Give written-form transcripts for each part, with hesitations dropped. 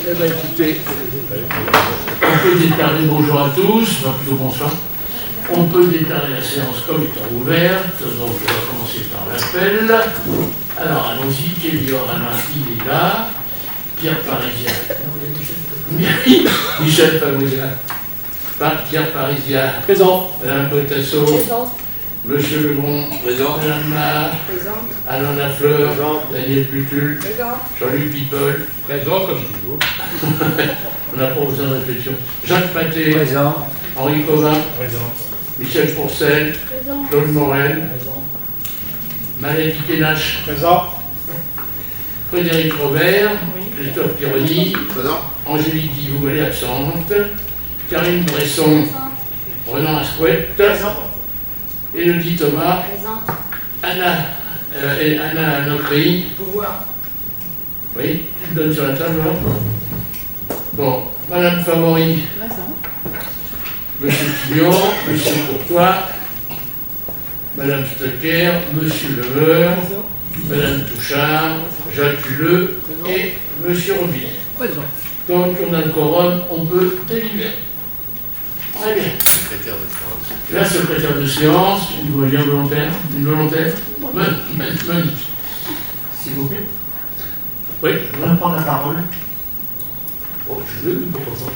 Eh bien, écoutez, on peut déclarer bonjour à tous, enfin plutôt bonsoir. On peut déclarer la séance comme étant ouverte, donc on va commencer par l'appel. Alors allons-y, Kelly Oranati est là, Pierre Parisien, Michel Fabrega, Pierre Parisien, Présent. Madame Botasso, Présent. Monsieur Legron, Présent. Madame Mar, Présent. Alain Lafleur, Présent. Daniel Putul, Présent. Jean-Luc Pipol, Présent comme toujours. on n'a pas besoin de réflexion, Jacques Paté, Présent. Henri Covin, Présent. Michel Pourcel, Présent. Claude Morel, Présent. Malek Kenache, Présent. Frédéric Robert, Oui. Christophe Pironi, Présent. Angélique Divou, elle est absente, Karine Bresson, Renan Asquette, Élodie Thomas, Présent. Anna Nocry. Pouvoir. Oui, tu le donnes sur la table, là. Bon, Madame Favori, Présent. Monsieur Tillon, Monsieur Courtois, Madame Stocker, Monsieur Leveur, Madame Touchard, Jacques Huleux et Monsieur Robinet. Présent. Donc on a le quorum, on peut délibérer. Très bien. Secrétaire de séance. La secrétaire de séance, une doyen volontaire, une volontaire, Monique. S'il vous plaît, Oui, je voudrais prendre la parole. oh, je veux, pourquoi pas.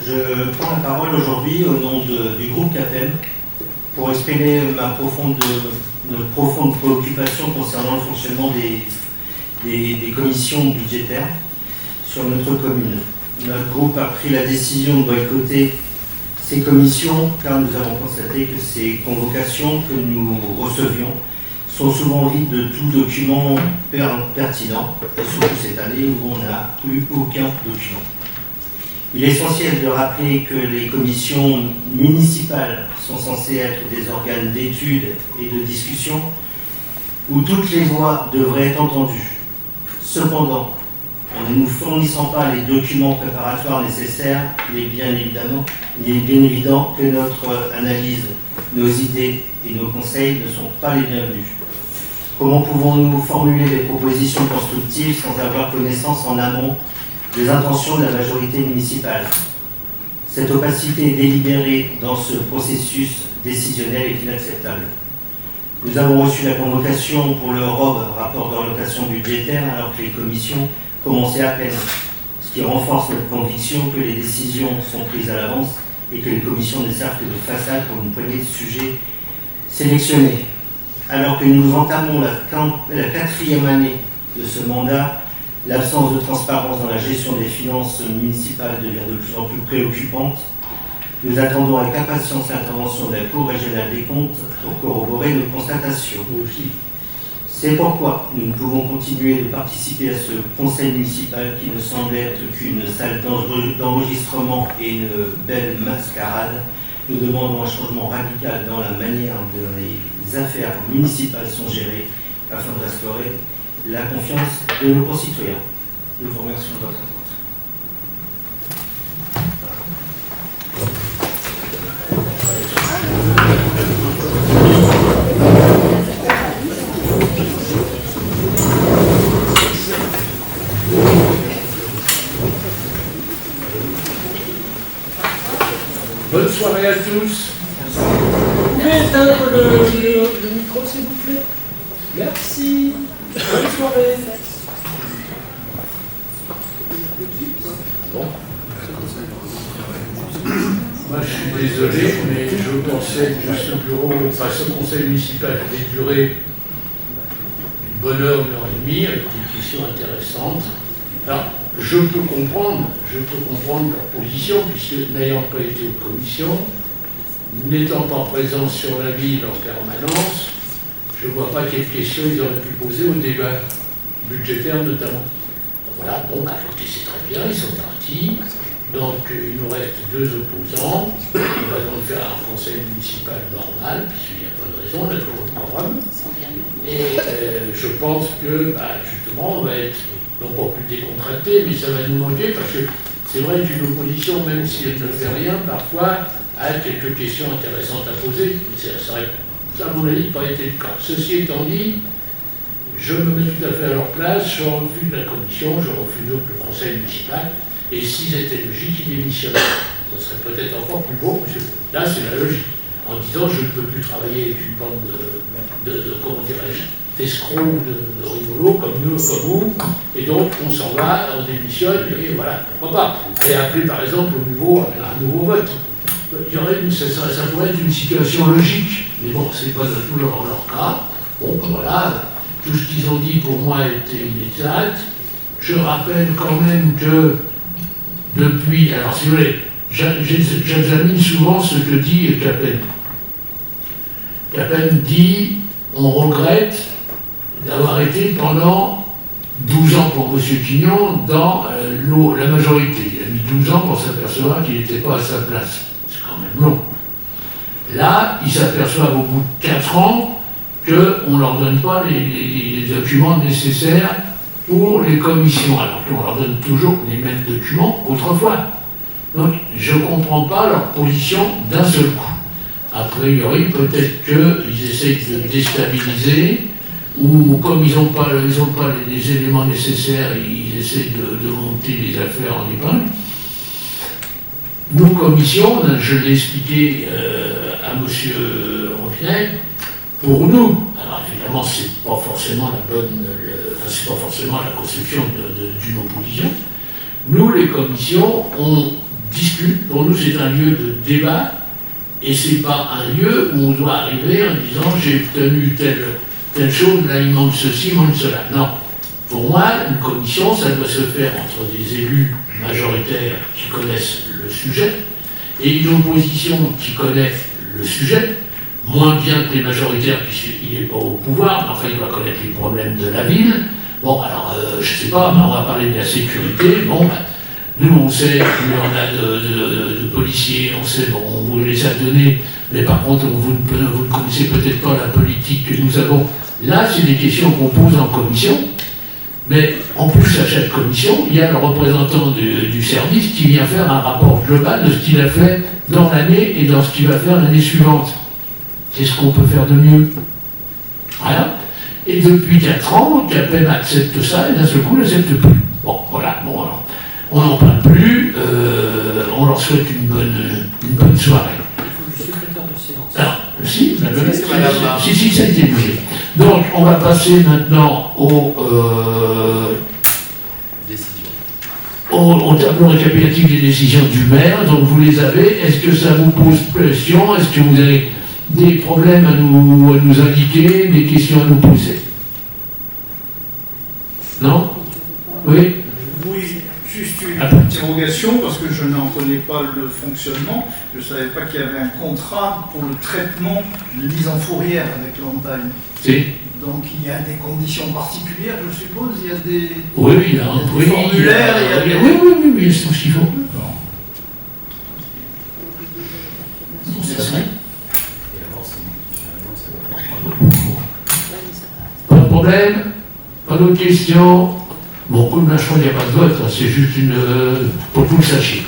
Je prends la parole aujourd'hui au nom du groupe CAPEM pour exprimer notre profonde préoccupation concernant le fonctionnement des commissions budgétaires sur notre commune. Notre groupe a pris la décision de boycotter ces commissions car nous avons constaté que ces convocations que nous recevions sont souvent vides de tout document pertinent, et surtout cette année où on n'a eu aucun document. Il est essentiel de rappeler que les commissions municipales sont censées être des organes d'étude et de discussion où toutes les voix devraient être entendues. Cependant, en ne nous fournissant pas les documents préparatoires nécessaires, il est bien évident que notre analyse, nos idées et nos conseils ne sont pas les bienvenus. Comment pouvons-nous formuler des propositions constructives sans avoir connaissance en amont des intentions de la majorité municipale? Cette opacité délibérée dans ce processus décisionnel est inacceptable. Nous avons reçu la convocation pour le ROB, rapport d'orientation budgétaire, alors que les commissions commençaient à peine, ce qui renforce notre conviction que les décisions sont prises à l'avance et que les commissions ne servent que de façade pour une poignée de sujets sélectionnés. Alors que nous entamons la 4e année de ce mandat, l'absence de transparence dans la gestion des finances municipales devient de plus en plus préoccupante. Nous attendons avec impatience l'intervention de la Cour régionale des comptes pour corroborer nos constatations. C'est pourquoi nous ne pouvons continuer de participer à ce conseil municipal qui ne semble être qu'une salle d'enregistrement et une belle mascarade. Nous demandons un changement radical dans la manière dont les affaires municipales sont gérées afin de restaurer la confiance de nos concitoyens. Nous vous remercions de votre attention. Bonne soirée à tous. Vous pouvez éteindre le micro, s'il vous plaît? Merci. Bonne soirée. Bon. Moi je suis désolé, mais je pensais que ce conseil municipal allait durer une bonne heure, 1h30, avec des questions intéressantes. Alors, je peux comprendre leur position, puisque n'ayant pas été aux commissions, n'étant pas présents sur la ville en permanence, je ne vois pas quelles questions ils auraient pu poser au débat budgétaire notamment. Voilà, bon, bah, écoutez, c'est très bien, ils sont partis. Donc, il nous reste 2 opposants. On va donc faire un conseil municipal normal, puisqu'il n'y a pas de raison, on a toujours le quorum. Et je pense que, bah, justement, on va être, non pas plus décontracté, mais ça va nous manquer, parce que c'est vrai qu'une opposition, même si elle ne fait rien, parfois, a quelques questions intéressantes à poser. Ça aurait, à mon avis, pas été le cas. Ceci étant dit, je me mets tout à fait à leur place, je refuse la commission, je refuse le conseil municipal. Et s'ils étaient logiques, ils démissionneraient. Ce serait peut-être encore plus beau, monsieur. Là, c'est la logique. En disant, je ne peux plus travailler avec une bande comment dirais-je, d'escrocs, de rigolos comme nous, comme vous, et donc on s'en va, on démissionne, et voilà, pourquoi pas. Et appeler par exemple un nouveau vote. Il y aurait ça pourrait être une situation logique, mais bon, c'est pas du tout leur cas. Bon, voilà, tout ce qu'ils ont dit pour moi était inexact. Je rappelle quand même que depuis, alors si vous voulez, j'examine souvent ce que dit Capen. Capen dit, on regrette d'avoir été pendant 12 ans pour M. Quignon dans la majorité. Il a mis 12 ans pour s'apercevoir qu'il n'était pas à sa place. C'est quand même long. Là, ils s'aperçoivent au bout de 4 ans qu'on ne leur donne pas les documents nécessaires pour les commissions, alors qu'on leur donne toujours les mêmes documents qu'autrefois. Donc, je ne comprends pas leur position d'un seul coup. A priori, peut-être qu'ils essayent de déstabiliser, ou comme ils n'ont pas les éléments nécessaires, ils essaient de monter les affaires en épingle. Nos commissions, je l'ai expliqué à M. Ronquinel, pour nous, alors évidemment, c'est pas forcément c'est pas forcément la construction d'une opposition. Nous, les commissions, on discute. Pour nous, c'est un lieu de débat. Et c'est pas un lieu où on doit arriver en disant j'ai obtenu telle chose, là il manque ceci, il manque cela. Non. Pour moi, une commission, ça doit se faire entre des élus majoritaires qui connaissent le sujet et une opposition qui connaît le sujet, moins bien que les majoritaires puisqu'il n'est pas au pouvoir, mais enfin il va connaître les problèmes de la ville. Bon, alors, je sais pas, on va parler de la sécurité. Bon, nous, on sait qu'il y en a de policiers, on sait, bon, on vous les a donnés, mais par contre, vous ne connaissez peut-être pas la politique que nous avons. Là, c'est des questions qu'on pose en commission, mais en plus, à chaque commission, il y a le représentant du service qui vient faire un rapport global de ce qu'il a fait dans l'année et dans ce qu'il va faire l'année suivante. Qu'est-ce qu'on peut faire de mieux? Voilà. Et depuis 4 ans, Capen accepte ça, et d'un seul coup, n'accepte plus. Bon, voilà, bon alors. On n'en parle plus, on leur souhaite une bonne soirée. Il faut le secrétaire de séance. Alors, si, ça a été bougé. Donc, on va passer maintenant au tableau récapitulatif des décisions du maire. Donc, vous les avez. Est-ce que ça vous pose question? Est-ce que vous avez des problèmes à nous indiquer, des questions à nous poser? Non? Oui? Juste une interrogation, parce que je n'en connais pas le fonctionnement. Je ne savais pas qu'il y avait un contrat pour le traitement de mise en fourrière avec l'Ontagne. Si. Donc il y a des conditions particulières, je suppose. Il y a des, oui, il y a des formulaires. Oui, c'est tout ce qu'il faut. Pas de problème? Pas d'autres questions? Bon, comme là, je crois qu'il n'y a pas de vote, c'est juste pour que vous le sachiez.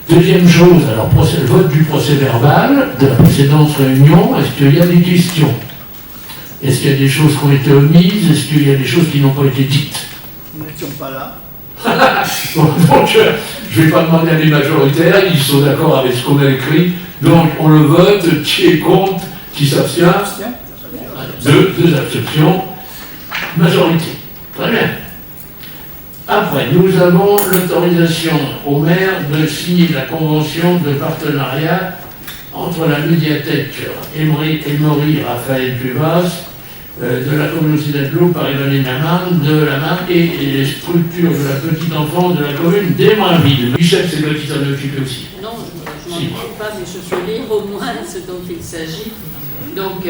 Deuxième chose, alors, le vote du procès verbal de la précédente réunion, est-ce qu'il y a des questions? Est-ce qu'il y a des choses qui ont été omises? Est-ce qu'il y a des choses qui n'ont pas été dites? Nous n'étions pas là. Bon, donc, je ne vais pas demander à des majoritaires, ils sont d'accord avec ce qu'on a écrit, donc on le vote, qui est contre, qui s'abstient? Deux abstentions, majorité. Très bien. Après, nous avons l'autorisation au maire de signer la convention de partenariat entre la médiathèque Emory Raphaël Cuevas de la communauté d'Adelot, Paris-Vallée-de-la-Marne, et les structures de la petite enfance de la commune d'Émainville. Michel, c'est toi qui t'en occupe aussi. Non, je m'en occupe pas, mais je peux lire au moins ce dont il s'agit. Donc,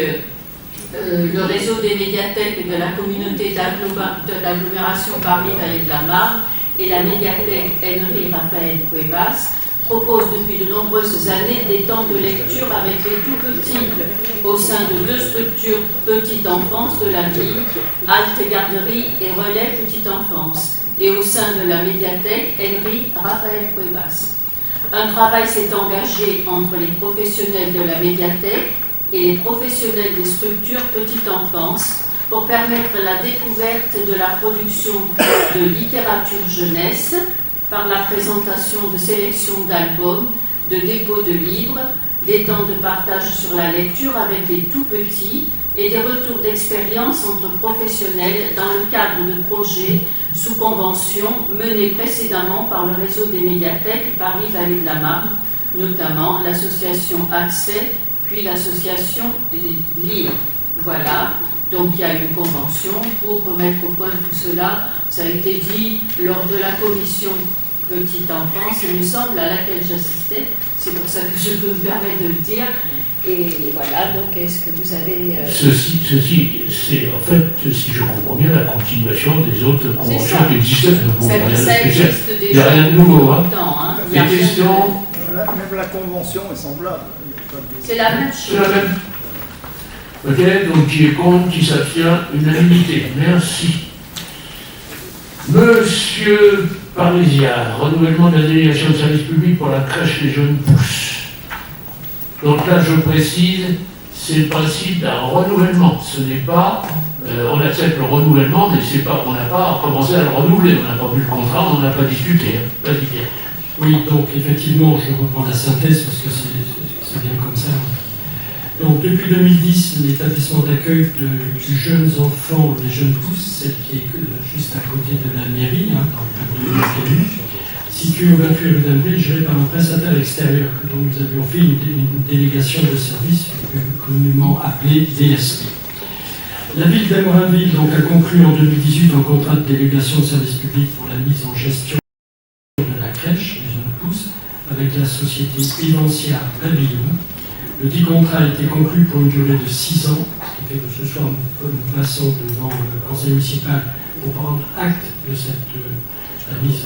le réseau des médiathèques de la communauté d'agglomération Paris-Vallée-de-la-Marne et la médiathèque Henri Raphaël Cuevas proposent depuis de nombreuses années des temps de lecture avec les tout petits au sein de 2 structures petite enfance de la ville, Halte Garderie et Relais Petite Enfance, et au sein de la médiathèque Henri Raphaël Cuevas. Un travail s'est engagé entre les professionnels de la médiathèque et les professionnels des structures petite enfance pour permettre la découverte de la production de littérature jeunesse, par la présentation de sélections d'albums, de dépôts de livres, des temps de partage sur la lecture avec les tout-petits et des retours d'expérience entre professionnels dans le cadre de projets sous convention menés précédemment par le réseau des médiathèques Paris-Vallée de la Marne, notamment l'association Accès, puis l'association Lire. Voilà, donc il y a une convention pour remettre au point tout cela. Ça a été dit lors de la commission Petite Enfance, il me semble, à laquelle j'assistais. C'est pour ça que je peux me permettre de le dire. Et voilà, donc est-ce que vous avez... Ceci, c'est en fait, si je comprends bien, la continuation des autres conventions qui existaient. Ça existe déjà. Il n'y a rien de nouveau. Les questions. Même la convention est semblable. C'est la même chose. C'est la même. Ok, donc qui est contre, qui s'abstient, unanimité. Merci. Monsieur Parisien, renouvellement de la délégation de service public pour la crèche des jeunes pousses. Donc là, je précise, c'est le principe d'un renouvellement. Ce n'est pas, on accepte le renouvellement, mais c'est pas, on n'a pas commencé à le renouveler. On n'a pas vu le contrat, on n'en a pas discuté. Vas-y, Pierre. Oui, donc effectivement, je reprends la synthèse parce que c'est bien comme ça. Donc depuis 2010, l'établissement d'accueil du jeunes enfants, les jeunes pousses, celle qui est juste à côté de la mairie, dans le cadre de l'UQAMU, situé au 28 rue d'Amblay, géré par un prestataire extérieur, dont nous avions fait une délégation de service communément appelée DSP. La ville d'Amorinville donc, a conclu en 2018 un contrat de délégation de service public pour la mise en gestion de la crèche, les jeunes pousses, avec la société Evancia Babillon. Le dit contrat a été conclu pour une durée de 6 ans, ce qui fait que ce soir nous passons devant le conseil municipal pour prendre acte de cette mise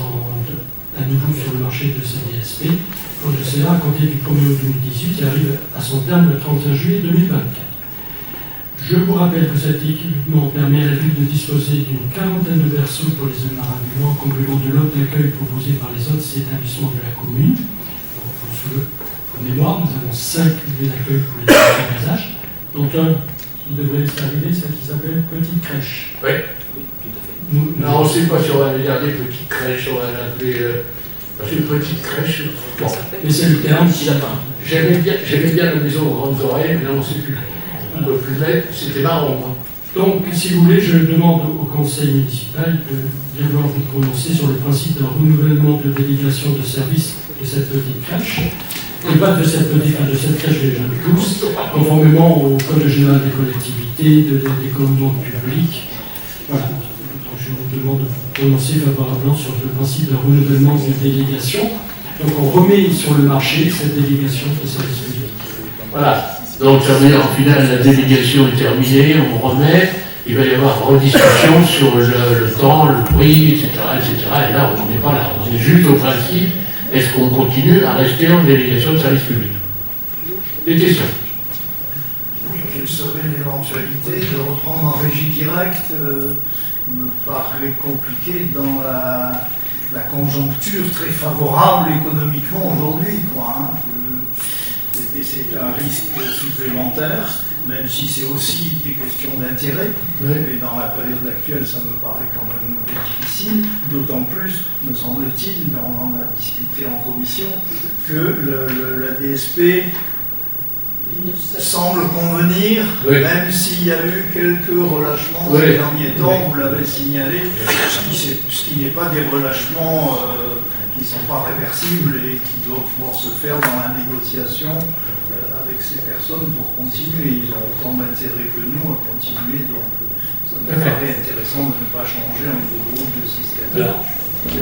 à nouveau sur le marché de ces DSP, pour le Sénat à compter du 1er août 2018 et arrive à son terme le 31 juillet 2024. Je vous rappelle que cet équipement permet à la ville de disposer d'une quarantaine de berceaux pour les Amorinvillois, en complément de l'offre d'accueil proposée par les autres établissements de la commune. Pour mémoire, nous avons 5 lieux d'accueil pour les enfants de bas âge, dont un qui devrait arriver, celle qui s'appelle Petite Crèche. Oui. Non, on ne sait pas si on va regarder Petite Crèche, on va l'appeler Petite Crèche. Bon. Mais c'est le terme qu'il a pas. J'aimais bien la maison aux grandes oreilles, mais là on ne sait plus. On ne peut plus le mettre, c'était marrant. Donc, si vous voulez, je demande au conseil municipal de bien vouloir vous prononcer sur le principe d'un renouvellement de délégation de service de cette petite crèche, et pas de cette crèche des jeunes pousses, conformément au Code général des collectivités, des commandements publics. Voilà. Donc, je vous demande de vous prononcer favorablement sur le principe d'un renouvellement de délégation. Donc, on remet sur le marché cette délégation de service public. Voilà. Donc, ça veut dire, en final, la délégation est terminée, on remet, il va y avoir rediscussion sur le temps, le prix, etc., etc. Et là, on n'est pas là. On est juste au principe, est-ce qu'on continue à rester en délégation de service public? Des questions? Quelle serait l'éventualité de reprendre en régie directe me paraît compliqué dans la conjoncture très favorable économiquement aujourd'hui, C'est un risque supplémentaire, même si c'est aussi des questions d'intérêt. Mais dans la période actuelle, ça me paraît quand même difficile, d'autant plus, me semble-t-il, mais on en a discuté en commission, que la DSP semble convenir, même s'il y a eu quelques relâchements ces derniers temps, vous l'avez signalé, ce qui n'est pas des relâchements qui ne sont pas réversibles et qui doivent pouvoir se faire dans la négociation avec ces personnes pour continuer. Ils ont autant d'intérêt que nous à continuer, donc ça me paraît intéressant de ne pas changer un peu de système.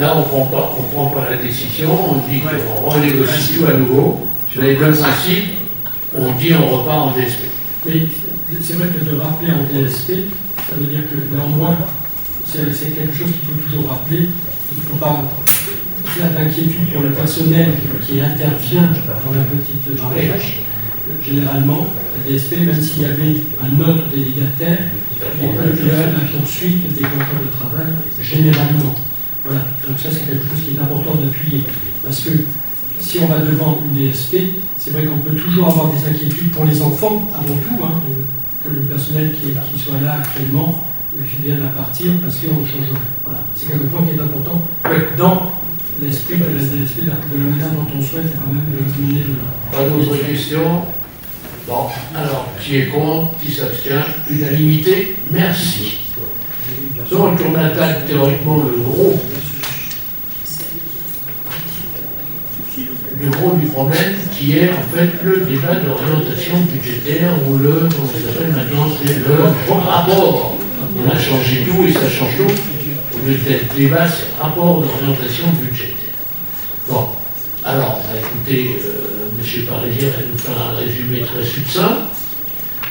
Là, on ne prend pas la décision, on dit qu'on renégocie tout à nouveau. Sur les mêmes principes, on dit on repart en DSP. Mais c'est vrai que de rappeler en DSP, ça veut dire que néanmoins, c'est quelque chose qu'il faut toujours rappeler. Il ne faut pas faire d'inquiétude pour le personnel qui intervient dans la petite crèche. Généralement, la DSP, même s'il y avait un autre délégataire, il y a la poursuite des contrats de travail, généralement. Voilà, donc ça c'est quelque chose qui est important d'appuyer. Parce que si on va devant une DSP, c'est vrai qu'on peut toujours avoir des inquiétudes pour les enfants, avant tout, que le personnel qui soit là actuellement vienne à partir parce qu'on changerait. Voilà, c'est quelque point qui est important dans l'esprit de la manière dont on souhaite quand même mener le... Pas d'autres questions? Bon, alors, qui est contre, qui s'abstient? Unanimité, merci. Donc, on attaque théoriquement le gros du problème, qui est en fait le débat d'orientation budgétaire, ou comment ça s'appelle maintenant, c'est le rapport. On a changé tout et ça change tout. Au lieu d'être débat, c'est rapport d'orientation budgétaire. Bon, alors, on va écouter M. Paradis va nous faire un résumé très succinct,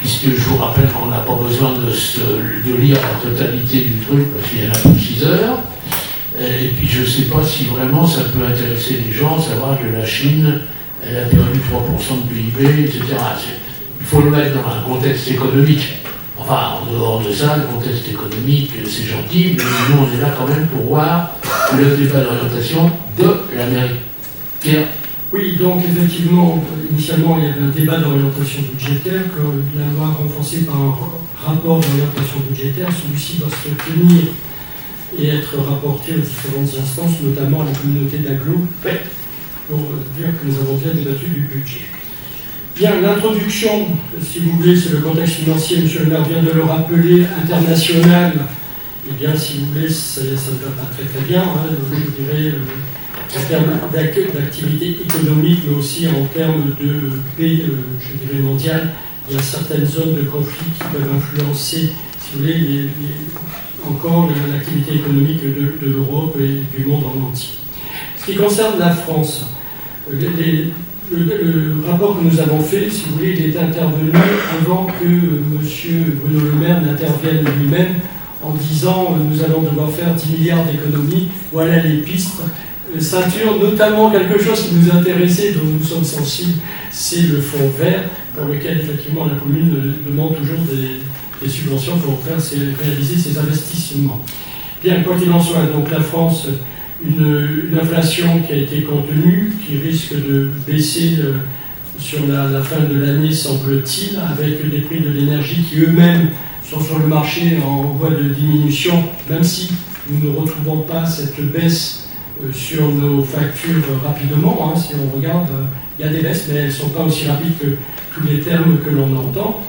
puisque je vous rappelle qu'on n'a pas besoin de lire la totalité du truc, parce qu'il y en a pour 6 heures. Et puis je ne sais pas si vraiment ça peut intéresser les gens, savoir que la Chine, elle a perdu 3% de PIB, etc. Il faut le mettre dans un contexte économique. Enfin, en dehors de ça, le contexte économique, c'est gentil, mais nous, on est là quand même pour voir le débat d'orientation de l'Amérique. Oui, donc effectivement, initialement, il y avait un débat d'orientation budgétaire, que la loi renforcée par un rapport d'orientation budgétaire, celui-ci doit se tenir et être rapporté aux différentes instances, notamment à la communauté d'agglo, pour dire que nous avons bien débattu du budget. Bien, l'introduction, si vous voulez, c'est le contexte financier, M. le maire vient de le rappeler, international. Eh bien, si vous voulez, ça ne va pas très très bien, hein, je dirais, en termes d'activité économique, mais aussi en termes de paix, je dirais, mondiale. Il y a certaines zones de conflit qui peuvent influencer, si vous voulez, encore l'activité économique de l'Europe et du monde en entier. Ce qui concerne la France, le rapport que nous avons fait, si vous voulez, il est intervenu avant que M. Bruno Le Maire n'intervienne lui-même en disant nous allons devoir faire 10 milliards d'économies, voilà les pistes. Ceinture, notamment quelque chose qui nous intéressait, dont nous sommes sensibles, c'est le fonds vert, pour lequel effectivement la commune demande toujours des subventions pour réaliser ces investissements. Bien, quoi qu'il en soit, donc la France, une inflation qui a été contenue, qui risque de baisser sur la fin de l'année, semble-t-il, avec des prix de l'énergie qui eux-mêmes sont sur le marché en voie de diminution, même si nous ne retrouvons pas cette baisse sur nos factures rapidement. Hein, si on regarde, il y a des baisses, mais elles ne sont pas aussi rapides que tous les termes que l'on entend.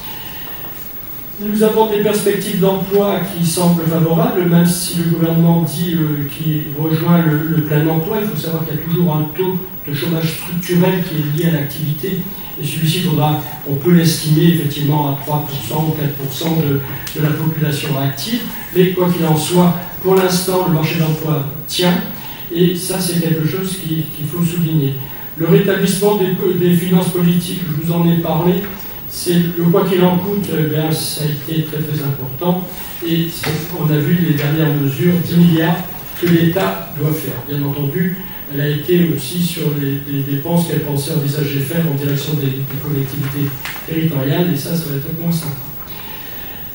Nous avons des perspectives d'emploi qui semblent favorables, même si le gouvernement dit qu'il rejoint le plein emploi. Il faut savoir qu'il y a toujours un taux de chômage structurel qui est lié à l'activité. Et celui-ci, on peut l'estimer effectivement à 3% ou 4% de la population active. Mais quoi qu'il en soit, pour l'instant, le marché de l'emploi tient. Et ça, c'est quelque chose qu'il faut souligner. Le rétablissement des finances politiques, je vous en ai parlé, c'est le quoi qu'il en coûte, bien, ça a été très très important. Et on a vu les dernières mesures, 10 milliards que l'État doit faire. Bien entendu, elle a été aussi sur les dépenses qu'elle pensait envisager faire en direction des collectivités territoriales, et ça va être moins sympa.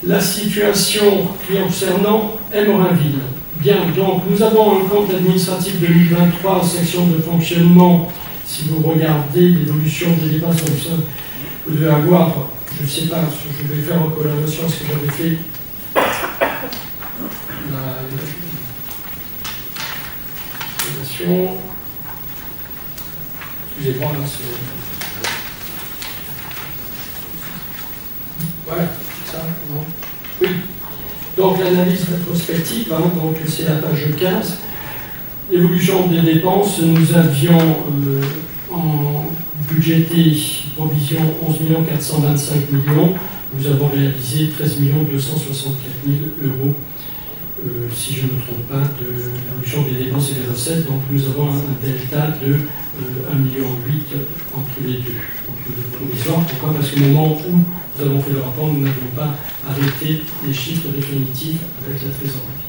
La situation concernant Emerainville. Bien, donc nous avons un compte administratif 2023 en section de fonctionnement. Si vous regardez l'évolution des dépenses, vous devez avoir, je ne sais pas, je vais faire en collaboration ce que j'avais fait. Excusez-moi, là, c'est... Voilà, c'est ça, non? Oui. Donc l'analyse rétrospective, hein, donc c'est la page 15. Évolution des dépenses, nous avions en budgété provision 11 425 millions. Nous avons réalisé 13 264 000 euros, si je ne me trompe pas, de l'évolution des dépenses et des recettes. Donc nous avons un delta de 1,8 million entre les deux, entre le provisoire. Pourquoi? Parce qu'au moment où nous avons fait le rapport, nous n'avions pas arrêté les chiffres définitifs avec la trésorerie.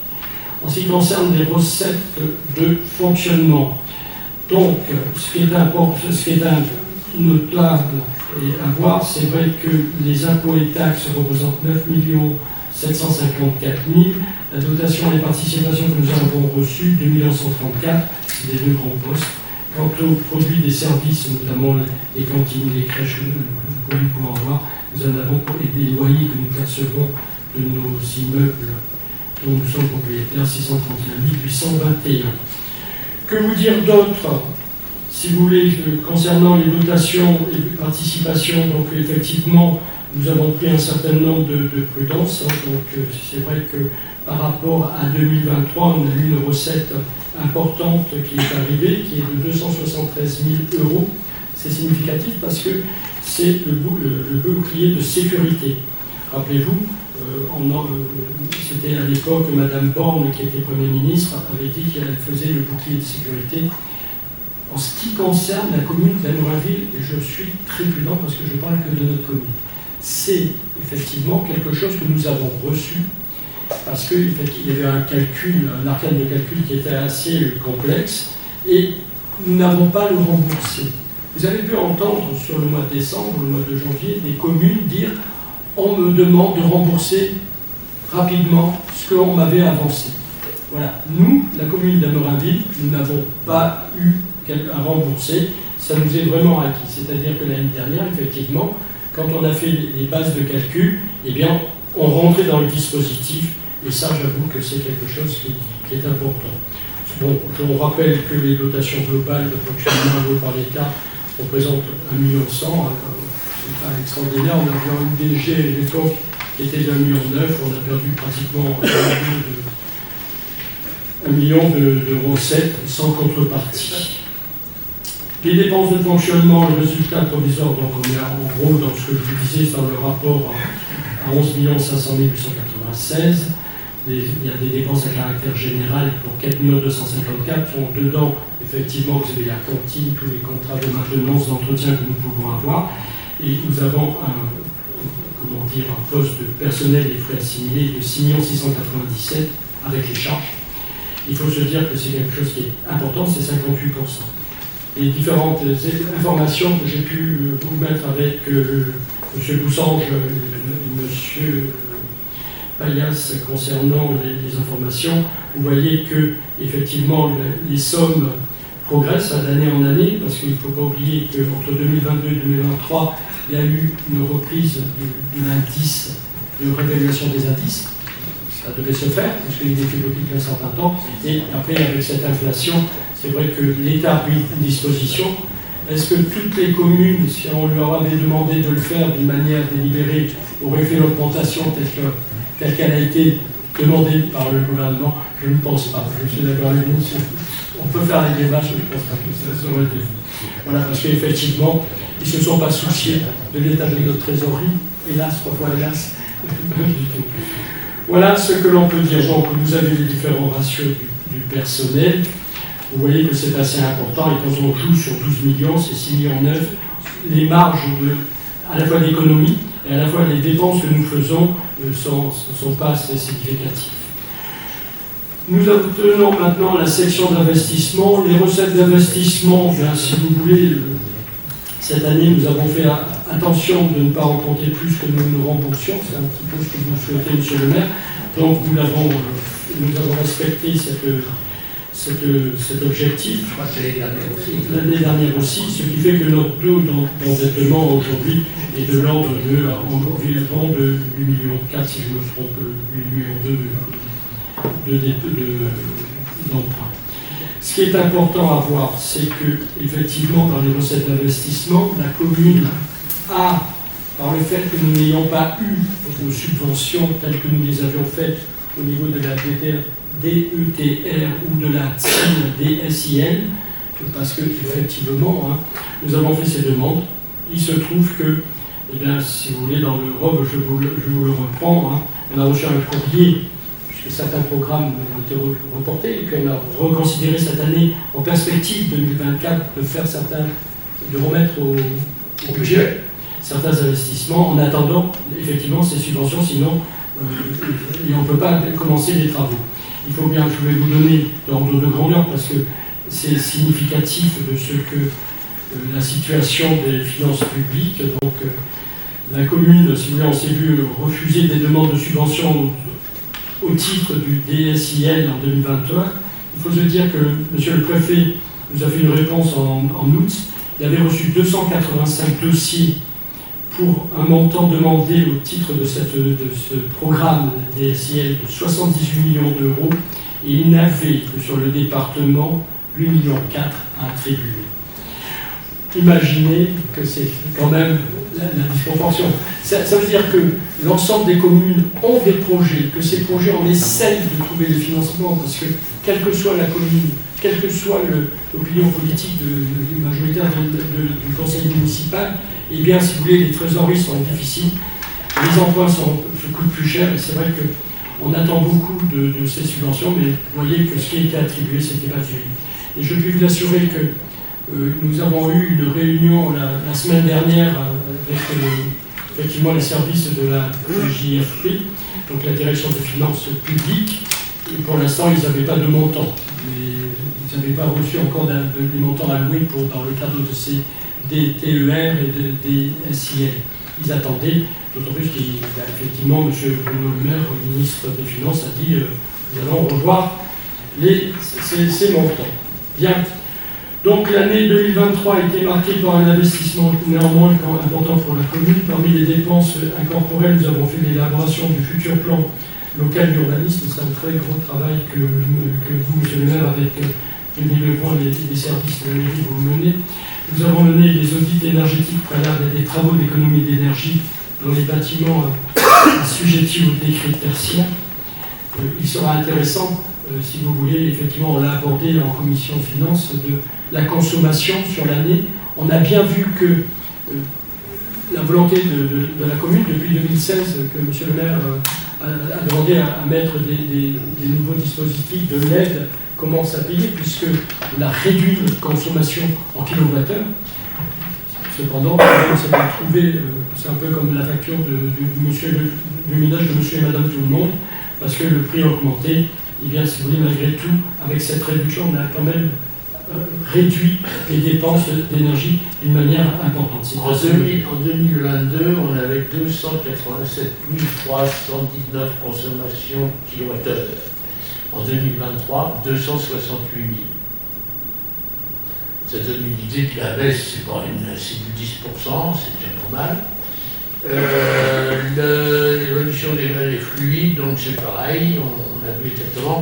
En ce qui concerne les recettes de fonctionnement, donc ce qui est important, ce qui est notable et à voir, c'est vrai que les impôts et taxes représentent 9 754 000. La dotation et les participations que nous avons reçues, 2 134 000, c'est des deux grands postes. Quant aux produits des services, notamment les cantines, les crèches que nous pouvons avoir, nous en avons et des loyers que nous percevons de nos immeubles dont nous sommes propriétaires, 631 821. Que vous dire d'autre, si vous voulez, concernant les dotations et les participations? Donc effectivement, nous avons pris un certain nombre de prudences. Donc c'est vrai que par rapport à 2023, on a eu une recette importante qui est arrivée, qui est de 273 000 €. C'est significatif parce que c'est le bouclier de sécurité. Rappelez-vous, c'était à l'époque Madame Borne, qui était Premier ministre, avait dit qu'elle faisait le bouclier de sécurité. En ce qui concerne la commune d'Amorinville, et je suis très prudent parce que je ne parle que de notre commune, c'est effectivement quelque chose que nous avons reçu parce qu'il y avait un arcane de calcul qui était assez complexe et nous n'avons pas le remboursé. Vous avez pu entendre sur le mois de décembre, le mois de janvier, des communes dire « on me demande de rembourser rapidement ce qu'on m'avait avancé ». Voilà, nous, la commune d'Amorinville, nous n'avons pas eu à rembourser, ça nous est vraiment acquis. C'est-à-dire que l'année dernière, effectivement, quand on a fait les bases de calcul, eh bien, on rentrait dans le dispositif, et ça, j'avoue que c'est quelque chose qui est important. Bon, je vous rappelle que les dotations globales de fonctionnement allouées par l'État représentent 1,1 million, c'est pas extraordinaire. On avait une DG à l'époque qui était d'1,9 million, on a perdu pratiquement 1 million de recettes sans contrepartie. Les dépenses de fonctionnement, le résultat provisoire, donc on est en gros dans ce que je vous disais dans le rapport à 11 500 896. Il y a des dépenses à caractère général pour 4 254 sont dedans. Effectivement, vous avez la cantine, tous les contrats de maintenance, d'entretien que nous pouvons avoir. Et nous avons un poste de personnel et frais assimilés de 6 697 avec les charges. Il faut se dire que c'est quelque chose qui est important, c'est 58%. Les différentes informations que j'ai pu vous mettre avec M. Boussange et M. Payas concernant les informations, vous voyez que effectivement les sommes progressent d'année en année, parce qu'il ne faut pas oublier qu'entre 2022 et 2023, il y a eu une reprise de l'indice, de réévaluation des indices. Ça devait se faire, parce qu'il était bloqué depuis un certain temps, et après avec cette inflation, c'est vrai que l'État a pris une disposition. Est-ce que toutes les communes, si on leur avait demandé de le faire d'une manière délibérée, auraient fait l'augmentation telle qu'elle a été demandée par le gouvernement? Je ne pense pas. Je suis d'accord avec vous. On peut faire les débats, je ne pense pas que ça aurait été fait. Voilà, parce qu'effectivement, ils ne se sont pas souciés de l'état de notre trésorerie. Hélas, parfois hélas. Voilà ce que l'on peut dire. Donc, vous avez les différents ratios du personnel. Vous voyez que c'est assez important. Et quand on joue sur 12 millions, c'est 6,9 millions. Les marges à la fois d'économie et à la fois les dépenses que nous faisons ne sont pas assez significatives. Nous obtenons maintenant la section d'investissement. Les recettes d'investissement, si vous voulez, cette année, nous avons fait attention de ne pas rencontrer plus que nous remboursions. C'est un petit peu ce que vous souhaitez, monsieur le maire. Donc, nous avons respecté cet objectif. Je crois que l'année dernière aussi, ce qui fait que notre taux d'endettement aujourd'hui est de l'ordre de environ de 8,4 millions, si je me trompe, 8,2 millions d'emprunts. Ce qui est important à voir, c'est que, effectivement, dans les recettes d'investissement, la commune a, par le fait que nous n'ayons pas eu nos subventions telles que nous les avions faites au niveau de la DETR ou de la DSIL, parce que, effectivement, nous avons fait ces demandes. Il se trouve que, eh bien, si vous voulez, dans le ROB, je vous le reprends, on a reçu un courrier, puisque certains programmes ont été reportés, et puis on a reconsidéré cette année en perspective 2024 de remettre au budget certains investissements en attendant effectivement ces subventions, sinon on ne peut pas commencer les travaux. Il faut bien, je vais vous donner l'ordre de grandeur parce que c'est significatif de ce que la situation des finances publiques. Donc la commune, si vous voulez, on s'est vu refuser des demandes de subventions au titre du DSIL en 2021. Il faut se dire que monsieur le préfet nous a fait une réponse en août. Il avait reçu 285 dossiers pour un montant demandé au titre de ce programme DSIL de 78 millions d'euros, et il n'avait que sur le département 8,4 millions à attribuer. Imaginez que c'est quand même la disproportion. Ça veut dire que l'ensemble des communes ont des projets, que ces projets en essayent de trouver des financements, parce que quelle que soit la commune, quelle que soit l'opinion politique majoritaire du conseil municipal, eh bien, si vous voulez, les trésoreries sont difficiles, les emprunts se coûtent plus cher, et c'est vrai qu'on attend beaucoup de ces subventions, mais vous voyez que ce qui a été attribué, c'était pas terrible. Et je peux vous assurer que nous avons eu une réunion la semaine dernière avec effectivement les services de la JFP, donc la direction des finances publiques, et pour l'instant ils n'avaient pas de montant. Ils n'avaient pas reçu encore des montants alloués dans le cadre de ces des TER et des SIL. Ils attendaient, d'autant plus qu'effectivement M. Bruno Le Maire, le ministre des Finances, a dit nous allons revoir ces montants. Bien. Donc l'année 2023 a été marquée par un investissement néanmoins important pour la commune. Parmi les dépenses incorporelles, nous avons fait l'élaboration du futur plan local d'urbanisme. C'est un très gros travail que vous, M. le maire, avec Denis Lebrun et les services de la mairie, vous menez. Nous avons mené des audits énergétiques préalables et des travaux d'économie d'énergie dans les bâtiments assujettis au décret tertiaire. Il sera intéressant, si vous voulez, effectivement, on l'a abordé en commission finances, de la consommation sur l'année. On a bien vu que la volonté de la commune, depuis 2016, que M. le maire a demandé à mettre des nouveaux dispositifs de l'aide, commence à payer, puisqu'on a réduit notre consommation en kilowattheure. Cependant, on s'est retrouvé, c'est un peu comme la facture du ménage de monsieur et madame tout le monde, parce que le prix a augmenté. Et bien, si vous voulez, malgré tout, avec cette réduction, on a quand même réduit les dépenses d'énergie d'une manière importante. En 2022, on avait 287 319 consommations kilowattheures. En 2023, 268 000. Ça donne une idée que la baisse, c'est du 10%, c'est déjà pas mal. L'évolution des fluides, donc c'est pareil, on a vu exactement.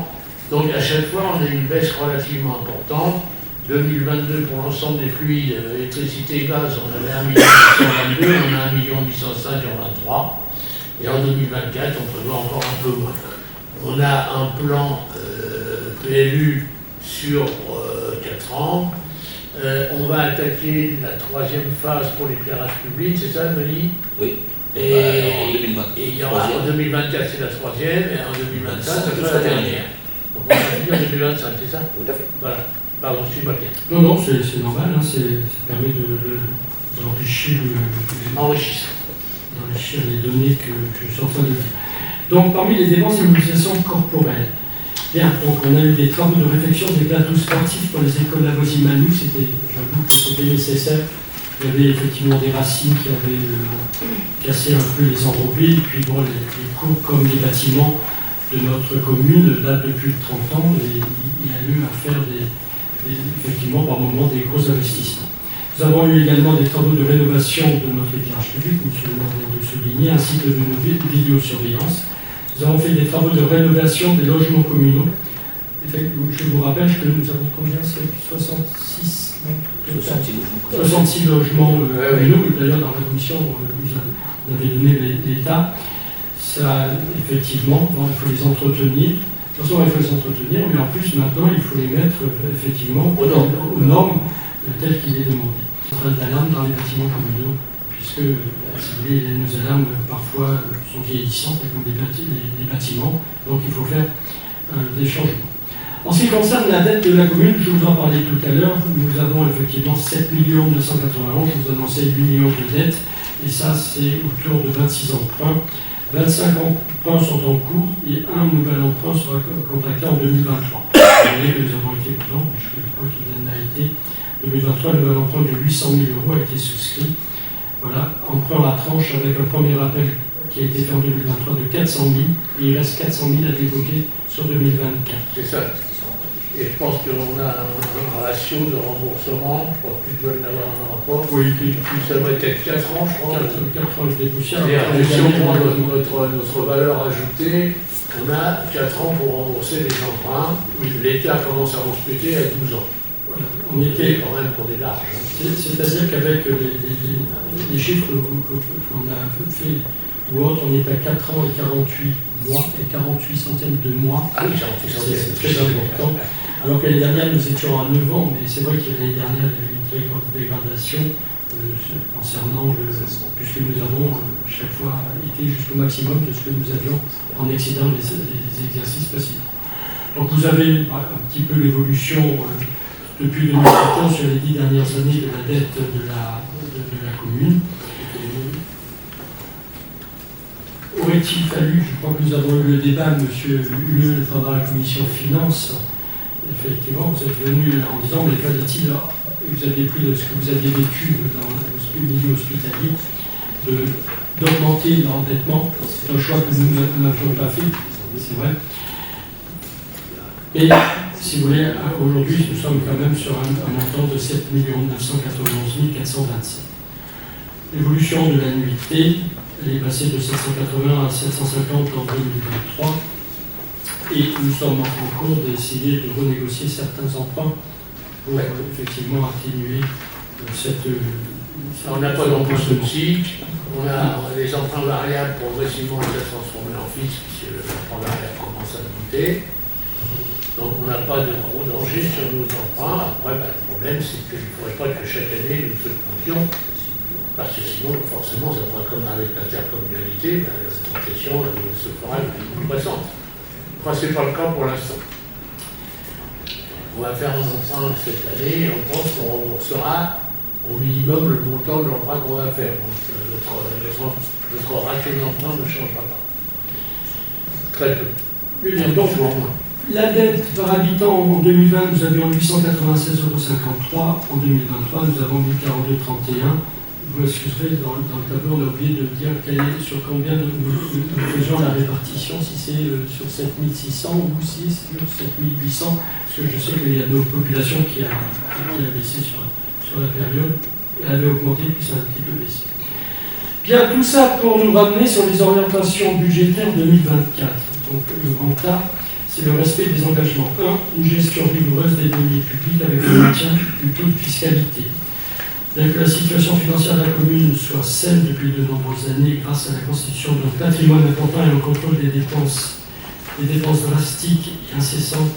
Donc à chaque fois, on a une baisse relativement importante. 2022, pour l'ensemble des fluides, électricité et gaz, on avait 1 822, on a 1 805 en 23. Et en 2024, on prévoit encore un peu moins. On a un plan PLU sur 4 ans. On va attaquer la 3e phase pour l'éclairage public, c'est ça, Denis? Oui. Et en 2020. Et il y aura en 2024, c'est la 3e, et en 2025, ça sera la dernière. Donc on va finir en 2025, c'est ça? Tout à fait. Voilà. Pardon, je suis pas bien. Non, c'est normal, hein, ça permet d'enrichir les données que je suis en train de dire. Donc, parmi les dépenses et mobilisations corporelles, bien, donc on a eu des travaux de réfection des plateaux sportifs pour les écoles Lavoisier-Malou, j'avoue que c'était nécessaire. Il y avait effectivement des racines qui avaient cassé un peu les enrobés, et puis bon, les cours comme les bâtiments de notre commune datent de plus de 30 ans, et il y a eu à faire effectivement par moment des gros investissements. Nous avons eu également des travaux de rénovation de notre éclairage public, M. le maire vient de souligner, ainsi que de nos vidéosurveillance. Nous avons fait des travaux de rénovation des logements communaux. Je vous rappelle que nous avons combien? C'est 66 logements communaux. D'ailleurs, dans la commission, vous avez donné l'état. Ça, effectivement, il faut les entretenir. De toute façon, il faut les entretenir, mais en plus, maintenant, il faut les mettre effectivement aux normes telles qu'il est demandé. Centrale d'alarme dans les bâtiments communaux, puisque si vous voulez, nos alarmes parfois sont vieillissantes comme les bâtiments, donc il faut faire des changements. En ce qui concerne la dette de la commune, je vous en parlais tout à l'heure, nous avons effectivement 7 991, je vous annonçais 8 millions de dettes, et ça c'est autour de 26 emprunts. 25 emprunts sont en cours et un nouvel emprunt sera contracté en 2023. Vous voyez que nous avons été prudents, je crois qu'il en a été 2023, le nouvel emprunt de 800 000 € a été souscrit. Voilà, emprunt à tranche avec un premier appel qui a été fait en 2023 de 400 000 et il reste 400 000 à débloquer sur 2024. C'est ça. Et je pense qu'on a un ratio de remboursement, je crois que tu dois l'avoir un rapport. Oui, ça doit être 4 ans, je crois. 4 ans de débouchage. Si on prend notre valeur ajoutée, on a 4 ans pour rembourser les emprunts. L'État commence à rembourser à 12 ans. On était quand même qu'on est large. C'est-à-dire qu'avec les chiffres qu'on a fait ou autres, on est à 4 ans et 48 mois et 48 centièmes de mois. Ah oui, 48 centièmes. C'est très important. Alors que l'année dernière, nous étions à 9 ans, mais c'est vrai que l'année dernière, il y a eu une très grande dégradation concernant puisque nous avons chaque fois été jusqu'au maximum de ce que nous avions en excédant les exercices précédents. Donc vous avez un petit peu l'évolution depuis 2014 sur les 10 dernières années de la dette de la commune. Aurait-il fallu, je crois que nous avons eu le débat, M. Huleux, pendant la commission finances, effectivement, vous êtes venu en disant, mais fallait-il, vous aviez pris de ce que vous aviez vécu dans le milieu hospitalier, d'augmenter l'endettement. C'est un choix que nous n'avions pas fait, c'est vrai. Et, si vous voulez, aujourd'hui, nous sommes quand même sur un montant de 7 991 427. L'évolution de l'annuité, elle est passée de 780 à 750 en 2023. Et nous sommes en cours d'essayer de renégocier certains emprunts pour effectivement atténuer cette... On n'a pas d'emprunt toxique, on a les emprunts variables progressivement les a transformés en fixes puisque l'emprunt variable commence à monter. Donc on n'a pas de gros danger sur nos emprunts. Après, le problème c'est qu'il ne faudrait pas que chaque année nous se comptions, parce que sinon forcément ça pourrait comme avec l'intercommunalité, la tentation se fera plus pressante. Enfin, ce n'est pas le cas pour l'instant. On va faire un emprunt cette année et on pense qu'on remboursera au minimum le montant de l'emprunt qu'on va faire. Donc notre ratio d'emprunt ne changera pas. Très peu. Donc, la dette par habitant en 2020, nous avions 896,53 €. En 2023, nous avons 1042,31 €. Vous m'excuserez, dans le tableau, on a oublié de dire sur combien nous faisons la répartition, si c'est sur 7600 ou si c'est sur 7800, parce que je sais qu'il y a nos populations qui a baissé sur la période, elle avait augmenté, puis ça a un petit peu baissé. Bien, tout ça pour nous ramener sur les orientations budgétaires 2024. Donc, le grand A, c'est le respect des engagements. 1. Une gestion rigoureuse des deniers publics avec le maintien du taux de fiscalité. Bien que la situation financière de la commune soit saine depuis de nombreuses années grâce à la constitution d'un patrimoine important et au contrôle des dépenses drastiques et incessantes,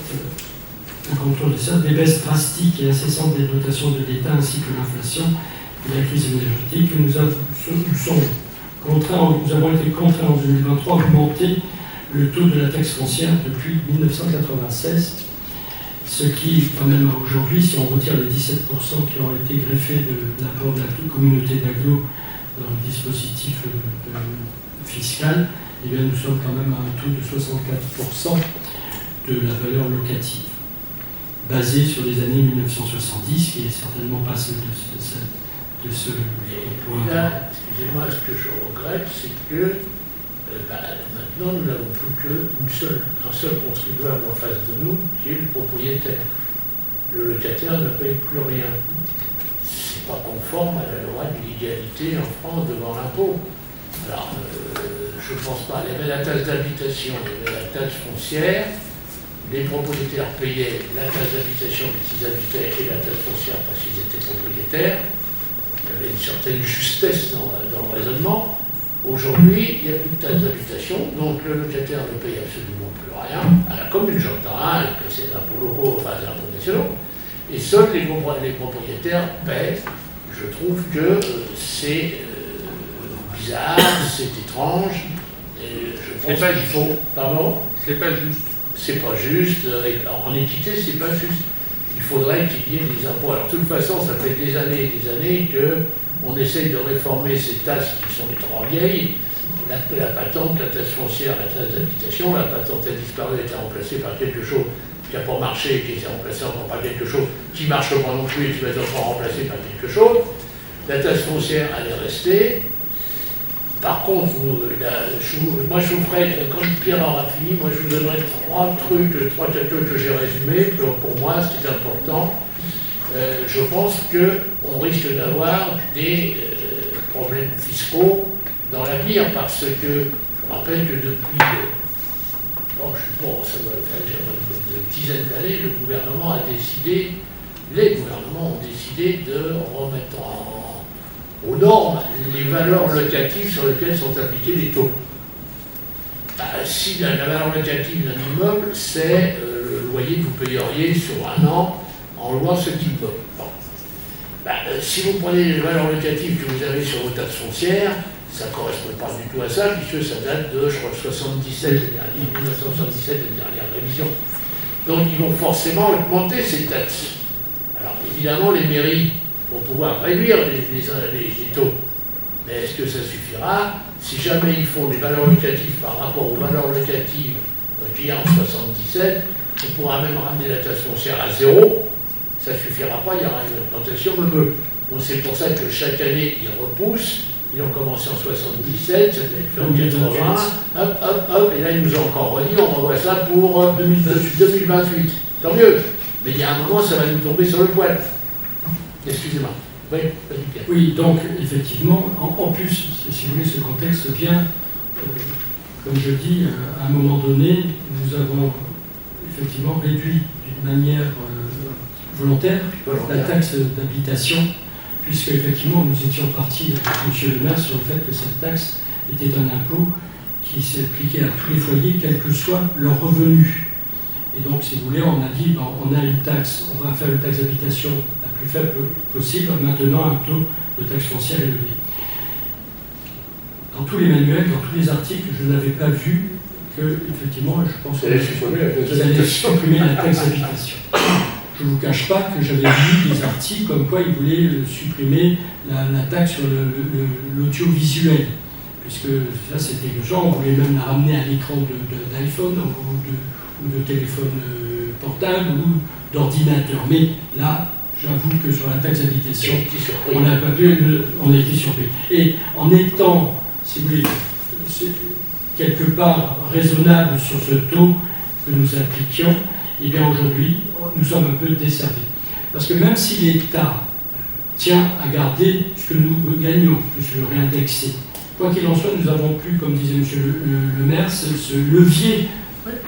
des baisses drastiques et incessantes des dotations de l'État ainsi que l'inflation et la crise énergétique, nous avons été contraints en 2023 d'augmenter le taux de la taxe foncière depuis 1996. Ce qui, quand même, aujourd'hui, si on retire les 17% qui ont été greffés de l'apport de la communauté d'agglo dans le dispositif fiscal, eh bien, nous sommes quand même à un taux de 64% de la valeur locative, basé sur les années 1970, qui est certainement pas celle de ce point. Excusez-moi, ce que je regrette, c'est que maintenant, nous n'avons plus qu'un seul contribuable en face de nous, qui est le propriétaire. Le locataire ne paye plus rien. Ce n'est pas conforme à la loi de l'égalité en France devant l'impôt. Alors, je ne pense pas. Il y avait la taxe d'habitation, il y avait la taxe foncière. Les propriétaires payaient la taxe d'habitation parce qu'ils habitaient et la taxe foncière parce qu'ils étaient propriétaires. Il y avait une certaine justesse dans le raisonnement. Aujourd'hui, il n'y a plus de taxe d'habitation, donc le locataire ne paye absolument plus rien. À la commune, j'entends, il paye ses impôts locaux, enfin ses impôts nationaux, et seuls les propriétaires paient. Je trouve que c'est bizarre, c'est étrange, et je pense qu'il faut... Pardon ? C'est pas juste. C'est pas juste, en équité, c'est pas juste. Il faudrait qu'il y ait des impôts. Alors, de toute façon, ça fait des années et des années qu'on essaye de réformer ces taxes qui sont les trois vieilles. La patente, la taxe foncière, la taxe d'habitation. La patente a disparu, a été remplacée par quelque chose qui n'a pas marché, qui a été remplacé encore par quelque chose qui ne marche pas non plus et qui va être encore remplacé par quelque chose. La taxe foncière, elle est restée. Par contre, moi je vous ferai, quand Pierre aura fini, moi je vous donnerai trois quatre trucs que j'ai résumés, que pour moi c'est important. Je pense qu'on risque d'avoir des problèmes fiscaux dans l'avenir, parce que je rappelle que depuis, ça doit faire une dizaine d'années, le gouvernement a décidé les gouvernements ont décidé de remettre aux normes les valeurs locatives sur lesquelles sont appliqués les taux. Si la valeur locative d'un immeuble, c'est le loyer que vous payeriez sur un an en louant ce type d'immeuble. Bon. Si vous prenez les valeurs locatives que vous avez sur vos taxes foncières, ça ne correspond pas du tout à ça, puisque ça date de, je crois, 1977, la dernière révision. Donc ils vont forcément augmenter ces taxes. Alors évidemment, les mairies vont pouvoir réduire les taux. Mais est-ce que ça suffira? Si jamais ils font des valeurs locatives par rapport aux valeurs locatives qu'il y a en 1977, on pourra même ramener la taxe foncière à zéro. Ça ne suffira pas, il y aura une augmentation meuble. Donc c'est pour ça que chaque année, ils repoussent. Ils ont commencé en 1977, ça devait être fait en 1980, et là ils nous ont encore redit, on revoit ça pour 2028. Tant mieux. Mais il y a un moment, ça va nous tomber sur le poil. Excusez-moi. Oui, vas-y Pierre. Oui, donc effectivement, en plus, si vous voulez, ce contexte vient, comme je dis, à un moment donné, nous avons effectivement réduit d'une manière volontaire la taxe d'habitation, puisque effectivement nous étions partis avec M. le maire sur le fait que cette taxe était un impôt qui s'appliquait à tous les foyers, quel que soit leur revenu. Et donc, si vous voulez, on a dit, on a une taxe, on va faire une taxe d'habitation la plus faible possible, maintenant un taux de taxe foncière élevé. Dans tous les manuels, dans tous les articles, je n'avais pas vu que, effectivement, je pense que vous allez supprimer la taxe d'habitation. Je ne vous cache pas que j'avais lu des articles comme quoi ils voulaient supprimer la taxe sur l'audiovisuel, puisque ça c'était urgent, on voulait même la ramener à l'écran d'iPhone ou de téléphone portable ou d'ordinateur. Mais là, j'avoue que sur la taxe d'habitation, on n'a pas vu, on a été surpris. Et en étant, si vous voulez, quelque part raisonnable sur ce taux que nous appliquions, eh bien aujourd'hui, nous sommes un peu desservis. Parce que même si l'État tient à garder ce que nous gagnons, que je réindexer, quoi qu'il en soit, nous avons pu, comme disait M. le maire, ce levier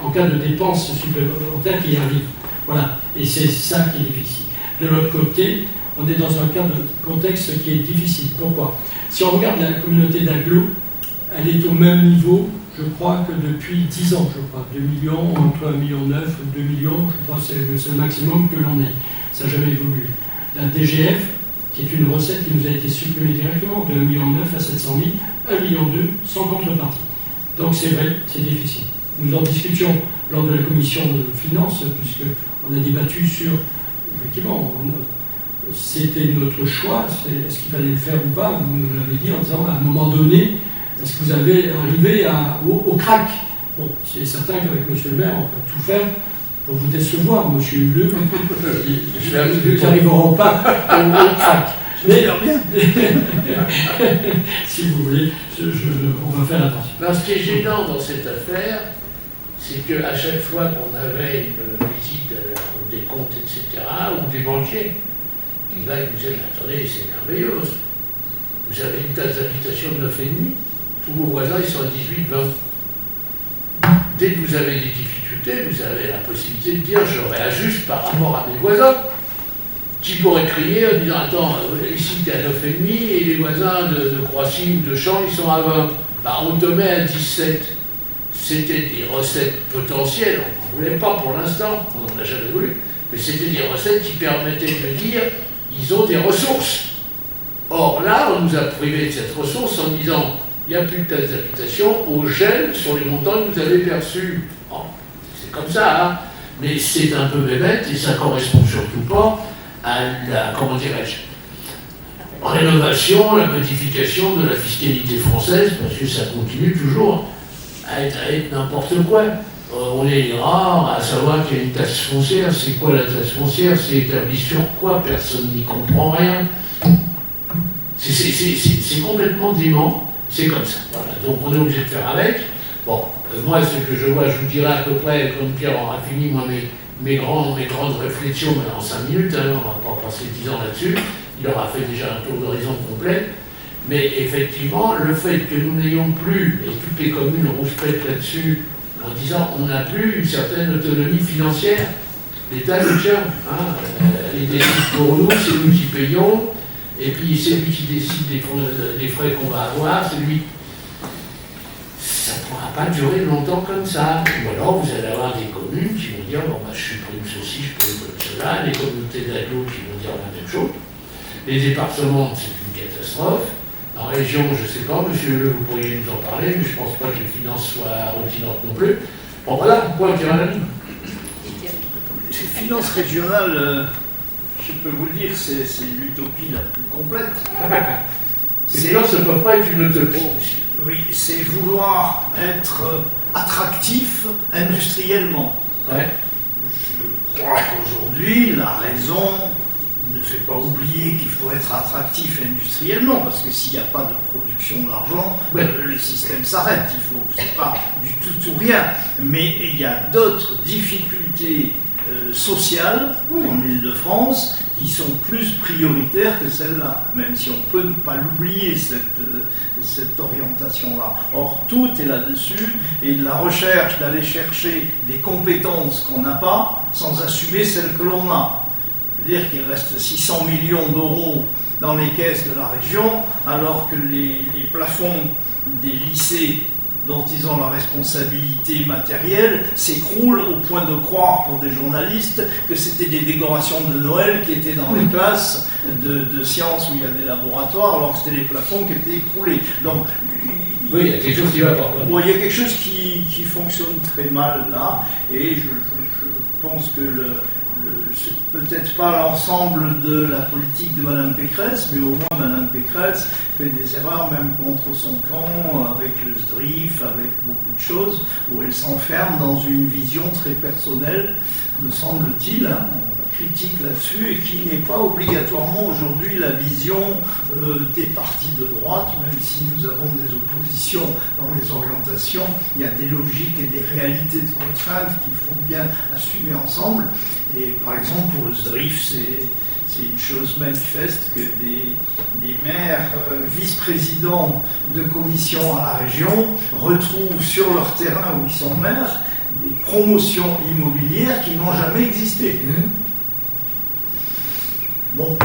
en cas de dépenses supplémentaires qui arrivent. Voilà, et c'est ça qui est difficile. De l'autre côté, on est dans un cas de contexte qui est difficile. Pourquoi? Si on regarde la communauté d'agglo, elle est au même niveau, je crois, que depuis 10 ans, je crois. 2 millions, entre 1,9 million et 2 millions, je crois que c'est le maximum que l'on ait. Ça n'a jamais évolué. La DGF, qui est une recette qui nous a été supprimée directement, de 1,9 million à 700 000, 1,2 million sans contrepartie. Donc c'est vrai, c'est difficile. Nous en discutions lors de la commission de finances, puisqu'on a débattu sur, effectivement, c'était notre choix, est-ce qu'il fallait le faire ou pas, vous nous l'avez dit en disant, à un moment donné, est-ce que vous avez arrivé au crack? Bon, c'est certain qu'avec M. le maire, on va tout faire pour vous décevoir, M. Huleux. Nous n'arriverons pas au crack. Mais bien. Si vous voulez, on va faire attention. Alors, ce qui est gênant dans cette affaire, c'est qu'à chaque fois qu'on avait une visite des comptes, etc., ou des banquiers, ils nous disaient, attendez, c'est merveilleux. Vous avez une taxe d'habitation de 9,5, tous vos voisins, ils sont à 18, 20. Dès que vous avez des difficultés, vous avez la possibilité de dire, je réajuste par rapport à mes voisins, qui pourraient crier en disant, attends, ici tu es à 9,5 et les voisins de Croissy ou de Champs, ils sont à 20. Bah, on te met à 17. C'était des recettes potentielles, on n'en voulait pas pour l'instant, on n'en a jamais voulu, mais c'était des recettes qui permettaient de dire, ils ont des ressources. Or là, on nous a privé de cette ressource en disant, il n'y a plus de taxe d'habitation, on gèle sur les montants que vous avez perçus. Bon, c'est comme ça, hein, mais c'est un peu bébête et ça ne correspond surtout pas à la, comment dirais-je, rénovation, la modification de la fiscalité française, parce que ça continue toujours à être n'importe quoi. On est rare à savoir qu'il y a une taxe foncière. C'est quoi la taxe foncière? C'est établi sur quoi? Personne n'y comprend rien. C'est complètement dément. C'est comme ça. Voilà. Donc on est obligé de faire avec. Bon, moi, ce que je vois, je vous dirai à peu près, comme Pierre aura fini, moi, mes grandes réflexions, mais en 5 minutes, hein, on ne va pas passer 10 ans là-dessus. Il aura fait déjà un tour d'horizon complet. Mais effectivement, le fait que nous n'ayons plus, et toutes les communes rouspètent là-dessus, en disant on n'a plus une certaine autonomie financière, l'État nous tient, hein, il décide pour nous, c'est nous qui payons, et puis c'est lui qui décide des frais qu'on va avoir, c'est lui. Ça ne pourra pas durer longtemps comme ça. Ou alors vous allez avoir des communes qui vont dire bon, bah, je supprime ceci, je supprime cela, les communautés d'agglos qui vont dire la même chose. Les départements, c'est une catastrophe. En région, je ne sais pas, monsieur, vous pourriez nous en parler, mais je ne pense pas que les finances soient rutinantes non plus. Bon voilà, point tiré à la ligne. Les finances régionales, je peux vous le dire, c'est l'utopie la plus complète. Les finances ne peuvent pas être une utopie. Oui, c'est vouloir être attractif industriellement. Ouais. Je crois qu'aujourd'hui, la raison ne fait pas oublier qu'il faut être attractif industriellement, parce que s'il n'y a pas de production d'argent, le système s'arrête. C'est pas du tout rien. Mais il y a d'autres difficultés sociales en Île-de-France qui sont plus prioritaires que celle-là, même si on peut ne pas l'oublier, cette orientation-là. Or, tout est là-dessus, et la recherche d'aller chercher des compétences qu'on n'a pas, sans assumer celles que l'on a. C'est-à-dire qu'il reste 600 millions d'euros dans les caisses de la région, alors que les plafonds des lycées dont ils ont la responsabilité matérielle s'écroulent au point de croire pour des journalistes que c'était des décorations de Noël qui étaient dans les classes de sciences où il y a des laboratoires, alors que c'était les plafonds qui étaient écroulés. Donc, oui, il y a quelque chose qui va pas. Bon, il y a quelque chose qui fonctionne très mal là, et je pense que c'est peut-être pas l'ensemble de la politique de Mme Pécresse, mais au moins Mme Pécresse fait des erreurs même contre son camp, avec le SDRIF, avec beaucoup de choses, où elle s'enferme dans une vision très personnelle, me semble-t-il, hein, on critique là-dessus, et qui n'est pas obligatoirement aujourd'hui la vision des partis de droite, même si nous avons des oppositions dans les orientations, il y a des logiques et des réalités de contraintes qu'il faut bien assumer ensemble. Et par exemple, pour le SDRIF, c'est une chose manifeste que des maires vice-présidents de commission à la région retrouvent sur leur terrain où ils sont maires des promotions immobilières qui n'ont jamais existé. Bon.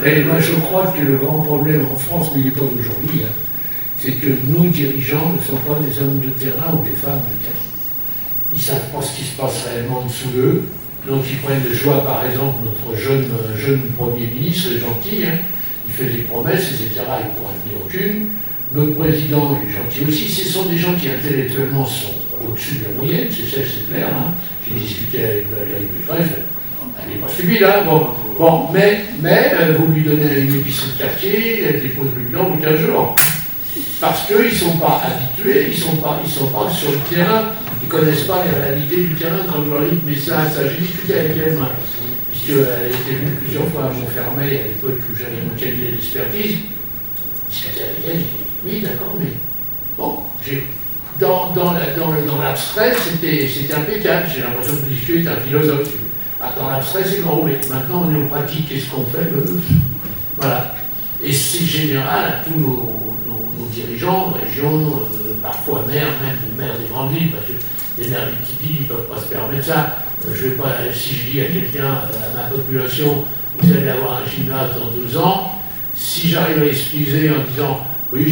Et moi, je crois que le grand problème en France, mais il n'est pas d'aujourd'hui, hein, c'est que nos dirigeants ne sont pas des hommes de terrain ou des femmes de terrain. Ils ne savent pas ce qui se passe réellement en dessous d'eux. Donc ils prennent de joie, par exemple, notre jeune Premier ministre, gentil, hein, il fait des promesses, etc., il ne pourra tenir aucune. Notre président est gentil aussi, ce sont des gens qui intellectuellement sont au-dessus de la moyenne, c'est clair. Hein. J'ai discuté avec Valérie Pécresse, elle n'est pas stupide, hein, bon, mais vous lui donnez une épicerie de quartier, elle dépose le bilan au 15 jours. Parce qu'ils ne sont pas habitués, ils sont pas sur le terrain. Ils ne connaissent pas les réalités du terrain. Quand je leur dis, mais ça j'ai discuté avec elle, puisqu'elle était venue plusieurs fois à Montfermeil, à l'époque où j'avais mon cabinet d'expertise. Discuté avec elle, j'ai dit, oui, d'accord, mais bon, dans l'abstrait, c'était impeccable. J'ai l'impression que le discuter est un philosophe. Dans l'abstrait, c'est enroulé. Maintenant, on est en pratique, qu'est-ce qu'on fait? Voilà. Et c'est général à tous nos dirigeants, régions, parfois maires, même des maires des grandes villes, parce que les maires des petites villes ne peuvent pas se permettre ça. Je vais pas, si je dis à quelqu'un, à ma population, vous allez avoir un gymnase dans 2 ans, si j'arrive à excuser en disant, oui,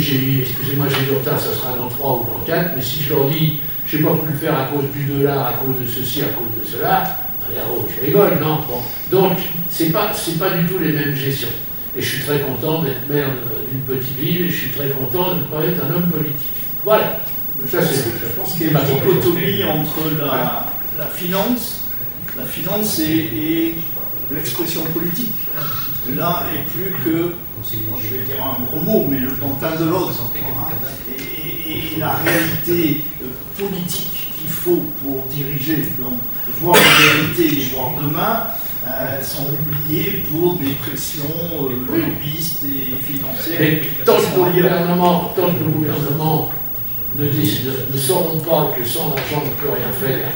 excusez-moi, j'ai du retard, ça sera dans 3 ou dans 4, mais si je leur dis, je n'ai pas pu le faire à cause du dollar, à cause de ceci, à cause de cela, oh, tu rigoles, non? Bon. Donc, c'est pas du tout les mêmes gestions. Et je suis très content d'être maire d'une petite ville, et je suis très content de ne pas être un homme politique. Voilà. Ça, je pense qu'il y a une dichotomie entre la finance et l'expression politique. L'un est plus que, je vais dire un gros mot, mais le pantin de l'autre. Et la réalité politique qu'il faut pour diriger, donc voir la réalité et voir demain, sont oubliés pour des pressions lobbyistes et financières. Et tant que le gouvernement ne sauront pas que sans l'argent on ne peut rien faire,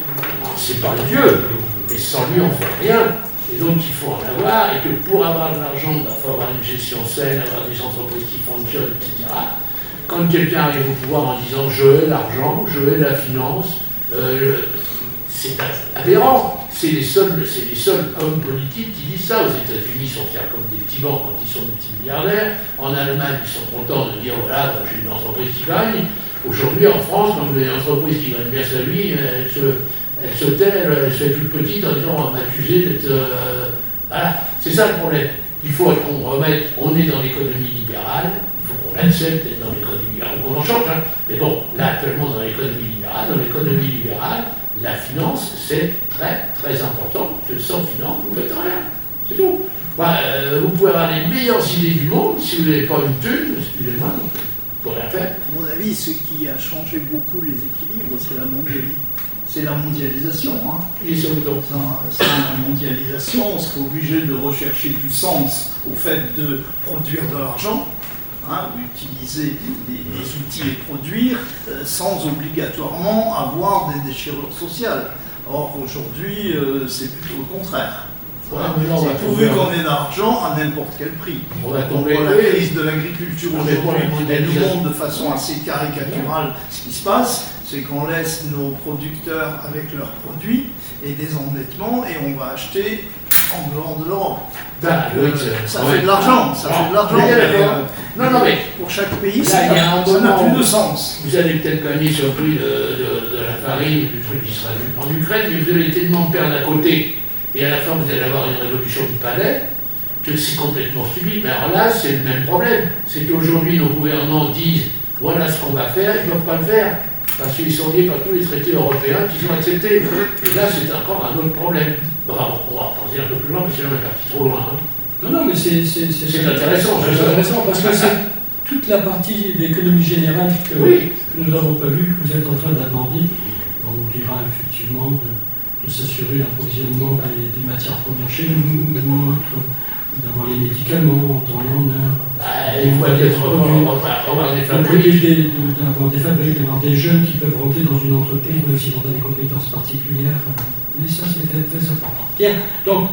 c'est pas Dieu, mais sans lui on ne fait rien. Et donc il faut en avoir, et que pour avoir de l'argent, il faut avoir une gestion saine, avoir des entreprises qui fonctionnent, etc. Quand quelqu'un arrive au pouvoir en disant je hais l'argent, je hais la finance, c'est aberrant. c'est les seuls hommes politiques qui disent ça. Aux États-Unis, ils sont fiers comme des petits bancs quand ils sont multimilliardaires. En Allemagne, ils sont contents de dire voilà, j'ai une entreprise qui gagne. Aujourd'hui, en France, quand vous avez une entreprise qui gagne bien sa vie, elle se tait, elle se fait toute petite en disant on va m'accuser d'être. Voilà, c'est ça le problème. Il faut qu'on remette, on est dans l'économie libérale, il faut qu'on accepte d'être dans l'économie libérale, qu'on en change, hein. Mais bon, là actuellement dans l'économie libérale, la finance c'est très très important, parce que sans finance, vous ne faites rien, c'est tout. Vous pouvez avoir les meilleures idées du monde, si vous n'avez pas une thune, excusez-moi, vous ne pouvez rien faire. À mon avis, ce qui a changé beaucoup les équilibres, c'est la mondialisation. Hein. Et sans la mondialisation, on serait obligé de rechercher du sens au fait de produire de l'argent, hein, utiliser des outils et produire, sans obligatoirement avoir des déchirures sociales. Or, aujourd'hui, c'est plutôt le contraire. C'est pourvu qu'on ait de l'argent à n'importe quel prix. On voit la crise de l'agriculture aujourd'hui, elle nous montre de façon assez caricaturale ce qui se passe. C'est qu'on laisse nos producteurs avec leurs produits et des endettements et on va acheter en dehors de l'Europe. Ça fait de l'argent, mais pour chaque pays, ça n'a plus de sens. Vous allez peut-être gagner sur le prix de la farine, du truc qui sera vu en Ukraine, mais vous allez tellement perdre à côté, et à la fin vous allez avoir une révolution du palais, que c'est complètement stupide. Mais alors là, c'est le même problème. C'est qu'aujourd'hui, nos gouvernants disent voilà ce qu'on va faire, ils ne peuvent pas le faire. Parce qu'ils sont liés par tous les traités européens qu'ils ont acceptés. Et là, c'est encore un autre problème. Enfin, on va penser un peu plus loin, mais sinon on est parti trop loin. Hein. Non, mais c'est intéressant. C'est intéressant parce que c'est toute la partie de l'économie générale que nous n'avons pas vue, que vous êtes en train d'aborder. On vous dira effectivement de s'assurer l'approvisionnement des matières premières chez nous, d'avoir les médicaments en temps et en heure. Il faut avoir des fabriques. D'avoir des fabriques, d'avoir des jeunes qui peuvent rentrer dans une entreprise, même s'ils n'ont pas des compétences particulières. Mais ça, c'était très important. Bien, donc,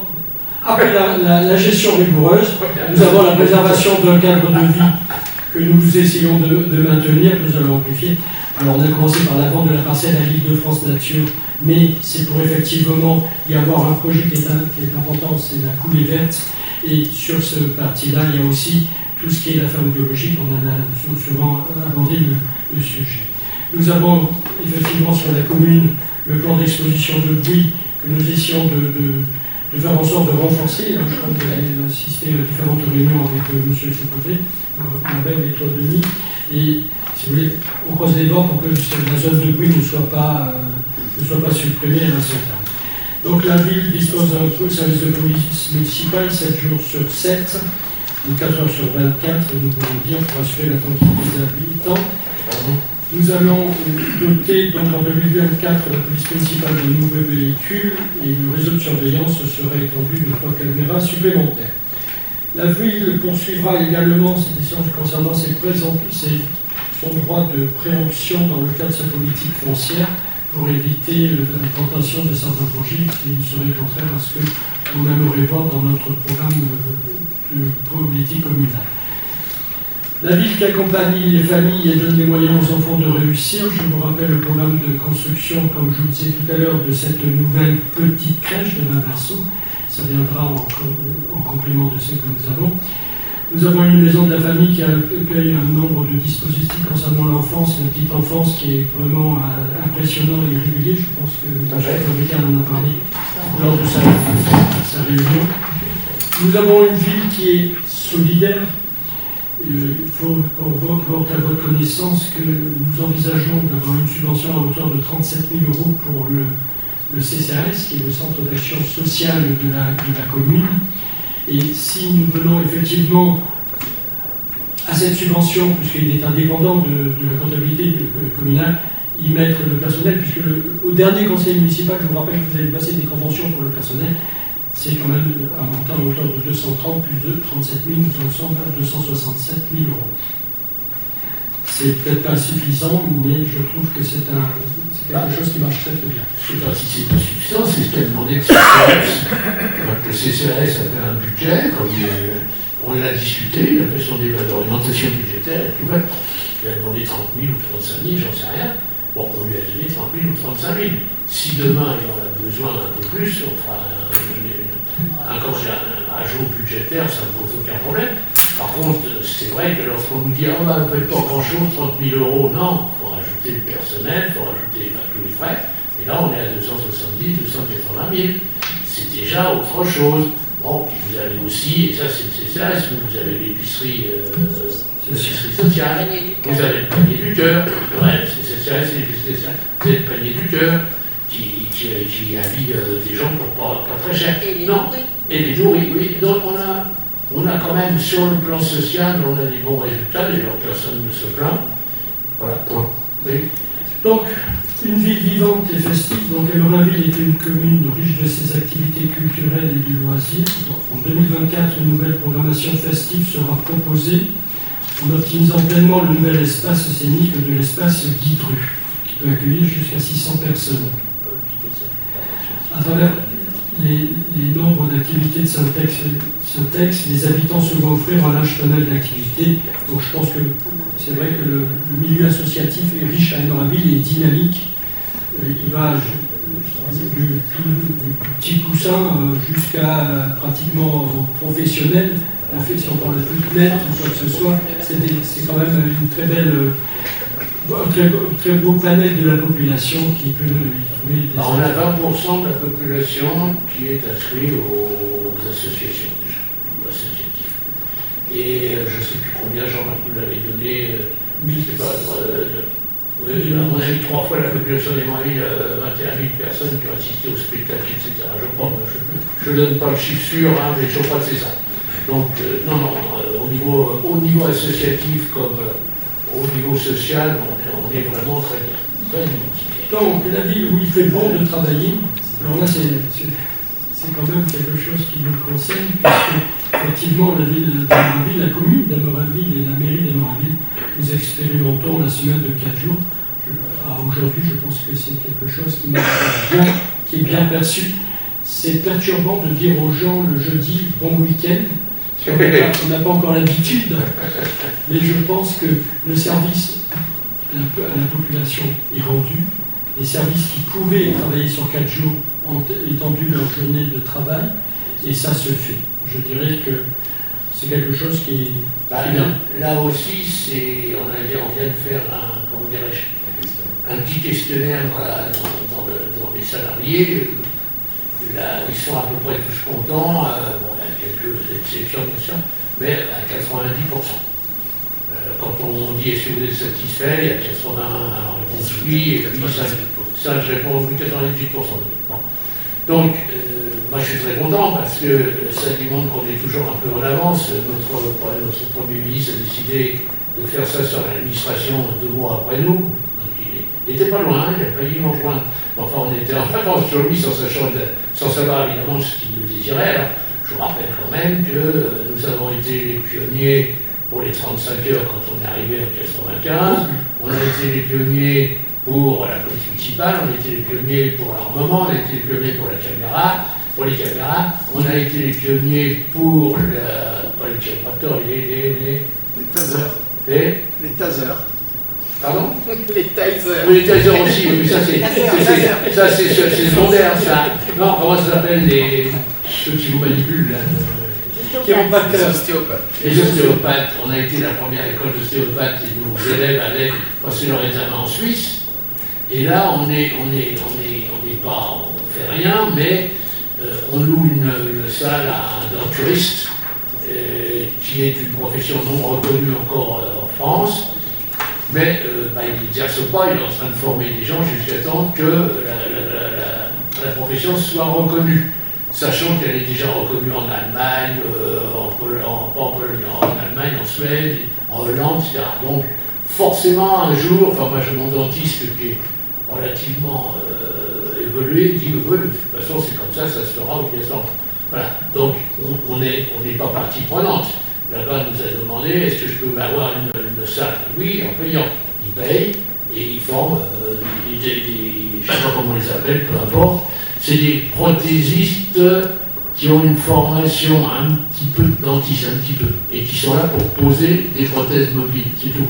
après la gestion rigoureuse, nous avons la préservation d'un cadre de vie que nous essayons de maintenir, que nous allons amplifier. Alors, on a commencé par la vente de la parcelle à l'Île-de-France Nature, mais c'est pour effectivement y avoir un projet qui est important, c'est la coulée verte. Et sur ce parti-là, il y a aussi tout ce qui est la ferme biologique, on en a souvent abordé le sujet. Nous avons effectivement sur la commune le plan d'exposition de bruit que nous essayons de faire en sorte de renforcer. Je crois que vous avez assisté à différentes réunions avec M. le sous-préfet, moi-même et toi, Denis. Et si vous voulez, on croise les doigts pour que la zone de bruit ne soit pas supprimée à un certain terme. Donc la ville dispose d'un service de police municipal 7 jours sur 7, 4 heures sur 24, nous pouvons dire, pour assurer la tranquillité des habitants. Nous allons doter donc en 2024 la police municipale de nouveaux véhicules et le réseau de surveillance sera étendu de 3 caméras supplémentaires. La ville poursuivra également ses décisions concernant son droit de préemption dans le cadre de sa politique foncière pour éviter la tentation de certains projets qui seraient contraires à ce qu'on aimerait voir dans notre programme de politique communale. La ville qui accompagne les familles et donne les moyens aux enfants de réussir. Je vous rappelle le programme de construction, comme je vous disais tout à l'heure, de cette nouvelle petite crèche de Vinverso. Ça viendra en complément de ce que nous avons. Nous avons une maison de la famille qui accueille un nombre de dispositifs concernant l'enfance et la petite enfance qui est vraiment impressionnant et régulier. Je pense que M. Fabricard en a parlé lors de sa réunion. Nous avons une ville qui est solidaire. Il faut porter à votre connaissance que nous envisageons d'avoir une subvention à hauteur de 37 000 € pour le CCAS, qui est le centre d'action sociale de la commune. Et si nous venons effectivement à cette subvention, puisqu'il est indépendant de la comptabilité communale, y mettre le personnel, puisque au dernier conseil municipal, je vous rappelle que vous avez passé des conventions pour le personnel, c'est quand même un montant à hauteur de 230 plus de 37 000, nous en sommes à 267 000 €. C'est peut-être pas suffisant, mais je trouve que c'est quelque chose qui marche très très bien. Je ne sais pas si c'est pas suffisant, c'est ce qu'a demandé le CCAS. Quand le CCAS a fait un budget, on l'a discuté, il a fait son débat d'orientation budgétaire, il a demandé 30 000 ou 35 000, j'en sais rien. Bon, on lui a donné 30 000 ou 35 000. Si demain il en a besoin un peu plus, on fera un ajout budgétaire, ça ne pose aucun problème. Par contre, c'est vrai que lorsqu'on nous dit « Ah, bah, vous ne faites pas grand-chose, 30 000 euros », non, il faut rajouter le personnel, il faut rajouter tous les frais. Et là, on est à 270 280 000. C'est déjà autre chose. Bon, puis vous avez aussi, et ça c'est le CCAS, vous avez l'épicerie sociale, vous avez le panier du cœur, ouais, c'est le CCAS et l'épicerie sociale, vous avez le panier du cœur qui habille des gens pour pas très cher. Et les nourris. Et les nourris, oui. Donc on a quand même, sur le plan social, on a des bons résultats, d'ailleurs personne ne se plaint. Voilà, point. Oui. Donc, une ville vivante et festive. Donc, Emerainville est une commune riche de ses activités culturelles et du loisir. Donc, en 2024, une nouvelle programmation festive sera proposée en optimisant pleinement le nouvel espace scénique de l'espace Guidru, qui peut accueillir jusqu'à 600 personnes. À travers les nombres d'activités de Syntex, les habitants se vont offrir un large panel d'activités. Donc, je pense que c'est vrai que le milieu associatif est riche à Emerainville et dynamique. Il va du petit poussin jusqu'à pratiquement aux professionnels. En fait, si on parle de footnet ou quoi que ce soit, c'est quand même une très belle, un très beau panel de la population qui peut y trouver des... On a 20% de la population qui est inscrite aux associations déjà, ou associatifs. Et je ne sais plus combien Jean-Marc nous l'avait donné, je ne sais pas, on a eu 3 fois la population d'Emerainville, 21 000 personnes qui ont assisté au spectacle, etc. Je crois, je ne donne pas le chiffre sûr, hein, mais je crois que c'est ça. Donc, au niveau associatif comme au niveau social, on est vraiment très bien. Très bien. Donc, la ville où il fait bon de travailler, alors là, c'est quand même quelque chose qui nous concerne, puisque effectivement, la ville d'Emerainville, la commune d'Emerainville et la mairie d'Emerainville, nous expérimentons la semaine de 4 jours. Aujourd'hui, je pense que c'est quelque chose qui bien, qui est bien perçu. C'est perturbant de dire aux gens le jeudi bon week-end, parce qu'on n'a pas encore l'habitude, mais je pense que le service à la population est rendu. Les services qui pouvaient travailler sur 4 jours ont étendu leur journée de travail, et ça se fait. Je dirais que c'est quelque chose qui est bien. Là aussi, on vient de faire un petit questionnaire dans les salariés. Là, ils sont à peu près tous contents. Il y a quelques exceptions, bien sûr, mais à 90%. Quand on dit est-ce que vous êtes satisfait, il y a 80 réponses oui, et puis 5 réponses oui, 98%. Bon. Donc, moi je suis très content parce que ça démontre qu'on est toujours un peu en avance. Notre Premier ministre a décidé de faire ça sur l'administration 2 mois après nous. Donc, il n'était pas loin, il n'a pas eu en juin. Enfin, on était en vacances sur lui sans savoir évidemment ce qu'il désirait. Alors, je vous rappelle quand même que nous avons été les pionniers pour les 35 heures quand on est arrivé en 95. On a été les pionniers pour la police municipale, on a été les pionniers pour l'armement, on a été les pionniers pour la caméra. Pour les caméras, on a été les pionniers pour pas les chiroprateurs, les tasers. Les tasers. Pardon? Les tasers. Oui, les tasers aussi, mais ça c'est secondaire, ça. Non, comment ça s'appelle ceux qui vous manipulent là? Les ostéopathes. On a été la première école d'ostéopathes et nos élèves allaient passer leur examen en Suisse. Et là, on fait rien, mais on loue une salle à un denturiste, qui est une profession non reconnue encore en France, mais il n'exerce pas, il est en train de former des gens jusqu'à temps que la profession soit reconnue, sachant qu'elle est déjà reconnue en Allemagne, en Allemagne, en Suède, en Hollande, etc. Donc forcément un jour, moi j'ai mon dentiste qui est relativement évolué, dit oui, de toute façon c'est comme ça se fera obligatoire. Voilà. Donc on n'est pas partie prenante. Là-bas nous a demandé est-ce que je peux avoir une salle? Oui, en payant. Ils payent et ils forment je ne sais pas comment on les appelle, peu importe. C'est des prothésistes qui ont une formation un petit peu de dentiste, un petit peu, et qui sont là pour poser des prothèses mobiles, c'est tout.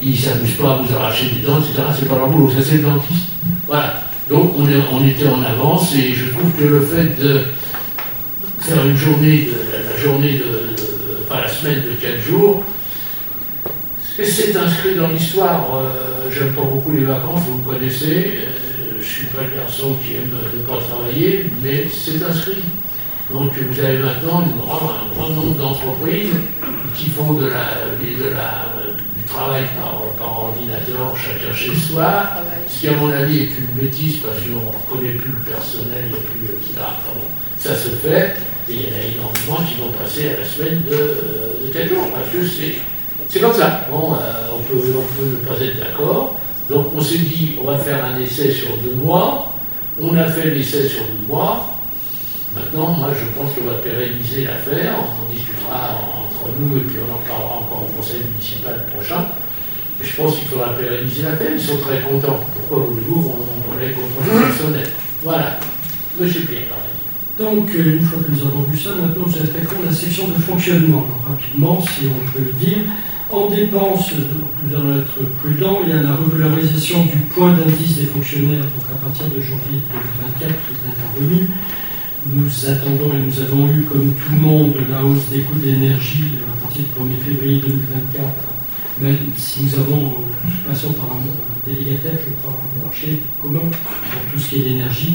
ils ne s'amusent pas à vous arracher des dents, etc. C'est pas leur boulot, ça c'est le dentiste. Voilà. Donc on était en avance et je trouve que le fait de faire une journée, la semaine de 4 jours, c'est inscrit dans l'histoire. J'aime pas beaucoup les vacances, vous me connaissez. Je ne suis pas le garçon qui aime ne pas travailler, mais c'est inscrit. Donc vous avez maintenant un grand nombre d'entreprises qui font du travail par ordinateur, chacun chez soi, ce qui à mon avis est une bêtise parce qu'on ne reconnaît plus le personnel, il n'y a plus, etc. Enfin bon, ça se fait, et il y en a énormément qui vont passer à la semaine de 4 jours, parce que c'est comme ça. Bon, on peut ne pas être d'accord. Donc on s'est dit, on va faire un essai sur 2 mois. On a fait l'essai sur 2 mois. Maintenant, moi, je pense qu'on va pérenniser l'affaire. On en discutera entre nous et puis on en parlera encore au conseil municipal prochain. Et je pense qu'il faudra pérenniser l'affaire. Ils sont très contents. Pourquoi voulez-vous on les contrôle personnel. Voilà. Monsieur Pierre, pareil. Donc, une fois que nous avons vu ça, maintenant nous attaquons la section de fonctionnement. Alors, rapidement, si on peut le dire. En dépenses, nous allons être prudents, il y a la régularisation du point d'indice des fonctionnaires, donc à partir de janvier 2024 qui est intervenu. Nous attendons et nous avons eu, comme tout le monde, la hausse des coûts de l'énergie à partir du 1er février 2024, même si nous avons, passons par un délégataire, je crois, un marché commun pour tout ce qui est l'énergie.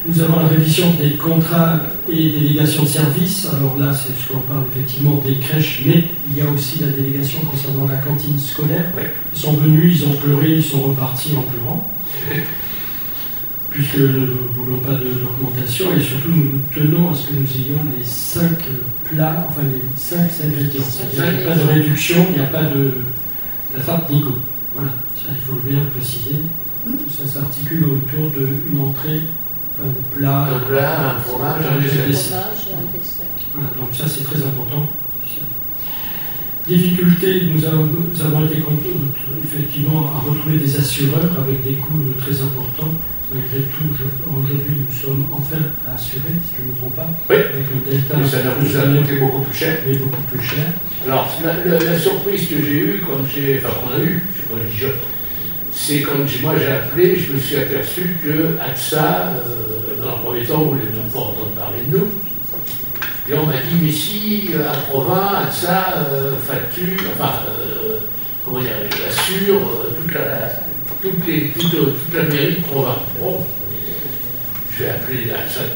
Nous avons la révision des contrats et délégations de services. Alors là, c'est ce qu'on parle effectivement des crèches, mais il y a aussi la délégation concernant la cantine scolaire. Ils sont venus, ils ont pleuré, ils sont repartis en pleurant. Puisque nous ne voulons pas d'augmentation et surtout nous tenons à ce que nous ayons les 5 plats, enfin les 5 ingrédients. Il n'y a pas de réduction, il n'y a pas de la farce nigo. Voilà, ça il faut bien le préciser. Tout ça s'articule autour d'une entrée, enfin de plat, un fromage, un dessert. Voilà, donc ça c'est très important. Difficulté, nous avons été effectivement à retrouver des assureurs avec des coûts très importants. Malgré tout, aujourd'hui, nous sommes enfin assurés, si je ne me trompe pas. Oui, avec un delta, mais ça a coûté beaucoup plus cher. Mais beaucoup plus cher. Alors, la surprise que j'ai eue, qu'on a eue, c'est quand moi j'ai appelé, je me suis aperçu que AXA, dans un premier temps, on ne voulait même pas entendre parler de nous. Et on m'a dit, mais si à Provins, AXA facture, comment dire, assure toute la mairie de Provins. Bon, j'ai appelé AXA de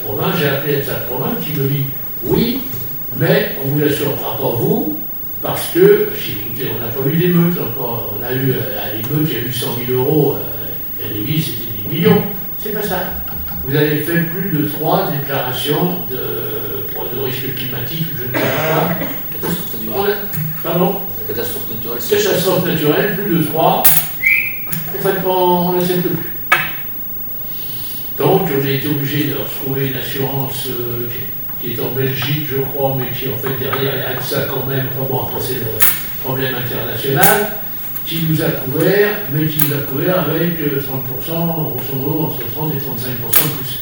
Provins, qui me dit oui, mais on ne vous assurera pas vous, parce que, écoutez, on n'a pas eu d'émeute encore. On a eu, à l'émeute, il y a eu 100 000 euros, à Lévis, c'était des millions. C'est pas ça. Vous avez fait plus de 3 déclarations de risque climatique, je ne sais pas. Catastrophe naturelle. Pardon ? Catastrophe naturelle, plus de 3. En fait, on n'accepte plus. Donc, on a été obligé de retrouver une assurance qui est en Belgique, je crois, mais qui, en fait, derrière, il y a AXA quand même. Enfin bon, après, c'est le problème international, qui nous a couvert, mais qui nous a couvert avec 30%, grosso modo, entre 30 et 35% de plus.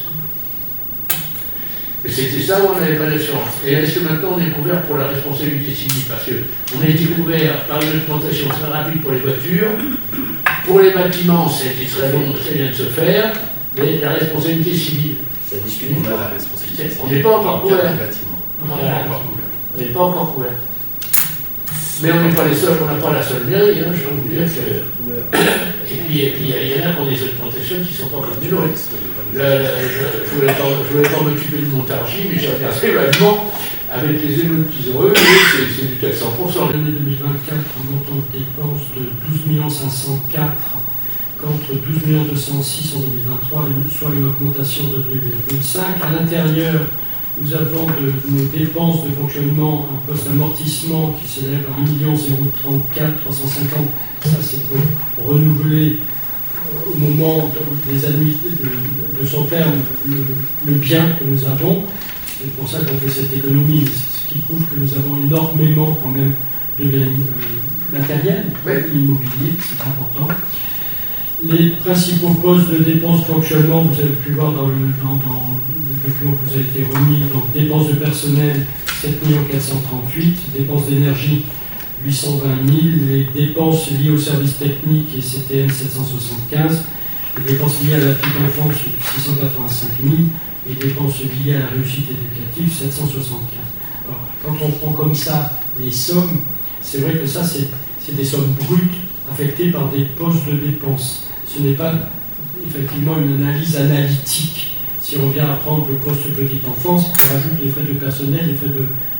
Et c'était ça où on n'avait pas d'assurance. Et est-ce que maintenant on est couvert pour la responsabilité civile? Parce qu'on a été couvert par une augmentation très rapide pour les voitures. Pour les bâtiments, ça a été très long, ça vient de se faire. Mais la responsabilité civile. Ça discute, on a la responsabilité. On n'est pas encore couvert. Voilà. On n'est pas encore couvert. Mais on n'est pas les seuls, on n'a pas la seule mairie, je vais vous dire que. Et puis il y en a qui ont des augmentations qui ne sont pas comme des nôtres. Je voulais pas m'occuper de Montargis, mais j'ai regardé vaguement avec les émeutes qu'ils ont eu, c'est du 400%. L'année 2024, on montant de dépenses de 12 504 contre 12 206 en 2023, soit une augmentation de 2,5. À l'intérieur, nous avons de nos dépenses de fonctionnement un poste d'amortissement qui s'élève à 1 034 350. Ça, c'est pour renouveler au moment des annuités de son terme le bien que nous avons. C'est pour ça qu'on fait cette économie, ce qui prouve que nous avons énormément quand même de matériel, immobilier, c'est important. Les principaux postes de dépenses de fonctionnement, vous avez pu voir dans le document que vous avez été remis, donc dépenses de personnel 7 438 000, dépenses d'énergie 820 000, les dépenses liées aux services techniques et CTN 775, les dépenses liées à la petite enfance 685 000, et les dépenses liées à la réussite éducative 775. Alors, quand on prend comme ça les sommes, c'est vrai que ça c'est des sommes brutes affectées par des postes de dépenses. Ce n'est pas effectivement une analyse analytique. Si on vient à prendre le poste petite enfance, on rajoute les frais de personnel, les frais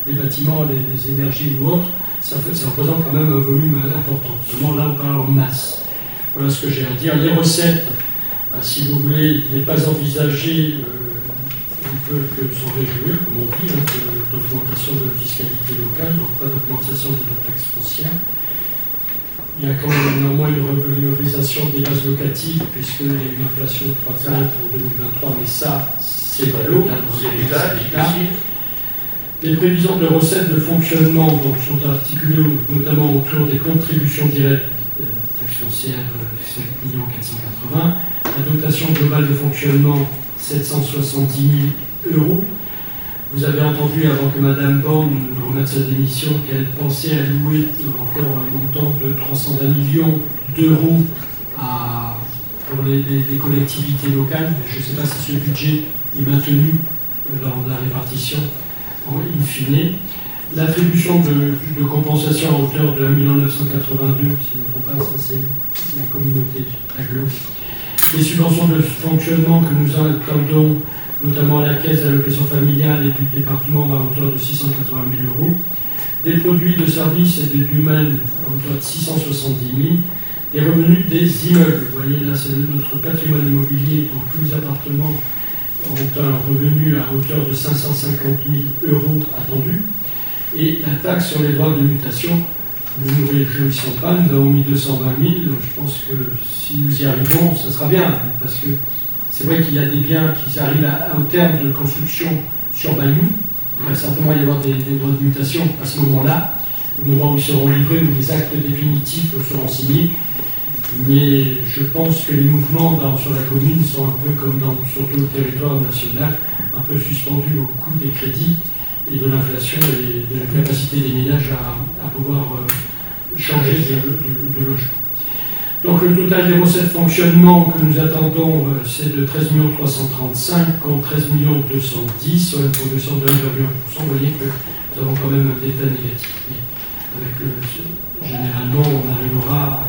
des bâtiments, les énergies ou autres, ça représente quand même un volume important. Seulement là, on parle en masse. Voilà ce que j'ai à dire. Les recettes, si vous voulez, il n'est pas envisagé, on ne peut que s'en réjouir, comme on dit, d'augmentation de la fiscalité locale, donc pas d'augmentation de la taxe foncière. Il y a quand même néanmoins une revalorisation des bases locatives, puisqu'il y a une inflation de 3% pour 2023, mais ça, c'est pas l'eau, c'est l'État. Les prévisions de recettes de fonctionnement donc, sont articulées notamment autour des contributions directes, la taxe foncière 5 480 000, la dotation globale de fonctionnement 770 000 €. Vous avez entendu avant que Mme Borne nous remette sa démission qu'elle pensait allouer encore un montant de 320 millions d'euros pour les collectivités locales. Je ne sais pas si ce budget est maintenu dans la répartition in fine. L'attribution de compensation à hauteur de 1 982 000, si je ne me trompe pas, ça c'est la communauté aglo. Les subventions de fonctionnement que nous attendons, notamment la caisse d'allocation familiale et du département à hauteur de 680 000 €, des produits de services et d'humaines à hauteur de 670 000, des revenus des immeubles. Vous voyez, là, c'est notre patrimoine immobilier, donc tous les appartements ont un revenu à hauteur de 550 000 € attendus. Et la taxe sur les droits de mutation, nous ne nous réjouissons pas, nous avons mis 220 000. Je pense que si nous y arrivons, ça sera bien, parce que c'est vrai qu'il y a des biens qui arrivent au terme de construction sur bailli. Il va certainement y avoir des droits de mutation à ce moment-là, au moment où ils seront livrés, où les actes définitifs seront signés. Mais je pense que les mouvements sur la commune sont un peu comme sur tout le territoire national, un peu suspendus au coût des crédits et de l'inflation et de la capacité des ménages à pouvoir changer de logement. Donc le total des recettes de fonctionnement que nous attendons, c'est de 13 335 000 contre 13 210 000, sur une progression de 1,1%. Vous voyez que nous avons quand même un état négatif. Mais généralement, on arrivera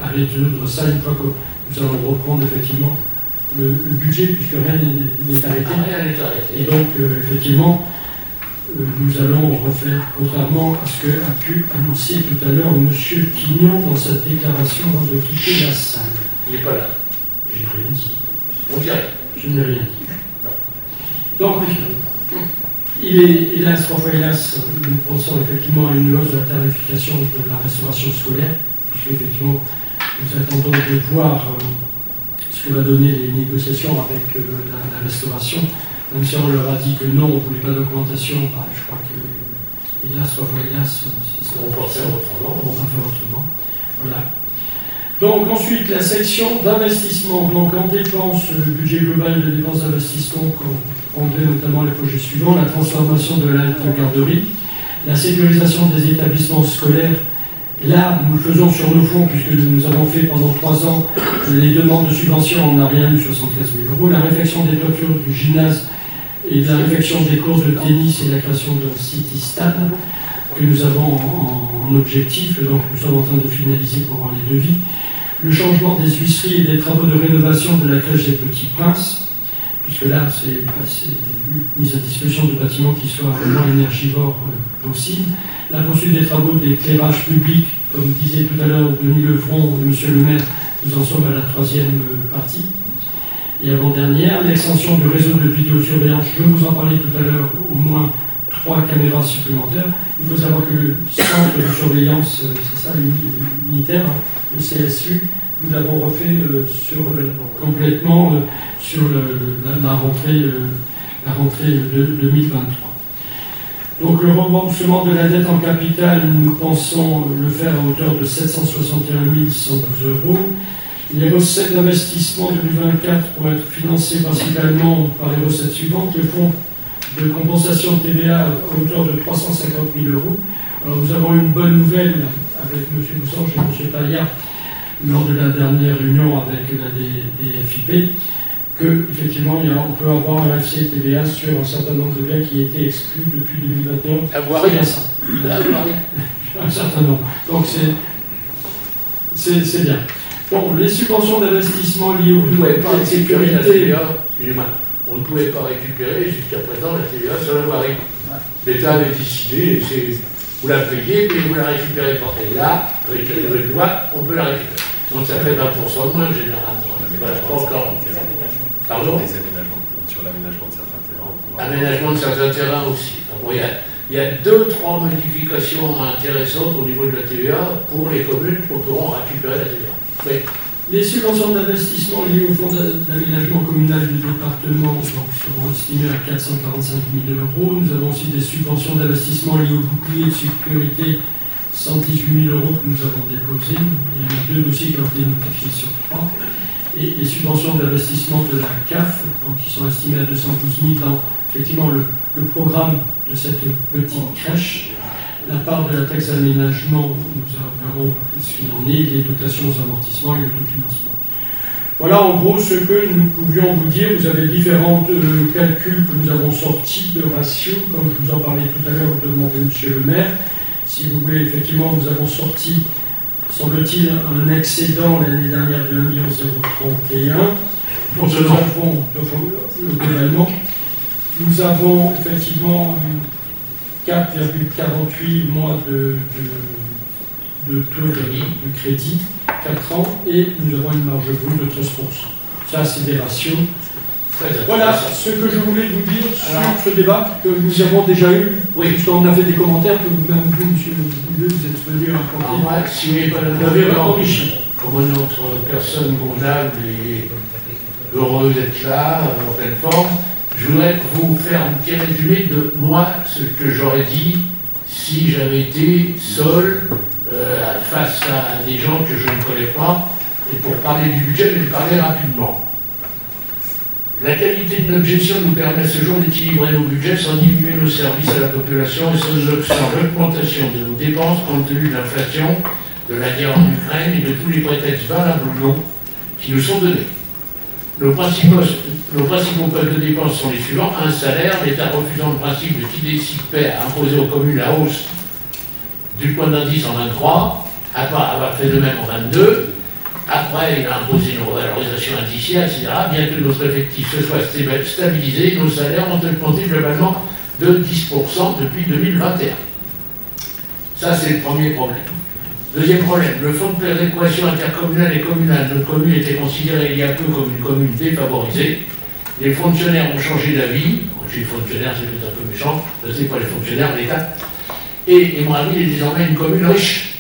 à résoudre ça une fois que nous allons reprendre effectivement le budget, puisque rien n'est arrêté. Et donc, effectivement, nous allons refaire, contrairement à ce qu'a pu annoncer tout à l'heure M. Quignon dans sa déclaration avant de quitter la salle. Il n'est pas là. J'ai rien dit. On dirait. Je n'ai rien dit. Donc, il est, hélas, trois fois hélas, nous pensons effectivement à une hausse de la tarification de la restauration scolaire, puisque effectivement, nous attendons de voir ce que va donner les négociations avec la restauration. Même si on leur a dit que non, on ne voulait pas d'augmentation, je crois que, hélas, trois fois hélas, on va faire autrement. On va faire autrement. Voilà. Donc ensuite, la section d'investissement. Donc en dépenses, le budget global de dépenses d'investissement prendrait notamment les projets suivants: la transformation de la garderie, la sécurisation des établissements scolaires. Là, nous le faisons sur nos fonds, puisque nous avons fait pendant 3 ans les demandes de subvention, on n'a rien eu, 75 000 €. La réfection des toitures du gymnase et la réfection des courses de tennis et la création d'un city-stade que nous avons en objectif. Donc nous sommes en train de finaliser pour avoir les devis. Le changement des huisseries et des travaux de rénovation de la crèche des Petits Princes, puisque là, c'est mise à disposition de bâtiments qui soient moins énergivores possible. La poursuite des travaux d'éclairage public, comme disait tout à l'heure Denis Levron et M. le maire, nous en sommes à la 3e partie. Et avant-dernière, l'extension du réseau de vidéosurveillance, je vous en parlais tout à l'heure, au moins 3 caméras supplémentaires. Il faut savoir que le centre de surveillance, c'est ça, unitaire, le CSU, nous l'avons refait complètement sur la rentrée de 2023. Donc le remboursement de la dette en capital, nous pensons le faire à hauteur de 761 112 €. Les recettes d'investissement 2024 pourraient être financées principalement par les recettes suivantes: le fonds de compensation de TVA à hauteur de 350 000 €. Alors nous avons une bonne nouvelle avec M. Boussange et M. Payard lors de la dernière réunion avec la DFIP, qu'effectivement on peut avoir un FC TVA sur un certain nombre de biens qui étaient exclus depuis 2021. C'est bien ça. Un certain nombre. Donc c'est bien. Bon, les subventions d'investissement liées au pouvait pas de récupérer la sécurité. TVA, on ne pouvait pas récupérer jusqu'à présent la TVA sur la voirie. L'État avait décidé, vous la payez, puis vous la récupérez pas. Et là, avec la nouvelle loi, on peut la récupérer. Donc ça fait 20% de moins généralement. Voilà, pas encore. Pardon ? Sur l'aménagement de certains terrains. Aménagement de certains terrains aussi. Bon, il y a 2-3 modifications intéressantes au niveau de la TVA pour les communes qui pourront récupérer la TVA. Oui. Les subventions d'investissement liées au fonds d'aménagement communal du département seront estimées à 445 000 €. Nous avons aussi des subventions d'investissement liées au bouclier de sécurité, 118 000 € que nous avons déposés. Il y en a 2 dossiers qui ont été notifiés sur 3. Et les subventions d'investissement de la CAF, qui sont estimées à 212 000 dans effectivement le programme de cette petite crèche. La part de la taxe d'aménagement, nous verrons ce qu'il en est, les dotations aux amortissements et l'autofinancement. Voilà en gros ce que nous pouvions vous dire. Vous avez différents calculs que nous avons sortis de ratios, comme je vous en parlais tout à l'heure, vous demandez monsieur le maire. Si vous voulez, effectivement, nous avons sorti, semble-t-il, un excédent l'année dernière de 1 031 000. Donc nous avons, globalement, nous avons effectivement 4,48 mois de taux de crédit, 4 ans, et nous avons une marge brute de 13%. Ça, c'est des ratios. Voilà ce que je voulais vous dire sur ce débat que nous avons déjà eu, puisqu'on a fait des commentaires que même vous, monsieur le vous êtes venu raconter. Moi, si vous n'avez pas enrichi, comme une autre personne convenable et heureuse d'être là, en pleine forme, je voudrais vous faire un petit résumé de moi, ce que j'aurais dit si j'avais été seul face à des gens que je ne connais pas, et pour parler du budget, mais de parler rapidement. La qualité de notre gestion nous permet ce jour d'équilibrer nos budgets sans diminuer nos services à la population et sans l'augmentation de nos dépenses compte tenu de l'inflation, de la guerre en Ukraine et de tous les prétextes valables ou non qui nous sont donnés. Nos principaux postes de dépenses sont les suivants. Un salaire, l'État refusant le principe de qui décide paie à imposer aux communes la hausse du point d'indice en 23, après avoir fait de même en 22. Après, il a imposé une revalorisation indiciaire, etc. Bien que notre effectif se soit stabilisé, nos salaires ont augmenté globalement de 10% depuis 2021. Ça, c'est le premier problème. Deuxième problème, le fonds de péréquation intercommunale et communale. Notre commune était considérée il y a peu comme une commune défavorisée. Les fonctionnaires ont changé d'avis. Je suis fonctionnaire, c'est peut-être un peu méchant. Je ne sais pas les fonctionnaires, l'État. Et Émerainville est désormais une commune riche.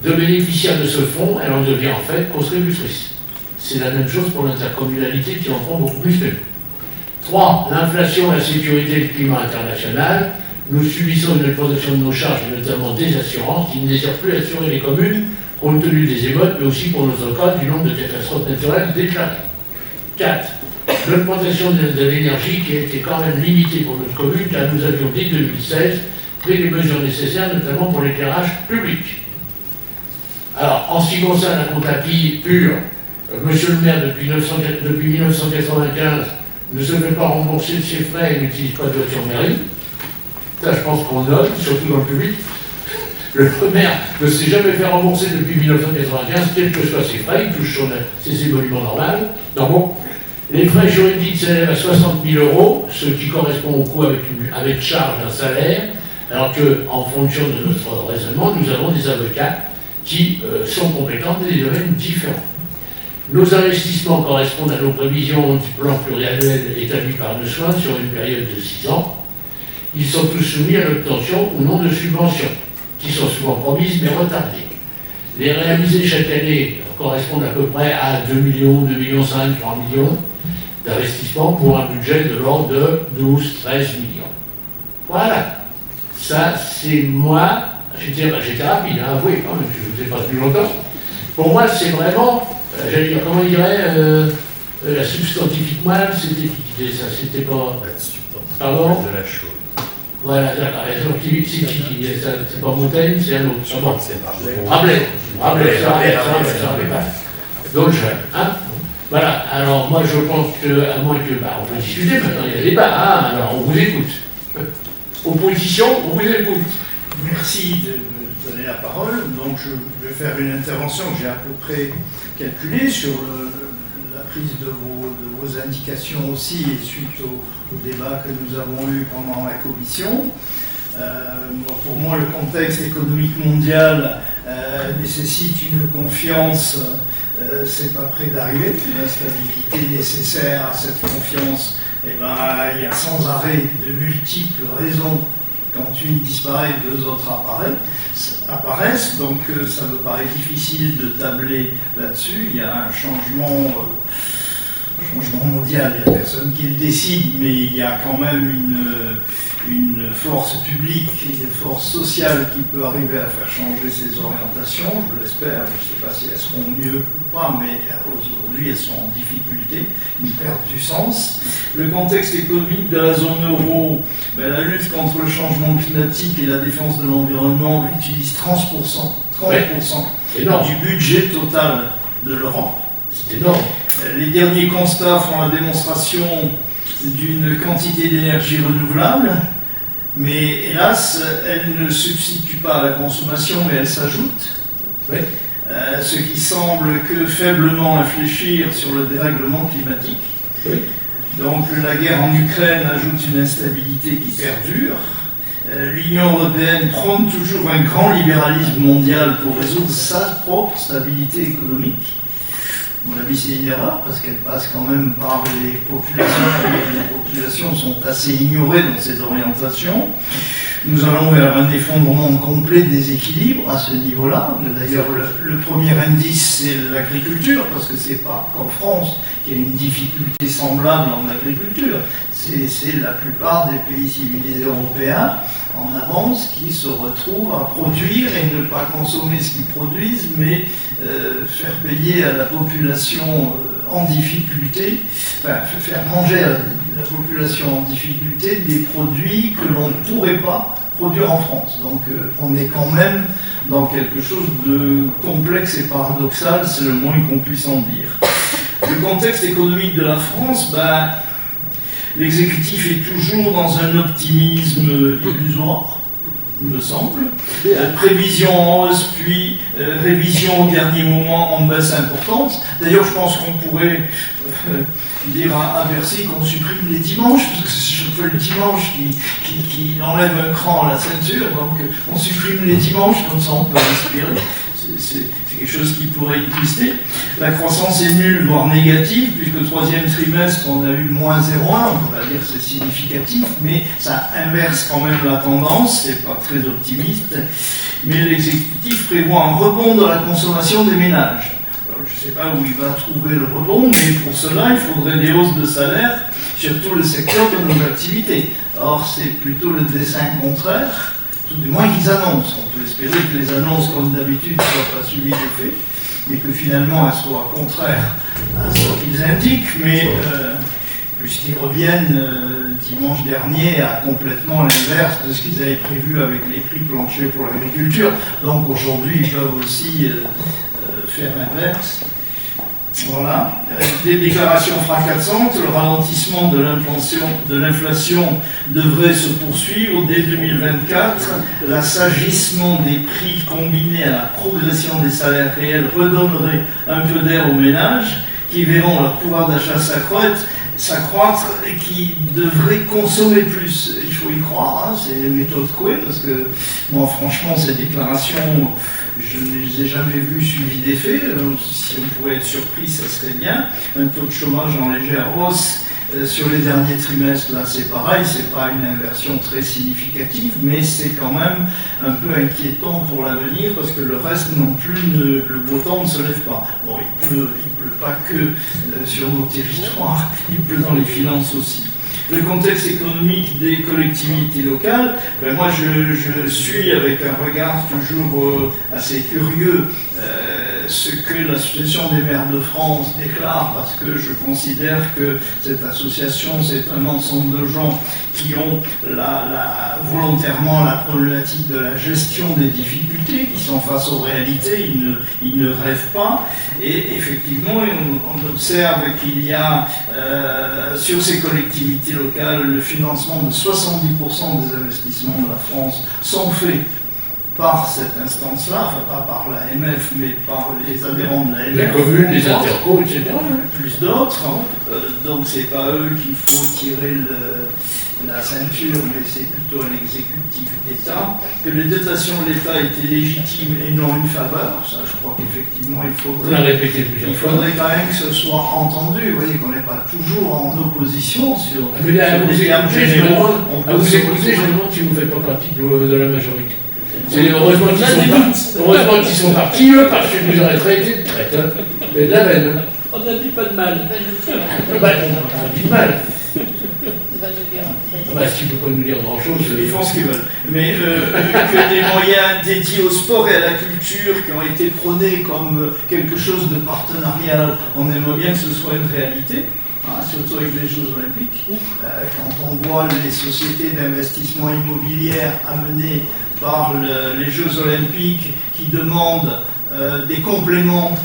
De bénéficiaires de ce fonds, elle en devient en fait contributrice. C'est la même chose pour l'intercommunalité qui en prend beaucoup plus que nous. 3. L'inflation, la sécurité et le climat international. Nous subissons une augmentation de nos charges, et notamment des assurances, qui ne désirent plus assurer les communes, compte tenu des émeutes, mais aussi pour notre cas, du nombre de catastrophes naturelles déclarées. 4. L'augmentation de l'énergie qui a été quand même limitée pour notre commune, car nous avions dès 2016 pris les mesures nécessaires, notamment pour l'éclairage public. Alors, en ce qui concerne la comptabilité pure, monsieur le maire, depuis 1995, ne se fait pas rembourser de ses frais et n'utilise pas de voiture mairie. Ça, je pense qu'on note, surtout dans le public. Le maire ne s'est jamais fait rembourser depuis 1995, quels que soient ses frais, il touche ses émoluments normaux. Les frais juridiques s'élèvent à 60 000 €, ce qui correspond au coût avec charge d'un salaire, alors qu'en fonction de notre raisonnement, nous avons des avocats qui sont compétents dans des domaines différents. Nos investissements correspondent à nos prévisions du plan pluriannuel établi par nos soins sur une période de 6 ans. Ils sont tous soumis à l'obtention ou non de subventions, qui sont souvent promises mais retardées. Les réalisés chaque année correspondent à peu près à 2 millions, 2,5 millions, 3 millions d'investissements pour un budget de l'ordre de 12, 13 millions. Voilà. Ça, c'est moi. J'étais rapide, hein, avouez, quand même, je ne vous ai pas depuis longtemps. Pour moi, c'est vraiment, j'allais dire, comment il dirait, la substantifique moelle, c'était qui disait ça, c'était pas... La substance. Pardon ? De la chose. Voilà, c'est pas Montaigne, c'est un autre. Je crois que c'est Rabelais. Donc, hein? Voilà, alors moi je pense qu'à moins que. On peut discuter maintenant, il y a débat, hein? Alors on vous écoute. Opposition, on vous écoute. Merci de me donner la parole. Donc je vais faire une intervention que j'ai à peu près calculée sur la prise de vos indications aussi et suite au débat que nous avons eu pendant la commission. Pour moi, le contexte économique mondial nécessite une confiance, c'est pas près d'arriver. La stabilité nécessaire à cette confiance, il y a sans arrêt de multiples raisons. Quand une disparaît, deux autres apparaissent, donc ça me paraît difficile de tabler là-dessus. Il y a un changement mondial, il n'y a personne qui le décide, mais il y a quand même une force publique, une force sociale qui peut arriver à faire changer ces orientations, je l'espère. Je ne sais pas si elles seront mieux ou pas, mais aujourd'hui elles sont en difficulté, une perte du sens. Le contexte économique de la zone euro, la lutte contre le changement climatique et la défense de l'environnement utilise 30% du budget total de l'Europe. C'est énorme. Les derniers constats font la démonstration d'une quantité d'énergie renouvelable, mais hélas, elle ne substitue pas à la consommation, mais elle s'ajoute. Oui. Ce qui semble que faiblement réfléchir sur le dérèglement climatique. Oui. Donc la guerre en Ukraine ajoute une instabilité qui perdure. L'Union européenne prône toujours un grand libéralisme mondial pour résoudre sa propre stabilité économique. À mon avis, c'est une erreur, parce qu'elle passe quand même par les populations, et les populations sont assez ignorées dans ces orientations. Nous allons vers un effondrement complet des équilibres à ce niveau-là. D'ailleurs, le premier indice, c'est l'agriculture, parce que c'est pas qu'en France qu'il y a une difficulté semblable en agriculture. C'est la plupart des pays civilisés européens en avance qui se retrouvent à produire et ne pas consommer ce qu'ils produisent, mais faire payer à la population en difficulté, faire manger à la population en difficulté des produits que l'on ne pourrait pas produire en France. Donc on est quand même dans quelque chose de complexe et paradoxal, c'est le moins qu'on puisse en dire. Le contexte économique de la France, l'exécutif est toujours dans un optimisme illusoire, il me semble. Prévision en hausse, puis révision au dernier moment en baisse importante. D'ailleurs, je pense qu'on pourrait dire à Bercy qu'on supprime les dimanches, parce que c'est chaque fois le dimanche qui enlève un cran à la ceinture, donc on supprime les dimanches, comme ça on peut respirer. C'est quelque chose qui pourrait exister. La croissance est nulle, voire négative, puisque le troisième trimestre, on a eu moins 0,1, on va dire que c'est significatif, mais ça inverse quand même la tendance, c'est pas très optimiste. Mais l'exécutif prévoit un rebond dans la consommation des ménages. Alors, je ne sais pas où il va trouver le rebond, mais pour cela, il faudrait des hausses de salaire sur tout le secteur de nos activités. Or, c'est plutôt le dessin contraire. Tout du moins qu'ils annoncent. On peut espérer que les annonces, comme d'habitude, ne soient pas suivies des faits, et que finalement elles soient contraires à ce qu'ils indiquent, mais puisqu'ils reviennent dimanche dernier à complètement l'inverse de ce qu'ils avaient prévu avec les prix planchers pour l'agriculture. Donc aujourd'hui, ils peuvent aussi faire l'inverse. Voilà. Des déclarations fracassantes, le ralentissement de l'inflation devrait se poursuivre dès 2024. L'assagissement des prix combiné à la progression des salaires réels redonnerait un peu d'air aux ménages qui verront leur pouvoir d'achat s'accroître et qui devraient consommer plus. Il faut y croire, c'est une méthode Coué, parce que moi franchement ces déclarations, je ne les ai jamais vues suivies des faits. Si on pouvait être surpris, ça serait bien. Un taux de chômage en légère hausse sur les derniers trimestres, là c'est pareil, c'est pas une inversion très significative, mais c'est quand même un peu inquiétant pour l'avenir, parce que le reste non plus, le beau temps ne se lève pas. Bon, il pleut pas que sur nos territoires, il pleut dans les finances aussi. Le contexte économique des collectivités locales, moi je suis avec un regard toujours assez curieux ce que l'Association des maires de France déclare, parce que je considère que cette association, c'est un ensemble de gens qui ont volontairement la problématique de la gestion des difficultés, qui sont face aux réalités, ils ne rêvent pas. Et effectivement, on observe qu'il y a sur ces collectivités locales le financement de 70% des investissements de la France sont faits par cette instance-là, enfin pas par l'AMF, mais par les adhérents de l'AMF. Les communes, les intercos, etc. Plus d'autres. Donc c'est pas eux qu'il faut tirer la ceinture, mais c'est plutôt à l'exécutif d'État. Que les dotations de l'État étaient légitimes et non une faveur, ça je crois qu'effectivement il faudrait quand même que ce soit entendu. Vous voyez qu'on n'est pas toujours en opposition sur mais là, les termes généraux. Vous écoutez, je me demande si vous ne faites pas partie de la majorité. C'est heureusement qu'ils sont partis, eux, parce que vous aurez traité de traite. Hein. Mais de la veine. On n'a dit pas de mal. On a dit de mal. S'ils ne peuvent pas nous dire grand-chose. Ils font ce qu'ils veulent. Mais que des moyens dédiés au sport et à la culture qui ont été prônés comme quelque chose de partenarial, on aimerait bien que ce soit une réalité. Surtout avec les Jeux Olympiques. Quand on voit les sociétés d'investissement immobilière amenées par les Jeux Olympiques qui demandent des compléments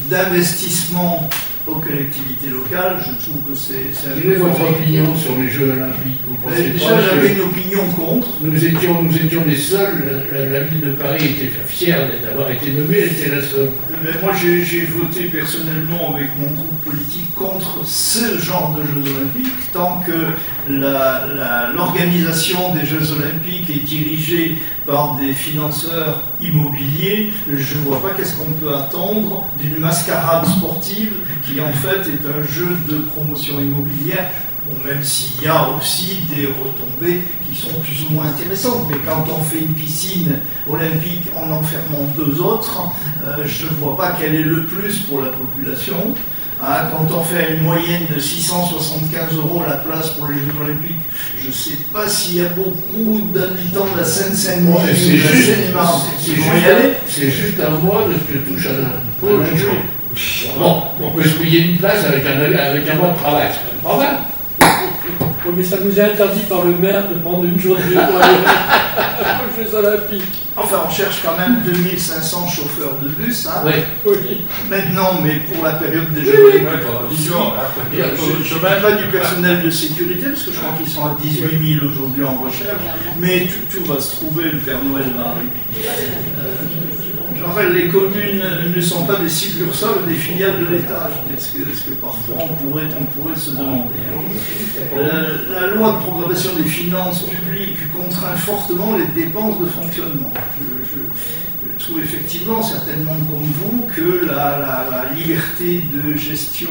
d'investissement aux collectivités locales, je trouve que c'est un peu... Quelle est votre opinion sur les Jeux Olympiques? Vous pensez déjà, j'avais une opinion contre. Nous étions les seuls, la ville de Paris était fière d'avoir été nommée, elle était la seule. Mais moi, j'ai voté personnellement avec mon groupe politique contre ce genre de Jeux Olympiques, tant que l'organisation des Jeux Olympiques est dirigée par des financeurs immobiliers. Je ne vois pas qu'est-ce qu'on peut attendre d'une mascarade sportive qui en fait est un jeu de promotion immobilière. Bon, même s'il y a aussi des retombées qui sont plus ou moins intéressantes, mais quand on fait une piscine olympique en enfermant 2 autres, je ne vois pas quel est le plus pour la population. Quand on fait une moyenne de 675 € la place pour les Jeux Olympiques, je ne sais pas s'il y a beaucoup d'habitants de la Seine-Saint-Denis ou de la Seine-et-Marne qui vont y aller. C'est juste un mois de ce que touche un jeu. Bon, on peut se payer une place avec un mois de travail, c'est pas mal. Oui, mais ça nous est interdit par le maire de prendre une journée pour aller aux Jeux Olympiques. Enfin, on cherche quand même 2500 chauffeurs de bus. Hein. Oui. Maintenant, mais pour la période des Jeux Olympiques, je ne parle pas du personnel de sécurité, parce que je crois qu'ils sont à 18 000 aujourd'hui en recherche, mais tout va se trouver, le Père Noël va arriver. En fait, les communes ne sont pas des succursales des filiales de l'État, ce que parfois on pourrait se demander. La loi de programmation des finances publiques contraint fortement les dépenses de fonctionnement. Je trouve effectivement, certainement comme vous, que la liberté de gestion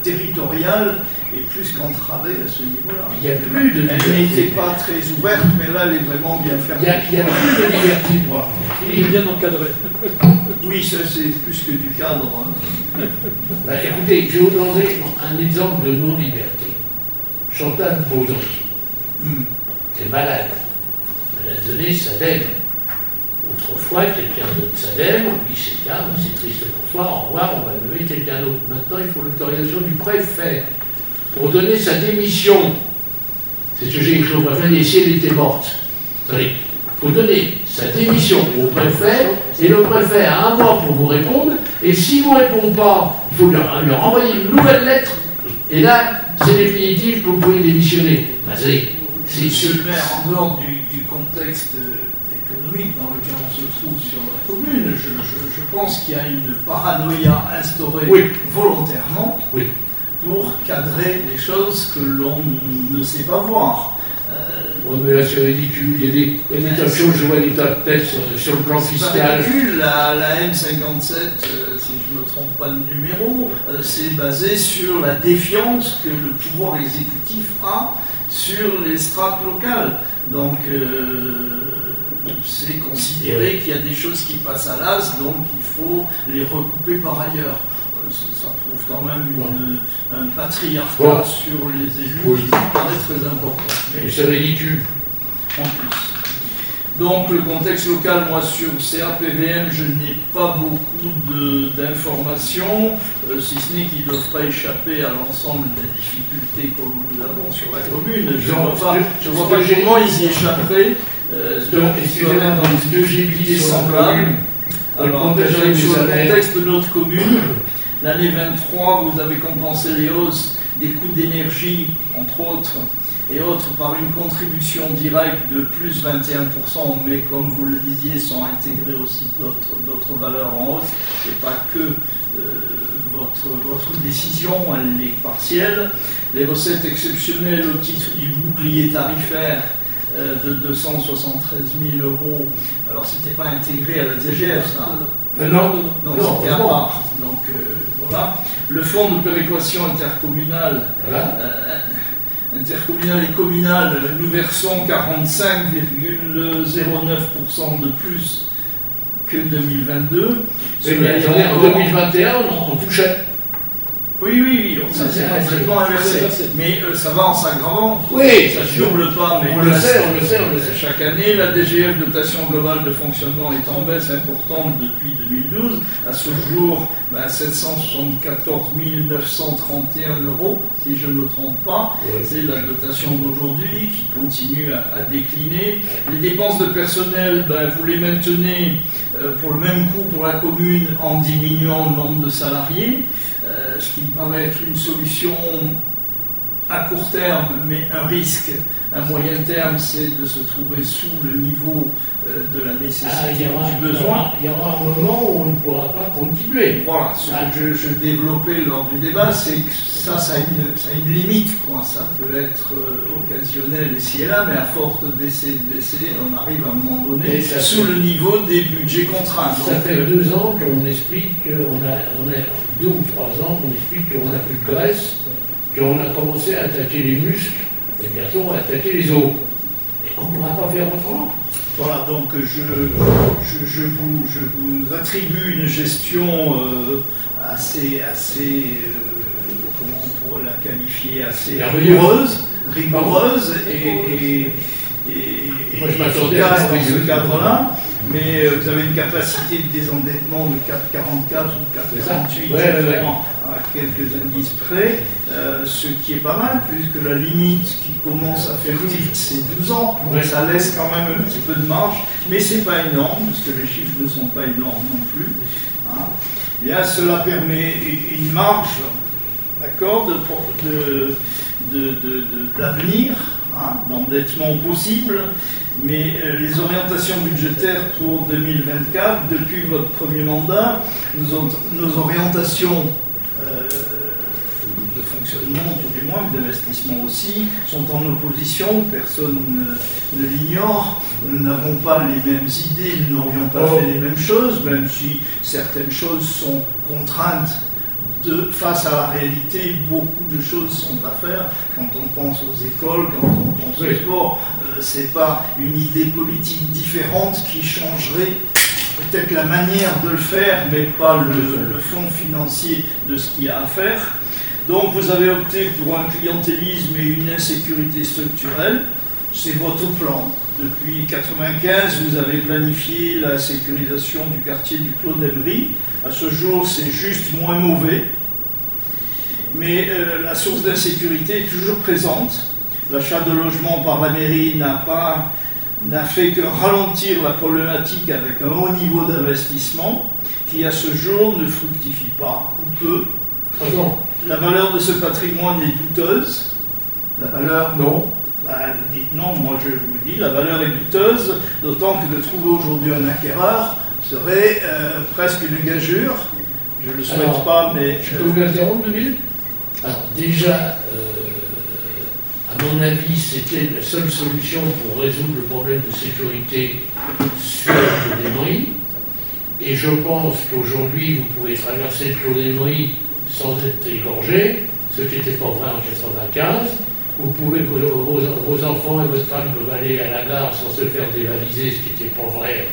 territoriale est plus qu'entravée à ce niveau-là. Il n'y a plus de liberté. Elle n'était pas très ouverte, mais là, elle est vraiment bien fermée. Il n'y a plus de liberté, moi. Il est bien encadré. Oui, ça c'est plus que du cadre. Hein. Écoutez, je vais vous donner un exemple de non-liberté. Chantal Baudry. Elle est malade. Elle a donné sa dème. Autrefois, quelqu'un d'autre sa dème, on dit c'est bien, c'est triste pour toi, au revoir, on va nommer quelqu'un d'autre. Maintenant, il faut l'autorisation du préfet pour donner sa démission. C'est ce que j'ai écrit au préfet, et si elle était morte. Il faut donner sa démission au préfet, et le préfet a un mois pour vous répondre, et s'il ne vous répond pas, il faut leur envoyer une nouvelle lettre, et là, c'est définitif, vous pouvez démissionner. Monsieur le maire, en dehors du contexte économique dans lequel on se trouve sur la commune, je pense qu'il y a une paranoïa instaurée volontairement pour cadrer des choses que l'on ne sait pas voir. Oui, mais là c'est ridicule, il y a des tas de choses, je vois des tas de têtes sur le plan fiscal. C'est ridicule, la M57, si je ne me trompe pas de numéro, c'est basé sur la défiance que le pouvoir exécutif a sur les strates locales. Donc c'est considéré qu'il y a des choses qui passent à l'as, donc il faut les recouper par ailleurs. Ça prouve quand même un patriarcat sur les élus qui me paraît très important. Mais c'est ridicule. En plus. Donc le contexte local, moi sur CAPVM, je n'ai pas beaucoup d'informations, si ce n'est qu'ils ne doivent pas échapper à l'ensemble des difficultés que nous avons sur la commune. Je ne vois pas comment ils y échapperaient. Excusez-moi, dans ce que j'ai dit sur la commune, alors, sur le contexte de notre commune, l'année 23, vous avez compensé les hausses des coûts d'énergie, entre autres, et autres par une contribution directe de plus 21%, mais comme vous le disiez, sont intégrées aussi d'autres valeurs en hausse. Ce n'est pas que votre décision, elle est partielle. Les recettes exceptionnelles au titre du bouclier tarifaire de 273 000 €, alors c'était pas intégré à la DGF, ça. Non, c'était à part. Donc voilà. Le fonds de péréquation intercommunale. Voilà. Intercommunal et communal, nous versons 45,09% de plus que 2022. Mais en 2021, on touchait. Oui, ça c'est complètement inversé. Mais ça va en s'aggravant. Oui, ça ne double pas. Mais on le sait. Chaque année, la DGF, dotation globale de fonctionnement, est en baisse importante depuis 2012. À ce jour, 774 931 €, si je ne me trompe pas. Oui. C'est la dotation d'aujourd'hui qui continue à décliner. Les dépenses de personnel, vous les maintenez pour le même coût pour la commune en diminuant le nombre de salariés. Ce qui me paraît être une solution à court terme, mais un risque à moyen terme, c'est de se trouver sous le niveau de la nécessité du besoin. Il y aura un moment où on ne pourra pas continuer. Voilà, ce que je développais lors du débat, c'est que ça a une limite, quoi. Ça peut être occasionnel ici et là, mais à force de baisser, on arrive à un moment donné sous le niveau des budgets contraints. Ça fait 2 ans qu'on explique qu'on a 2 ou 3 ans qu'on explique qu'on n'a plus de graisse, qu'on a commencé à attaquer les muscles, et bientôt on va attaquer les os. Et on ne pourra pas faire autrement. Voilà, donc je vous attribue une gestion assez comment on pourrait la qualifier, assez rigoureuse et moi, je m'attendais à ce cadre-là. Mais vous avez une capacité de désendettement de 4,44 ou 4,48 à quelques indices près, ce qui est pas mal, puisque la limite qui commence à faire tilt, c'est 12 ans. Donc ça laisse quand même un petit peu de marge, mais c'est pas énorme, puisque les chiffres ne sont pas énormes non plus. Bien, cela permet une marge, d'accord, d'avenir, d'endettement possible. Mais les orientations budgétaires pour 2024, depuis votre premier mandat, nos orientations de fonctionnement, tout du moins, d'investissement aussi, sont en opposition, personne ne l'ignore. Nous n'avons pas les mêmes idées, nous n'aurions pas fait les mêmes choses, même si certaines choses sont contraintes face à la réalité. Beaucoup de choses sont à faire. Quand on pense aux écoles, quand on pense au sport, c'est pas une idée politique différente qui changerait peut-être la manière de le faire, mais pas le fond financier de ce qu'il y a à faire. Donc vous avez opté pour un clientélisme et une insécurité structurelle. C'est votre plan. Depuis 1995, vous avez planifié la sécurisation du quartier du Clos-d'Emery. À ce jour, c'est juste moins mauvais. Mais la source d'insécurité est toujours présente. L'achat de logements par la mairie n'a fait que ralentir la problématique avec un haut niveau d'investissement qui, à ce jour, ne fructifie pas, ou peu. La valeur de ce patrimoine est douteuse. La valeur, non. Vous dites non, moi je vous le dis, la valeur est douteuse, d'autant que de trouver aujourd'hui un acquéreur serait presque une gageure. Je ne le souhaite pas, mais... Je peux vous interrompre 2 minutes ? Alors déjà, à mon avis, c'était la seule solution pour résoudre le problème de sécurité sur le Clos-d'Emery. Et je pense qu'aujourd'hui, vous pouvez traverser le Clos-d'Emery sans être égorgé, ce qui n'était pas vrai en 1995. Vous pouvez, vos enfants et votre femme peuvent aller à la gare sans se faire dévaliser, ce qui n'était pas vrai en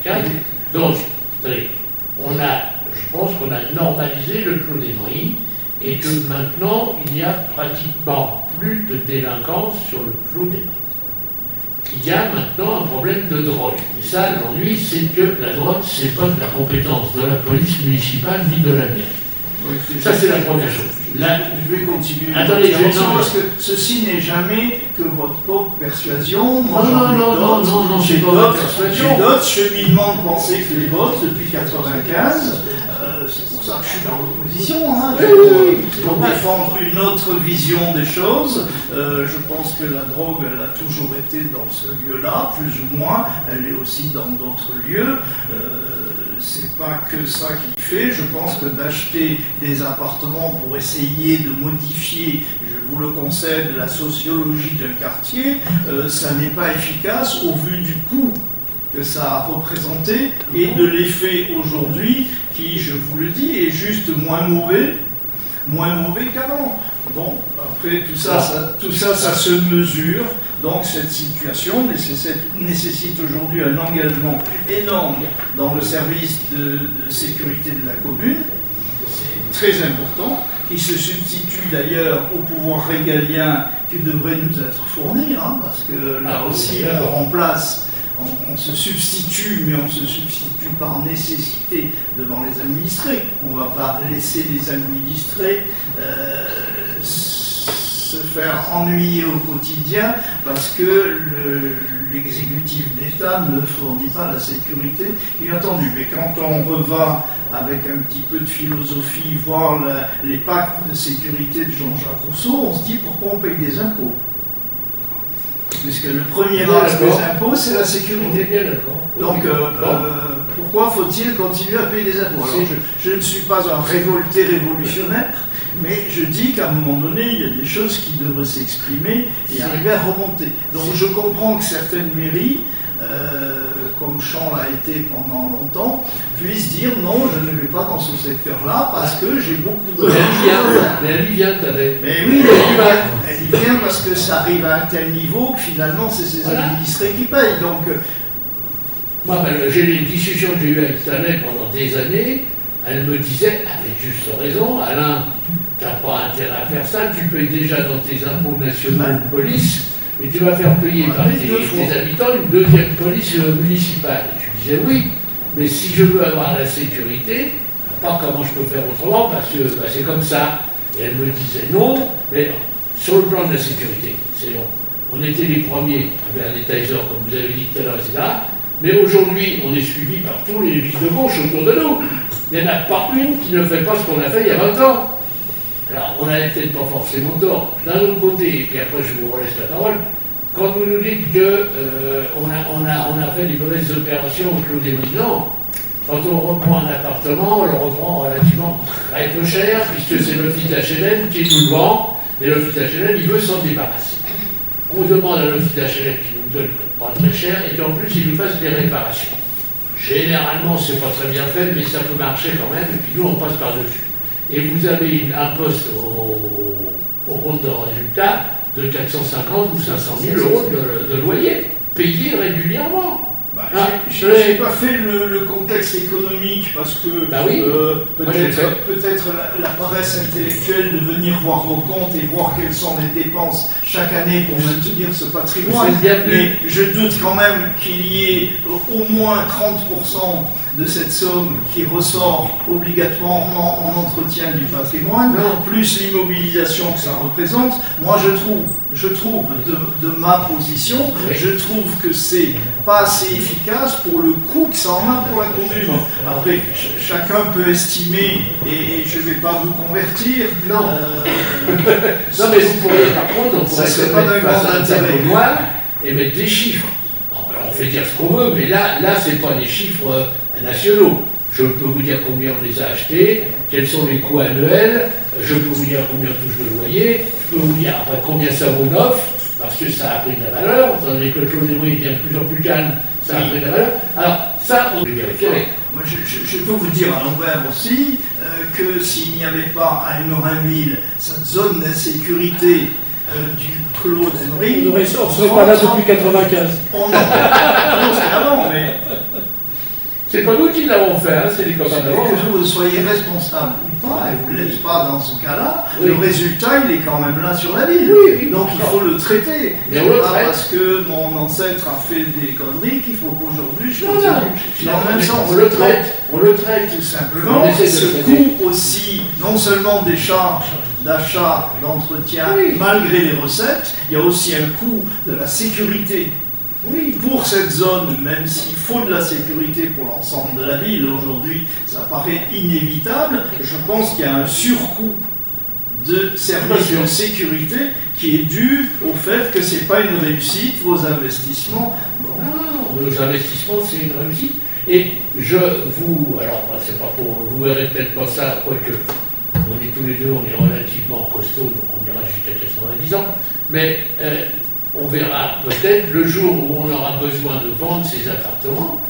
1995. Donc, je pense qu'on a normalisé le Clos-d'Emery et que maintenant, il n'y a pratiquement plus de délinquance sur le Clos-d'Emery. il y a maintenant un problème de drogue. Et ça, l'ennui, c'est que la drogue, c'est pas de la compétence de la police municipale ni de la mairie. Oui, ça, c'est la première chose. Là, je vais continuer. Attendez, parce que ceci n'est jamais que votre propre persuasion. Moi, non, c'est pas votre persuasion. J'ai d'autres cheminements de pensée que les vôtres depuis 1995. C'est pour ça que je suis dans l'opposition, pour défendre une autre vision des choses. Je pense que la drogue, elle a toujours été dans ce lieu-là, plus ou moins. Elle est aussi dans d'autres lieux. C'est pas que ça qui fait. Je pense que d'acheter des appartements pour essayer de modifier, je vous le concède, la sociologie d'un quartier, ça n'est pas efficace au vu du coût que ça a représenté et de l'effet aujourd'hui qui, je vous le dis, est juste moins mauvais qu'avant. Bon, après tout ça, ça se mesure. Donc cette situation nécessite aujourd'hui un engagement énorme dans le service de sécurité de la commune. C'est très important, qui se substitue d'ailleurs au pouvoir régalien qui devrait nous être fourni, parce que là aussi on remplace. On se substitue, mais on se substitue par nécessité devant les administrés. On ne va pas laisser les administrés se faire ennuyer au quotidien parce que l'exécutif d'État ne fournit pas la sécurité qui est attendue. Mais quand on reva avec un petit peu de philosophie voir les pactes de sécurité de Jean-Jacques Rousseau, on se dit pourquoi on paye des impôts. Puisque le premier axe des impôts, c'est la sécurité. Bien d'accord. Donc, pourquoi faut-il continuer à payer des impôts? Alors, je ne suis pas un révolté révolutionnaire, mais je dis qu'à un moment donné, il y a des choses qui devraient s'exprimer et arriver à remonter. Donc, je comprends que certaines mairies, comme Champs l'a été pendant longtemps, puissent dire non, je ne vais pas dans ce secteur-là parce que j'ai beaucoup de... Mais elle y vient, Mais oui, elle y vient parce que ça arrive à un tel niveau que finalement c'est ses administrés qui payent. Donc, moi, j'ai les discussions que j'ai eues avec Stanley pendant des années, elle me disait, avec juste raison, Alain, tu n'as pas intérêt à faire ça, tu payes déjà dans tes impôts nationaux de police, et tu vas faire payer par tes habitants une deuxième police municipale. Je disais oui, mais si je veux avoir la sécurité, pas comment je peux faire autrement, parce que c'est comme ça. Et elle me disait non, mais sur le plan de la sécurité, on était les premiers à faire des tasers, comme vous avez dit tout à l'heure, etc. Mais aujourd'hui, on est suivi par tous les villes de gauche autour de nous. Il n'y en a pas une qui ne fait pas ce qu'on a fait il y a 20 ans. Alors, on n'avait peut-être pas forcément tort. D'un autre côté, et puis après je vous relaisse la parole, quand vous nous dites qu'on a fait des mauvaises opérations au Clos des Molinans, quand on reprend un appartement, on le reprend relativement très peu cher, puisque c'est l'office d'HLM qui nous le vend, et l'office d'HLM, il veut s'en débarrasser. On demande à l'office d'HLM qui nous donne pas très cher, et qu'en plus, il nous fasse des réparations. Généralement, c'est pas très bien fait, mais ça peut marcher quand même, et puis nous, on passe par-dessus. Et vous avez un poste au compte de résultat de 450 ou 500 000 euros de loyer, payé régulièrement. Je n'ai pas fait le contexte économique parce que peut-être la paresse intellectuelle de venir voir vos comptes et voir quelles sont les dépenses chaque année pour maintenir ce patrimoine. Mais je doute quand même qu'il y ait au moins 30% de cette somme qui ressort obligatoirement en entretien du patrimoine, plus l'immobilisation que ça représente. Moi, je trouve de ma position, je trouve que c'est pas assez efficace pour le coût que ça en a pour la commune. Après, chacun peut estimer, et je ne vais pas vous convertir. Non. Non, mais vous pourriez, par contre, on pourrait se mettre face à un tableau noir et mettre des chiffres. Alors, on fait dire ce qu'on veut, mais là c'est pas des chiffres nationaux. Je peux vous dire combien on les a achetés, quels sont les coûts annuels, je peux vous dire combien touche le loyer, je peux vous dire après combien ça vaut neuf, parce que ça a pris de la valeur, étant donné que le Clos des Molinans devient de plus en plus calme, ça a pris de la valeur. Alors ça, on peut vérifier. Moi, je peux vous dire à l'envers aussi que s'il n'y avait pas à Émerinville cette zone d'insécurité du Clos d'Emery, on ne serait pas là depuis 95. Non, c'est avant, mais... C'est pas nous qui l'avons fait, c'est les copains d'avant. Que vous soyez responsable ou pas, et vous ne l'êtes pas dans ce cas-là, Oui. le résultat, il est quand même là sur la ville. Oui, Donc il faut le traiter. Mais C'est on le pas traite. parce que mon ancêtre a fait des conneries qu'il faut qu'aujourd'hui je Non, continue. non. Dans le même sens. On le traite. On le traite. Tout simplement, On essaie de ce le traiter. coût aussi, non seulement des charges d'achat, d'entretien, Oui. malgré les recettes, il y a aussi un coût de la sécurité. Oui. Pour cette zone, même s'il faut de la sécurité pour l'ensemble de la ville, aujourd'hui, ça paraît inévitable, je pense qu'il y a un surcoût de services de sécurité qui est dû au fait que ce n'est pas une réussite, vos investissements. Bon. Non, nos investissements, c'est une réussite. Et alors c'est pas pour, vous verrez peut-être pas ça, quoique on est tous les deux, on est relativement costauds, donc on ira jusqu'à 90 ans, mais on verra peut-être le jour où on aura besoin de vendre ces appartements,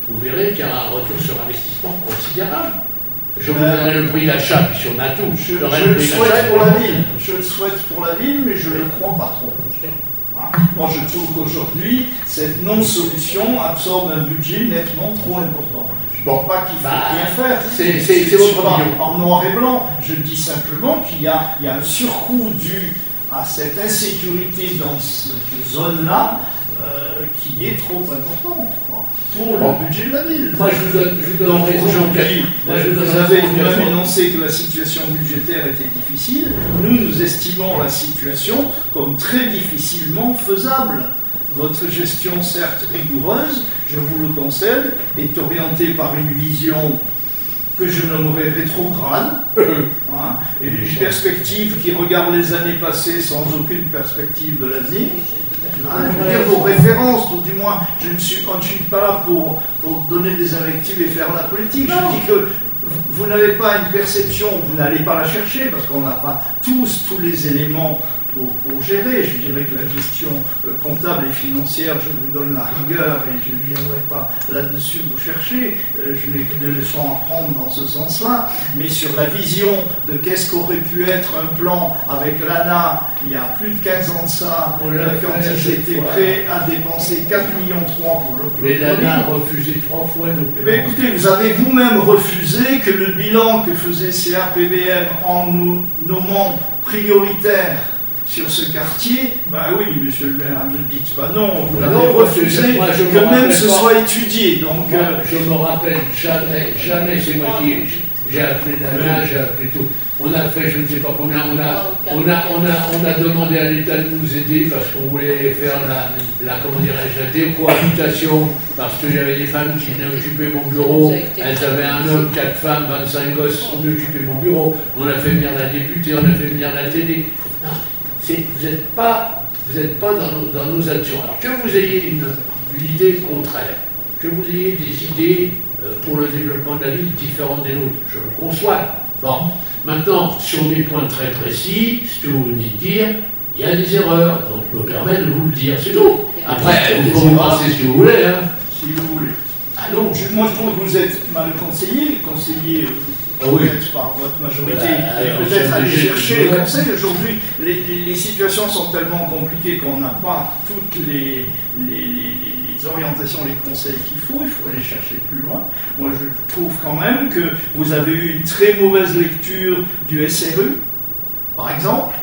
vous verrez qu'il y aura un retour sur investissement considérable. Je vous donnerai le prix d'achat, puis si on a tout, Je je donnerai le prix souhaite d'achat. pour la ville, je le souhaite pour la ville, mais je ne le crois pas trop. Voilà. Moi, je trouve qu'aujourd'hui, cette non-solution absorbe un budget nettement trop important. Je ne dis pas qu'il faut rien faire. c'est Je votre suis pas opinion. en noir et blanc. Je dis simplement qu'il y a un surcoût dû à cette insécurité dans cette zone-là qui est trop importante pour le budget de la ville. Moi, je vous donne Donc raison. aujourd'hui, Moi, je vous donne vous avez raison. vous-même énoncé que la situation budgétaire était difficile. Nous estimons la situation comme très difficilement faisable. Votre gestion, certes rigoureuse, je vous le concède, est orientée par une vision que je nommerais rétrograde, hein, et une perspective qui regarde les années passées sans aucune perspective de l'avenir. Hein, je veux dire, vos références, tout du moins, je ne suis pas là pour donner des invectives et faire la politique. Non. Je dis que vous n'avez pas une perception, vous n'allez pas la chercher, parce qu'on n'a pas tous les éléments pour gérer. Je dirais que la gestion comptable et financière, je vous donne la rigueur et je ne viendrai pas là-dessus vous chercher. Je n'ai que des leçons à prendre dans ce sens-là. Mais sur la vision de qu'est-ce qu'aurait pu être un plan avec l'ANA il y a plus de 15 ans de ça, quand ils étaient prêts à dépenser 4,3 millions pour le Mais l'ANA a refusé 3 fois nos paiements. mais écoutez, vous avez vous-même refusé que le bilan que faisait CAPVM en nous nommant prioritaire sur ce quartier, ben oui, monsieur le maire, ne dites pas non, vous Non, avez refusé moi, je me que même rappelle ce pas. soit étudié. Donc, Moi, je me rappelle jamais c'est moi qui j'ai appelé l'ANA, j'ai appelé tout. On a fait je ne sais pas combien, on a demandé à l'État de nous aider parce qu'on voulait faire comment dirais-je, la décohabitation, parce qu'il y avait des femmes qui venaient occuper mon bureau, elles avaient un homme, 4 femmes, 25 gosses, on occupait mon bureau, on a fait venir la députée, on a fait venir la télé. Non, vous n'êtes pas dans nos actions. Alors que vous ayez une idée contraire, que vous ayez des idées pour le développement de la ville différentes des nôtres, je le conçois. Bon, maintenant, sur des points très précis, ce que vous venez de dire, il y a des erreurs, donc je me permets de vous le dire, c'est tout. Après, vous pouvez penser ce que vous voulez. Hein. si vous voulez. Ah non, Moi, je trouve que vous êtes mal conseillé, peut-être par votre majorité, et peut-être aller chercher les conseils. Aujourd'hui, les situations sont tellement compliquées qu'on n'a pas toutes les orientations, les conseils qu'il faut aller chercher plus loin. Moi, je trouve quand même que vous avez eu une très mauvaise lecture du SRU, par exemple,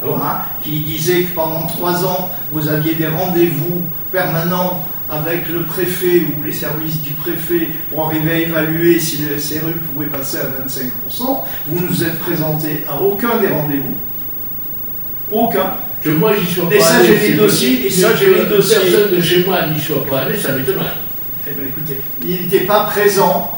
hein, qui disait que pendant 3 ans, vous aviez des rendez-vous permanents avec le préfet ou les services du préfet pour arriver à évaluer si le SRU pouvait passer à 25%. Vous ne vous êtes présenté à aucun des rendez-vous. Aucun. que moi j'y sois Et pas ça, allé. j'ai les dossiers, et ça, j'ai les dossiers. Personne de chez moi n'y soit pas allé, ça m'étonnerait. Eh bien, écoutez, il n'était pas présent.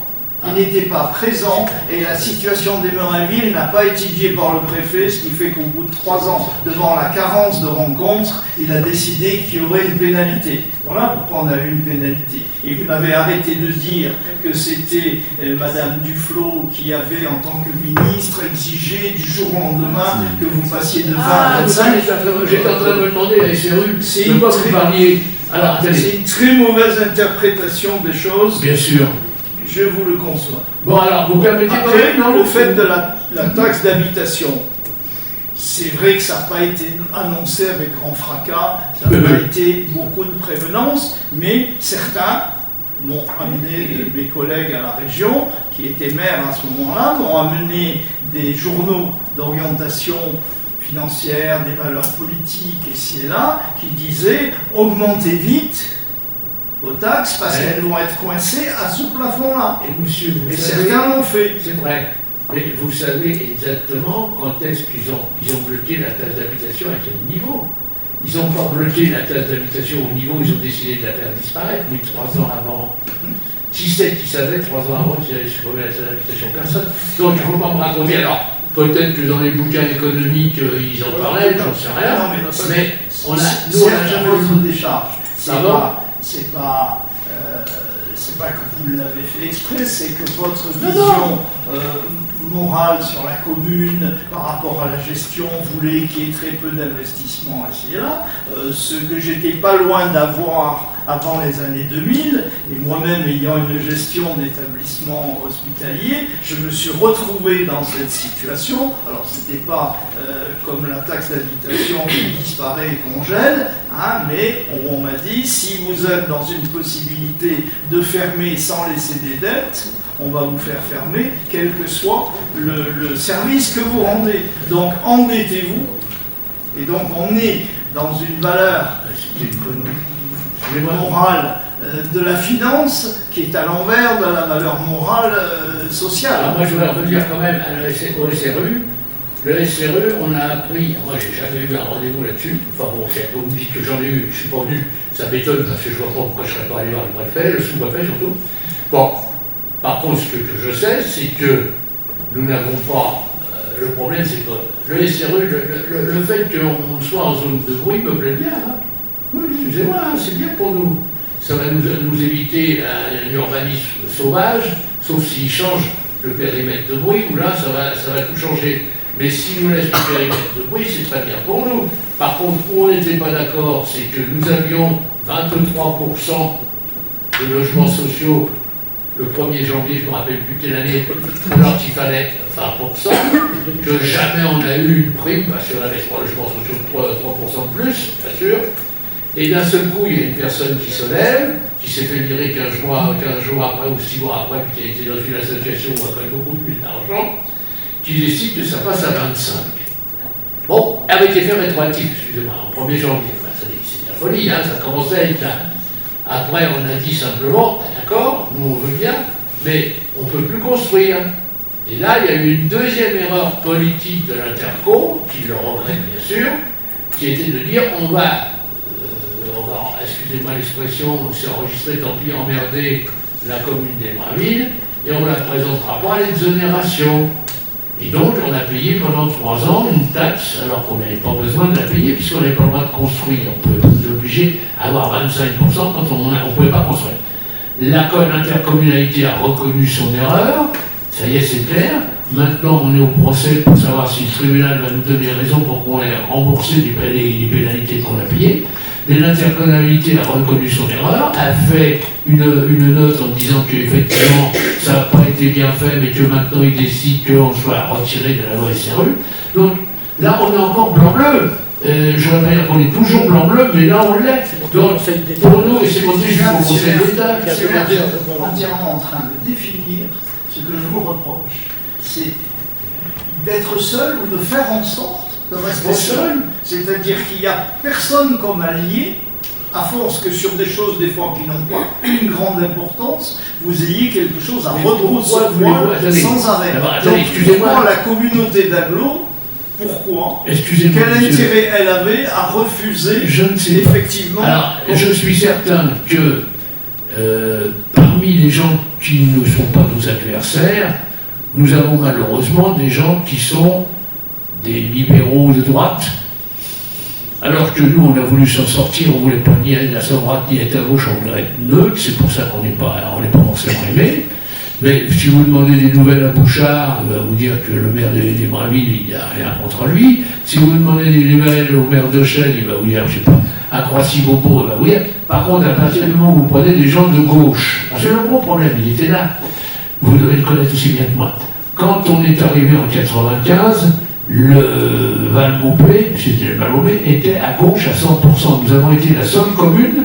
Il n'était pas présent et la situation des Merinville n'a pas été étudiée par le préfet, ce qui fait qu'au bout de 3 ans, devant la carence de rencontres, il a décidé qu'il y aurait une pénalité. Voilà pourquoi on a eu une pénalité. Et vous n'avez arrêté de dire que c'était Madame Duflot qui avait, en tant que ministre, exigé du jour au lendemain que vous passiez de 20 à 25. J'étais en train de me demander à la SRU, C'est de quoi vous parliez. Alors, C'est une très mauvaise interprétation des choses. bien sûr. Je vous le conçois. Bon, alors, vous permettez Après, non, le fait de la taxe d'habitation, c'est vrai que ça n'a pas été annoncé avec grand fracas, ça n'a pas été beaucoup de prévenance, mais certains m'ont amené, mes collègues à la région, qui étaient maires à ce moment-là, m'ont amené des journaux d'orientation financière, des valeurs politiques, ici et là, qui disaient « augmentez vite vos taxes parce qu'elles vont être coincées à ce plafond-là ». Et certains l'ont fait. C'est vrai. Mais vous savez exactement quand est-ce qu'ils ont bloqué la taxe d'habitation à quel niveau? Ils n'ont pas bloqué la taxe d'habitation au niveau où ils ont décidé de la faire disparaître, mais 3 ans avant. Qui c'est qui savait 3 ans avant qu'ils allaient supprimer la taxe d'habitation? Personne. Donc il ne faut pas me raconter. Alors, peut-être que dans les bouquins économiques, ils en parlaient, j'en sais rien. Non, mais on a jamais votre décharge. C'est pas que vous l'avez fait exprès, c'est que votre vision morale sur la commune par rapport à la gestion voulait qu'il y ait très peu d'investissement ici et là, ce que j'étais pas loin d'avoir avant les années 2000, et moi-même ayant une gestion d'établissement hospitalier, je me suis retrouvé dans cette situation. Alors c'était pas comme la taxe d'habitation qui disparaît et congèle, hein, mais on m'a dit, si vous êtes dans une possibilité de fermer sans laisser des dettes, on va vous faire fermer, quel que soit le service que vous rendez. Donc endettez-vous, et donc on est dans une valeur morale de la finance qui est à l'envers de la valeur morale sociale. Alors moi je voudrais revenir quand même au SRU. Le SRU, on a appris, moi j'ai jamais eu un rendez-vous là-dessus, enfin bon, on me dit que j'en ai eu, je ne suis pas venu, ça m'étonne parce que je vois pas pourquoi je ne serais pas allé voir le préfet, le sous-préfet surtout. Bon, par contre ce que je sais, c'est que nous n'avons pas, le problème c'est que le SRU, le fait qu'on soit en zone de bruit me plaît bien, hein. Oui, excusez-moi, hein, c'est bien pour nous. Ça va nous éviter un urbanisme sauvage, sauf s'il change le périmètre de bruit, où là ça va tout changer. Mais s'il nous laisse le périmètre de bruit, c'est très bien pour nous. Par contre, où on n'était pas d'accord, c'est que nous avions 23% de logements sociaux le 1er janvier, je ne me rappelle plus quelle année, alors qu'il fallait 20%, que jamais on a eu une prime, parce qu'on avait 3 logements sociaux, 3% de plus, bien sûr. Et d'un seul coup, il y a une personne qui se lève, qui s'est fait virer 15 jours après ou 6 mois après, puis qui a été dans une association où on a fait beaucoup plus d'argent, qui décide que ça passe à 25. Bon, avec effet rétroactif, excusez-moi, en 1er janvier. Ben, c'est de la folie, hein, ça commençait à être là. Après, on a dit simplement, d'accord, nous on veut bien, mais on ne peut plus construire. Et là, il y a eu une deuxième erreur politique de l'Interco, qui le regrette bien sûr, qui était de dire on va excusez-moi l'expression, c'est enregistré, tant pis, emmerder la commune d'Émerainville, et on ne la présentera pas à l'exonération. Et donc, on a payé pendant 3 ans une taxe, alors qu'on n'avait pas besoin de la payer, puisqu'on n'avait pas le droit de construire. On peut nous obliger à avoir 25% quand on ne pouvait pas construire. L'intercommunalité a reconnu son erreur, ça y est, c'est clair. Maintenant, on est au procès pour savoir si le tribunal va nous donner raison pour qu'on ait remboursé les pénalités qu'on a payées. Mais l'intercommunalité a reconnu son erreur, a fait une note en disant qu'effectivement ça n'a pas été bien fait, mais que maintenant il décide qu'on soit retiré de la loi SRU. Donc là on est encore blanc-bleu. Je ne vais pas dire qu'on est toujours blanc-bleu, mais là on l'est. Donc pour nous, et c'est monté jusqu'au Conseil d'État. Je suis entièrement en train de définir ce que je vous reproche. C'est d'être seul ou de faire en sorte de rester seul, c'est-à-dire qu'il n'y a personne comme allié, à force que sur des choses des fois qui n'ont pas une grande importance, vous ayez quelque chose à rebrousser sans arrêt. Donc, pourquoi la communauté d'agglo, pourquoi quel intérêt elle avait à refuser effectivement. Alors, je suis certain que parmi les gens qui ne sont pas nos adversaires, nous avons malheureusement des gens qui sont des libéraux de droite, alors que nous, on a voulu s'en sortir, on ne voulait pas ni être à sa droite ni être à gauche, on voulait être neutre, c'est pour ça qu'on n'est pas forcément aimé. Mais si vous demandez des nouvelles à Bouchard, il va vous dire que le maire d'Émerainville, il n'y a rien contre lui. Si vous demandez des nouvelles au maire de Chelles, il va vous dire, je ne sais pas, à Croissy-Beauport, il va vous dire. Par contre, à partir du moment où vous prenez des gens de gauche, parce que le gros problème, il était là, vous devez le connaître aussi bien que moi. Quand on est arrivé en 95, le Val-Maupé, c'était le Val-Maupé, était à gauche à 100%. Nous avons été la seule commune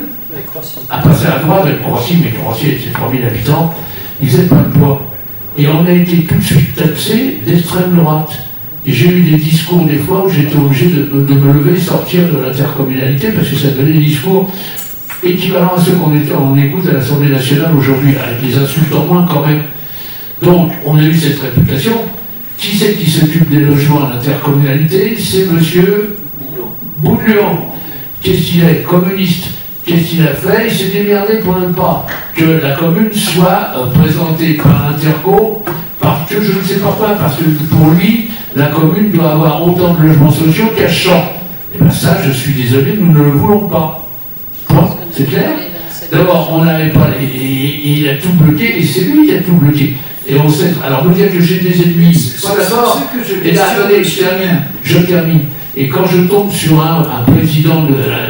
à passer à droite avec Croatie, mais Croatie, c'est 3000 habitants, ils faisaient pas le poids. Et on a été tout de suite taxé d'extrême droite. Et j'ai eu des discours des fois où j'étais obligé de me lever et sortir de l'intercommunalité parce que ça donnait des discours équivalents à ceux qu'on écoute à l'Assemblée nationale aujourd'hui, avec les insultes en moins quand même. Donc, on a eu cette réputation. Qui c'est qui s'occupe des logements à l'intercommunalité? C'est monsieur Boudluan. Qu'est-ce qu'il est? Communiste. Qu'est-ce qu'il a fait? Il s'est démerdé pour ne pas que la commune soit présentée par l'interco, parce que je ne sais pas quoi, parce que pour lui, la commune doit avoir autant de logements sociaux qu'à Champ. Et bien ça, je suis désolé, nous ne le voulons pas. Point, c'est clair? D'abord, on n'avait pas... Et il a tout bloqué, et c'est lui qui a tout bloqué. Et on sait... Alors, me dire que j'ai des ennemis, pas d'accord. Et là, attendez, je termine. Et quand je tombe sur un président,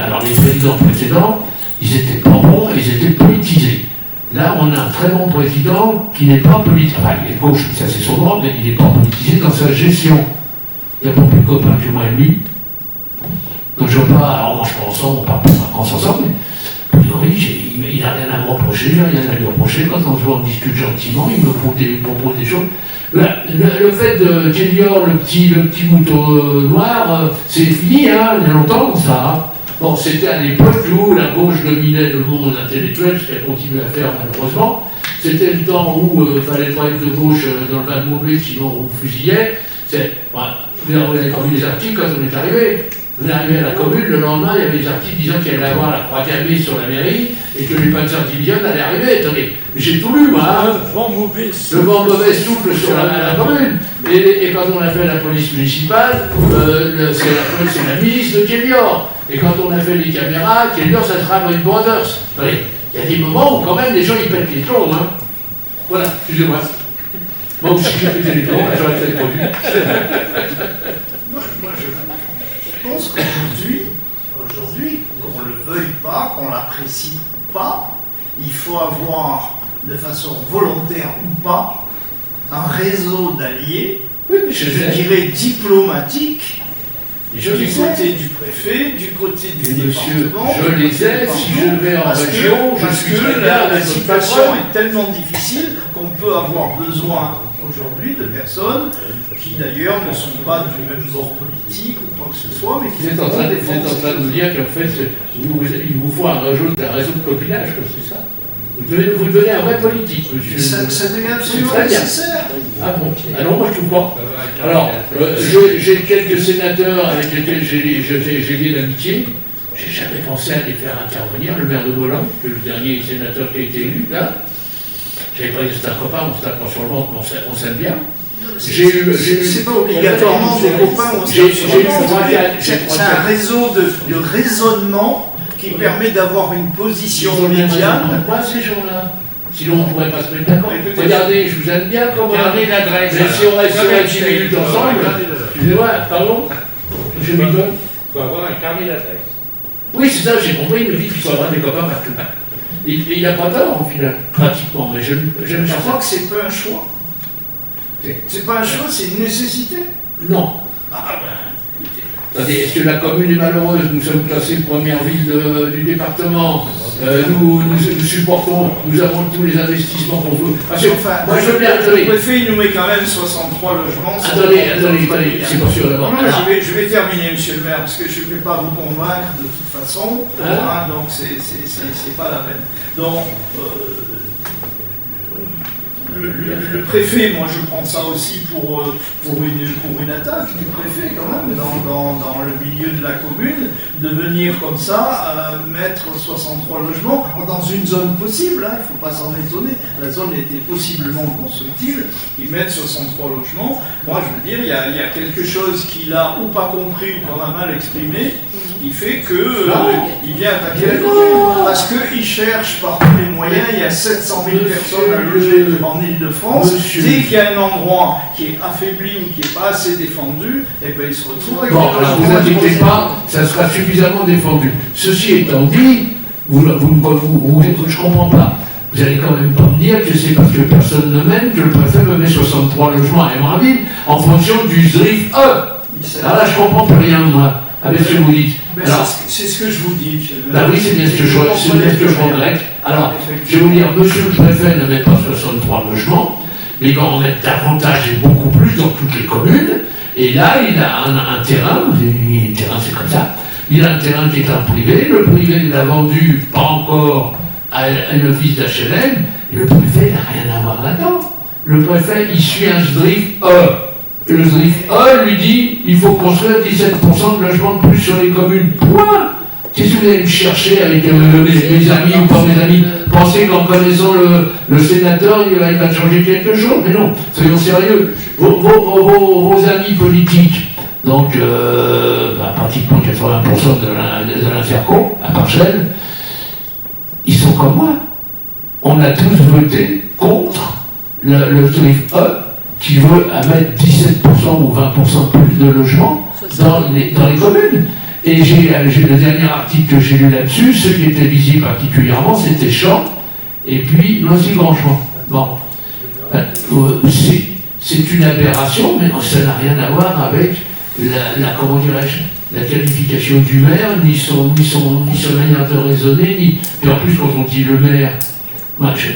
alors les présidents précédents, ils étaient pas bons, ils étaient politisés. Là, on a un très bon président qui n'est pas politisé. Enfin, il est gauche, ça c'est son droit, mais il n'est pas politisé dans sa gestion. Il n'y a pas plus de copains que moi et lui. Donc je ne veux pas, alors on mange pas ensemble, on part pas 5 ans ensemble, mais a priori, il n'a rien à me reprocher, il n'a rien à lui reprocher. Quand on se voit, on discute gentiment, il me propose des choses. Le fait de Kélior, le petit mouton noir, c'est fini, hein, il y a longtemps, ça. Hein. Bon, c'était à l'époque où la gauche dominait le monde intellectuel, ce qu'elle continue à faire malheureusement. C'était le temps où il fallait pas être de gauche dans le Val mauvais, sinon on vous fusillait. Vous avez pas vu les articles quand on est arrivé. On est arrivé à la commune, le lendemain, il y avait des articles disant qu'il allait avoir la croix gammée sur la mairie et que les Panzerdivisionen allaient arriver. Attendez, j'ai tout lu, moi. Hein. Le vent mauvais souffle sur la commune. Et quand on a fait la police municipale, c'est la milice de Kélior. Et quand on a fait les caméras, Kélior, ça sera Brick Brothers. Attendez, il y a des moments où quand même les gens ils pètent les plombs. Hein. Voilà, excusez-moi. Bon, si j'ai pété les plombs, j'aurais fait les produits. Je pense qu'aujourd'hui, qu'on ne le veuille pas, qu'on ne l'apprécie pas, il faut avoir, de façon volontaire ou pas, un réseau d'alliés, oui, je dirais diplomatiques, du côté du préfet, du côté du département. Je les aide, si je vais en région, parce que la situation est tellement difficile qu'on peut avoir besoin aujourd'hui de personnes qui d'ailleurs ne sont pas du même bord politique ou quoi que ce soit, mais qui vous êtes en train de nous dire qu'en fait, il vous faut un réseau de copinage, c'est ça. Vous devenez un vrai politique, monsieur. Ça devient absolument nécessaire. Ah bon? Alors moi je trouve pas. Alors, j'ai quelques sénateurs avec lesquels j'ai lié l'amitié. J'ai jamais pensé à les faire intervenir. Le maire de Molan, que le dernier sénateur qui a été élu, là. J'avais pas dit que c'était un copain, on se tape pas sur le ventre, mais on s'aime bien. C'est pas obligatoirement des copains, on se tape sur le ventre. C'est un réseau de raisonnement qui permet d'avoir une position médiane. Pas ces gens-là. Sinon, on ne pourrait pas se mettre d'accord. Regardez, je vous aime bien comment. Regardez l'adresse. Mais si on reste 10 minutes ensemble, excusez-moi, pardon, je m'étonne. Il faut avoir un carnet d'adresse. Oui, c'est ça, j'ai compris, il me dit qu'il faut avoir des copains partout. Il n'a pas tort, au final, pratiquement. Mais je crois que c'est pas un choix. C'est pas un choix, c'est une nécessité. Non. Attendez, est-ce que la commune est malheureuse? Nous sommes classés première ville du département. Nous supportons, nous avons tous les investissements qu'on veut. Parce que, moi, je veux bien. Le préfet, il nous met quand même 63 logements. Attendez, c'est pas sûr d'abord. Je vais terminer, monsieur le maire, parce que je ne vais pas vous convaincre de toute façon. Hein, donc, c'est pas la peine. Donc, le préfet, moi je prends ça aussi pour une attaque du préfet quand même, dans le milieu de la commune, de venir comme ça mettre 63 logements dans une zone possible, hein, il ne faut pas s'en étonner, la zone était possiblement constructible, ils mettent 63 logements. Moi je veux dire, il y a quelque chose qu'il a ou pas compris ou qu'on a mal exprimé, il fait qu'il vient attaquer la commune, parce qu'il cherche par tous les moyens, il y a 700 000 personnes à loger en Île-de-France. Dès qu'il y a un endroit qui est affaibli ou qui n'est pas assez défendu, eh ben, il se retrouve avec bon, alors vous inquiétez pas, ça sera suffisamment défendu. Ceci étant dit, je ne comprends pas. Vous n'allez quand même pas me dire que c'est parce que personne ne m'aime que le préfet me met 63 logements à Émraville en fonction du ZRIF E. Alors là, je ne comprends plus rien, moi, avec ce que vous dites. Alors, c'est ce que je vous dis, monsieur le bah maire. oui, c'est bien ce que je regrette. Alors, je vais vous dire, monsieur le préfet ne met pas 63 logements, mais il va en mettre davantage et beaucoup plus dans toutes les communes. Et là, il a un terrain, c'est comme ça, il a un terrain qui est un privé, le privé il l'a vendu, pas encore, à l'office d'HLM, et le préfet n'a rien à voir là-dedans. Le préfet, il suit un SDRIF E. Le SDRIF E lui dit, il faut construire 17% de logements de plus sur les communes. Point. Qu'est-ce que vous allez me chercher avec mes amis ou pas mes amis? Pensez qu'en connaissant le sénateur, il va changer quelque chose? Mais non, soyons sérieux. Vos amis politiques, donc pratiquement 80% de l'Inferco, à Parcelles, ils sont comme moi. On a tous voté contre le SDRIF E qui veut mettre 17% ou 20% plus de logements dans les communes. Et le dernier article que j'ai lu là-dessus, ceux qui étaient visés particulièrement, c'était Champs et puis Noisy-Grand-Champ. Bon. C'est une aberration, mais ça n'a rien à voir avec comment dirais-je, la qualification du maire, ni son manière de raisonner, et en plus, quand on dit le maire,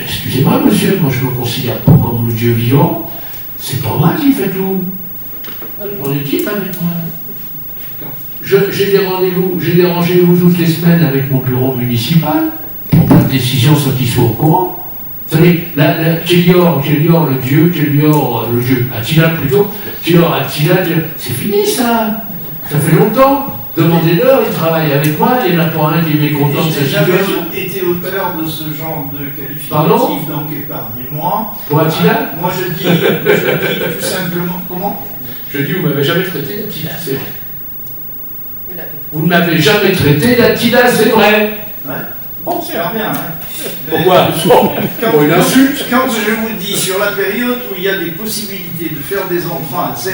excusez-moi, monsieur, moi je ne me considère pas comme le Dieu vivant, c'est pas moi qui fais tout. On est qui avec moi? J'ai des rendez-vous toutes les semaines avec mon bureau municipal pour prendre des décisions sans qu'ils soient au courant. Vous savez, Kélior, le dieu, Attila plutôt, Attila, c'est fini ça fait longtemps. Demandez-leur, ils travaillent avec moi, il n'y en a pas un qui est mécontent de cette situation. J'ai été auteur de ce genre de qualificatif, Pardon? donc épargnez-moi. Pour Attila? Moi je dis tout simplement, comment? Je dis, vous ne m'avez jamais traité d'Attila, c'est vrai. Vous ne m'avez jamais traité d'Attila, c'est vrai. Ouais. Bon, c'est bien. Hein. Pourquoi? Pour une insulte. Quand je vous dis sur la période où il y a des possibilités de faire des emprunts à 0%,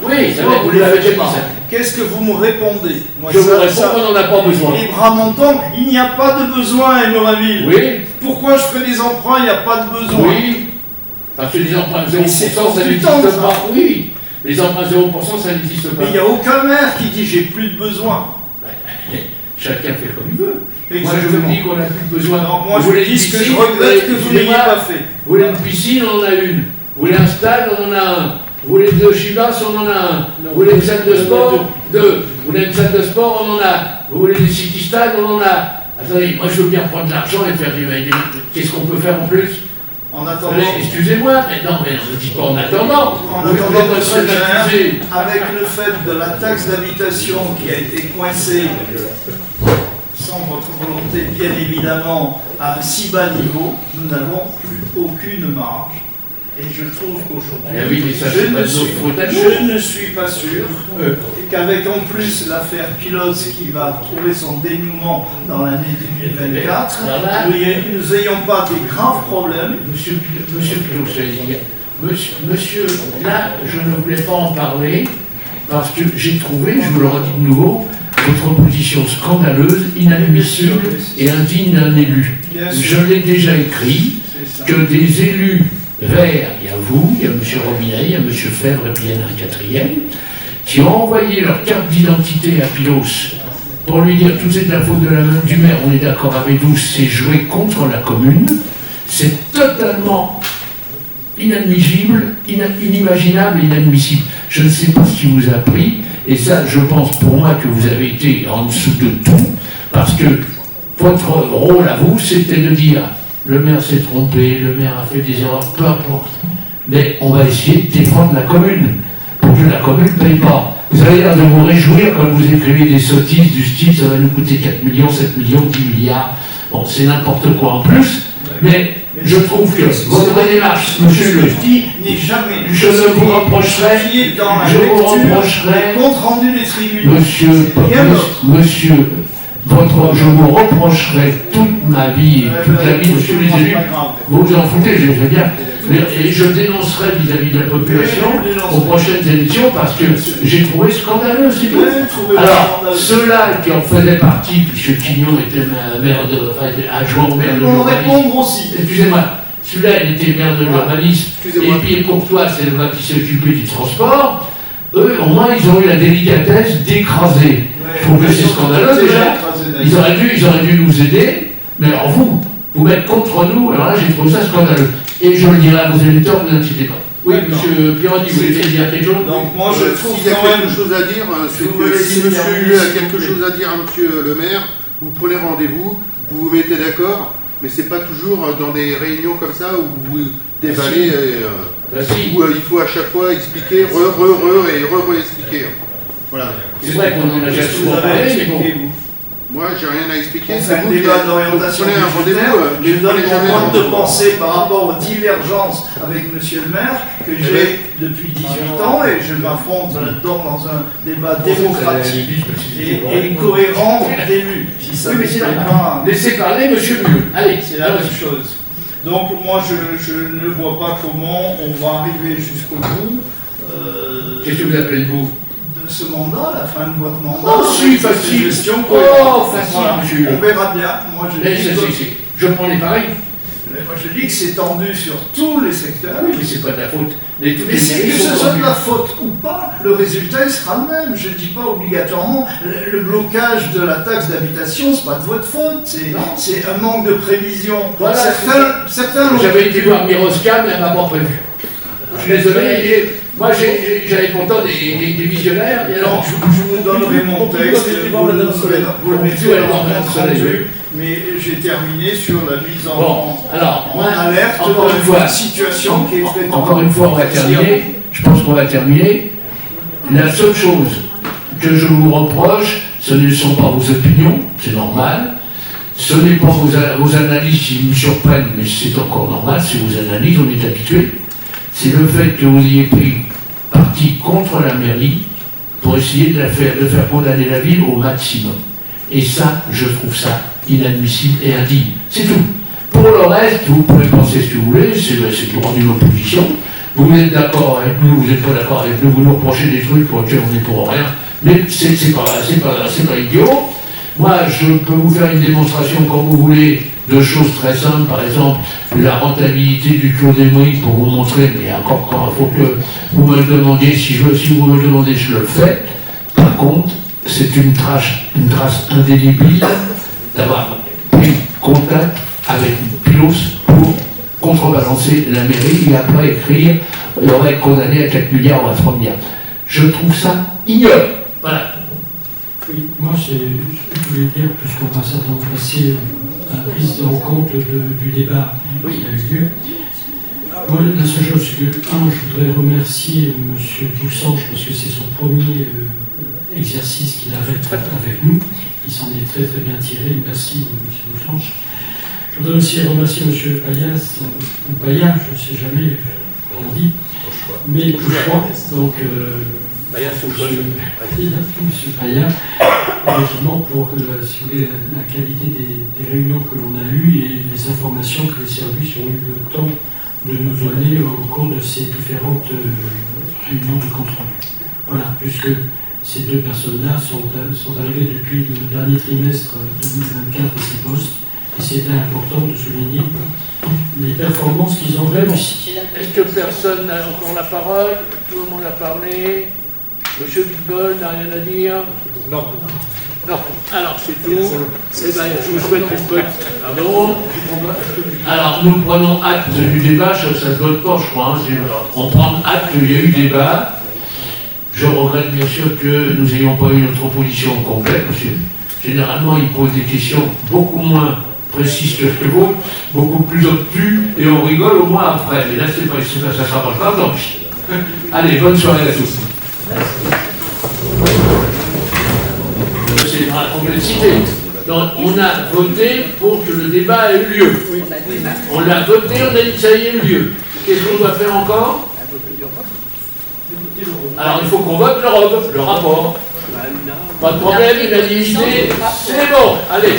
oui, ça vous vous l'avez déjà dit pas. ça. Qu'est-ce que vous me répondez? Moi, je vous réponds qu'on n'en a pas besoin. Les bras montants, il n'y a pas de besoin, Émorville. Oui. Pourquoi je fais des emprunts, il n'y a pas de besoin? Oui. Parce que les emprunts 0%, ça n'existe pas. Oui. Les emprunts 0%, ça n'existe pas. Mais il n'y a aucun maire qui dit j'ai plus de besoin. Chacun fait comme il veut. Exactement. Moi, je vous dis qu'on n'a plus besoin. Alors, moi, je vous dis ce que je regrette que vous n'ayez pas fait. Vous voulez une piscine, on en a une. Vous voulez un stade, on en a un. Vous voulez deux Chivas, on en a un. Vous voulez une salle de sport, deux. Vous voulez une salle de sport, on en a. Vous voulez des city-stades, on en a. Attendez, moi je veux bien prendre de l'argent et faire des... Qu'est-ce qu'on peut faire en plus? En attendant... Excusez-moi, mais non, mais je ne dis pas en attendant. En attendant, monsieur le maire, avec le fait de la taxe d'habitation qui a été coincée, sans votre volonté bien évidemment, à un si bas niveau, nous n'avons plus aucune marge. Et je trouve qu'aujourd'hui, je ne suis pas sûr qu'avec en plus l'affaire Pilote qui va trouver son dénouement dans l'année 2024, nous n'ayons pas des graves problèmes. Monsieur Monsieur, là, je ne voulais pas en parler parce que j'ai trouvé, je vous le redis de nouveau, votre position scandaleuse, inadmissible et indigne d'un élu. Je l'ai déjà écrit, que des élus verts, il y a vous, il y a M. Robinet, il y a M. Fèvre et puis il y en a un quatrième, qui ont envoyé leur carte d'identité à Pilos pour lui dire tout c'est de la faute de la main du maire, on est d'accord avec vous, c'est jouer contre la commune, c'est totalement inadmissible, inimaginable, inadmissible. Je ne sais pas ce qui vous a pris, et ça, je pense pour moi que vous avez été en dessous de tout, parce que votre rôle à vous, c'était de dire le maire s'est trompé, le maire a fait des erreurs, peu importe. Mais on va essayer de défendre la commune, pour que la commune ne paye pas. Vous avez l'air de vous réjouir quand vous écrivez des sottises du style ça va nous coûter 4 millions, 7 millions, 10 milliards. Bon, c'est n'importe quoi en plus, mais je trouve que votre démarche, monsieur le je ne vous reprocherai, compte rendu des tribunaux. Monsieur, je vous reprocherai toute ma vie et toute la vie de tous les élus. Vous vous en foutez, je veux bien. Et je dénoncerai vis-à-vis de la population aux prochaines élections parce que j'ai trouvé scandaleux, c'est tout. Alors, ceux-là qui en faisaient partie, puisque Quignon était adjoint au maire de l'urbanisme. Excusez-moi, celui-là, il était maire de l'urbanisme. Et puis Courtois, c'est le gars qui s'est occupé du transport. Eux, au moins, ils ont eu la délicatesse d'écraser. Je trouve que c'est scandaleux déjà. Ils auraient dû nous aider, mais alors vous mettre contre nous, alors là j'ai trouvé ça scandaleux. Et je le dirai à vos éditeurs, ne vous inquiétez pas. Oui, monsieur Pironi, vous voulez dire quelque chose? Donc moi je trouve s'il y a quelque chose à dire, c'est que si monsieur Hulot a quelque chose à dire à monsieur le maire, vous prenez rendez-vous, vous vous mettez d'accord, mais c'est pas toujours dans des réunions comme ça où vous dévalez, où il faut à chaque fois expliquer, expliquer. Voilà. C'est vrai qu'on en a déjà souvent parlé, mais bon. Moi, j'ai rien à expliquer. C'est un débat d'orientation. Je donne mon mode de pensée par rapport aux divergences avec monsieur le maire que j'ai depuis 18 ans et je m'affronte là-dedans dans un débat démocratique et cohérent d'élu. Si ça ne fait pas. Laissez parler monsieur Hulot. Allez, c'est la même chose. Donc moi, je ne vois pas comment on va arriver jusqu'au bout. Qu'est-ce que vous appelez le bout? Ce mandat, la fin de votre mandat. Oh, si, facile. Gestion facile, voilà. monsieur. On verra bien. Moi, je prends les pareils. Moi, je dis que c'est tendu sur tous les secteurs. Oui, mais c'est pas de la faute. Mais que ce soit de la faute ou pas, le résultat il sera le même. Je ne dis pas obligatoirement le blocage de la taxe d'habitation, c'est pas de votre faute. C'est un manque de prévision. Voilà, certains j'avais été voir Miroscan, mais elle m'a pas prévu. Je suis désolé. Moi, j'avais pourtant des visionnaires. Et alors, je vous donnerai mon texte. Vous le mettez à l'entendu. Mais j'ai terminé sur la mise en alerte dans une situation qui est très encore une fois, on va terminer. Je pense qu'on va terminer. La seule chose que je vous reproche, ce ne sont pas vos opinions, c'est normal. Ce n'est pas vos analyses qui me surprennent, mais c'est encore normal, c'est vos analyses, on est habitué. C'est le fait que vous ayez pris parti contre la mairie pour essayer de faire condamner la ville au maximum. Et ça, je trouve ça inadmissible et indigne. C'est tout. Pour le reste, vous pouvez penser ce que vous voulez, c'est le droit d'une opposition. Vous êtes d'accord avec nous, vous n'êtes pas d'accord avec nous, vous nous reprochez des trucs pour lesquels on n'est pour rien. Mais c'est pas idiot. Moi, je peux vous faire une démonstration quand vous voulez de choses très simples, par exemple la rentabilité du Clos des Moïse pour vous montrer, mais encore quand il faut que vous me le demandiez, si vous me le demandez, je le fais. Par contre, c'est une trace indélébile d'avoir pris contact avec Pilos pour contrebalancer la mairie et après écrire il aurait condamné à 4 milliards ou à 3 milliards. Je trouve ça ignoble. Voilà. Oui, moi je voulais dire, puisqu'on va certainement passer à la prise en compte du débat qui a eu lieu. Moi, la seule chose, c'est que, je voudrais remercier M. Boussange parce que c'est son premier exercice qu'il arrête avec nous. Il s'en est très très bien tiré. Merci M. Boussange. Je voudrais aussi remercier M. Payas, ou Payas, je ne sais jamais comment on dit, mais Pouchois, donc M. Payas, effectivement pour si vous voulez, la qualité des réunions que l'on a eues et les informations que les services ont eu le temps de nous donner au cours de ces différentes réunions de contrôle. Voilà, puisque ces deux personnes-là sont arrivées depuis le dernier trimestre 2024 à ces postes, et c'était important de souligner les performances qu'ils ont réussi. Est-ce que personne n'a encore la parole? Tout le monde a parlé. Monsieur Bitbol n'a rien à dire? Non. Non. Alors c'est tout. Eh ben, je vous souhaite une bonne. Pardon. Alors nous prenons acte du débat, ça ne se vote pas, je crois. Hein. On prend acte qu'il y a eu débat. Je regrette bien sûr que nous n'ayons pas eu notre opposition complète, parce que généralement ils posent des questions beaucoup moins précises que les vôtres, beaucoup plus obtus, et on rigole au moins après. Mais là, c'est pas, ça ne sera pas le cas, tant pis. Allez, bonne soirée à tous. C'est dans la complexité. Donc, on a voté pour que le débat ait eu lieu. On l'a voté, on a dit que ça y ait eu lieu. Qu'est-ce qu'on doit faire encore? Alors, il faut qu'on vote le rapport. Pas de problème, unanimité. C'est bon. Allez.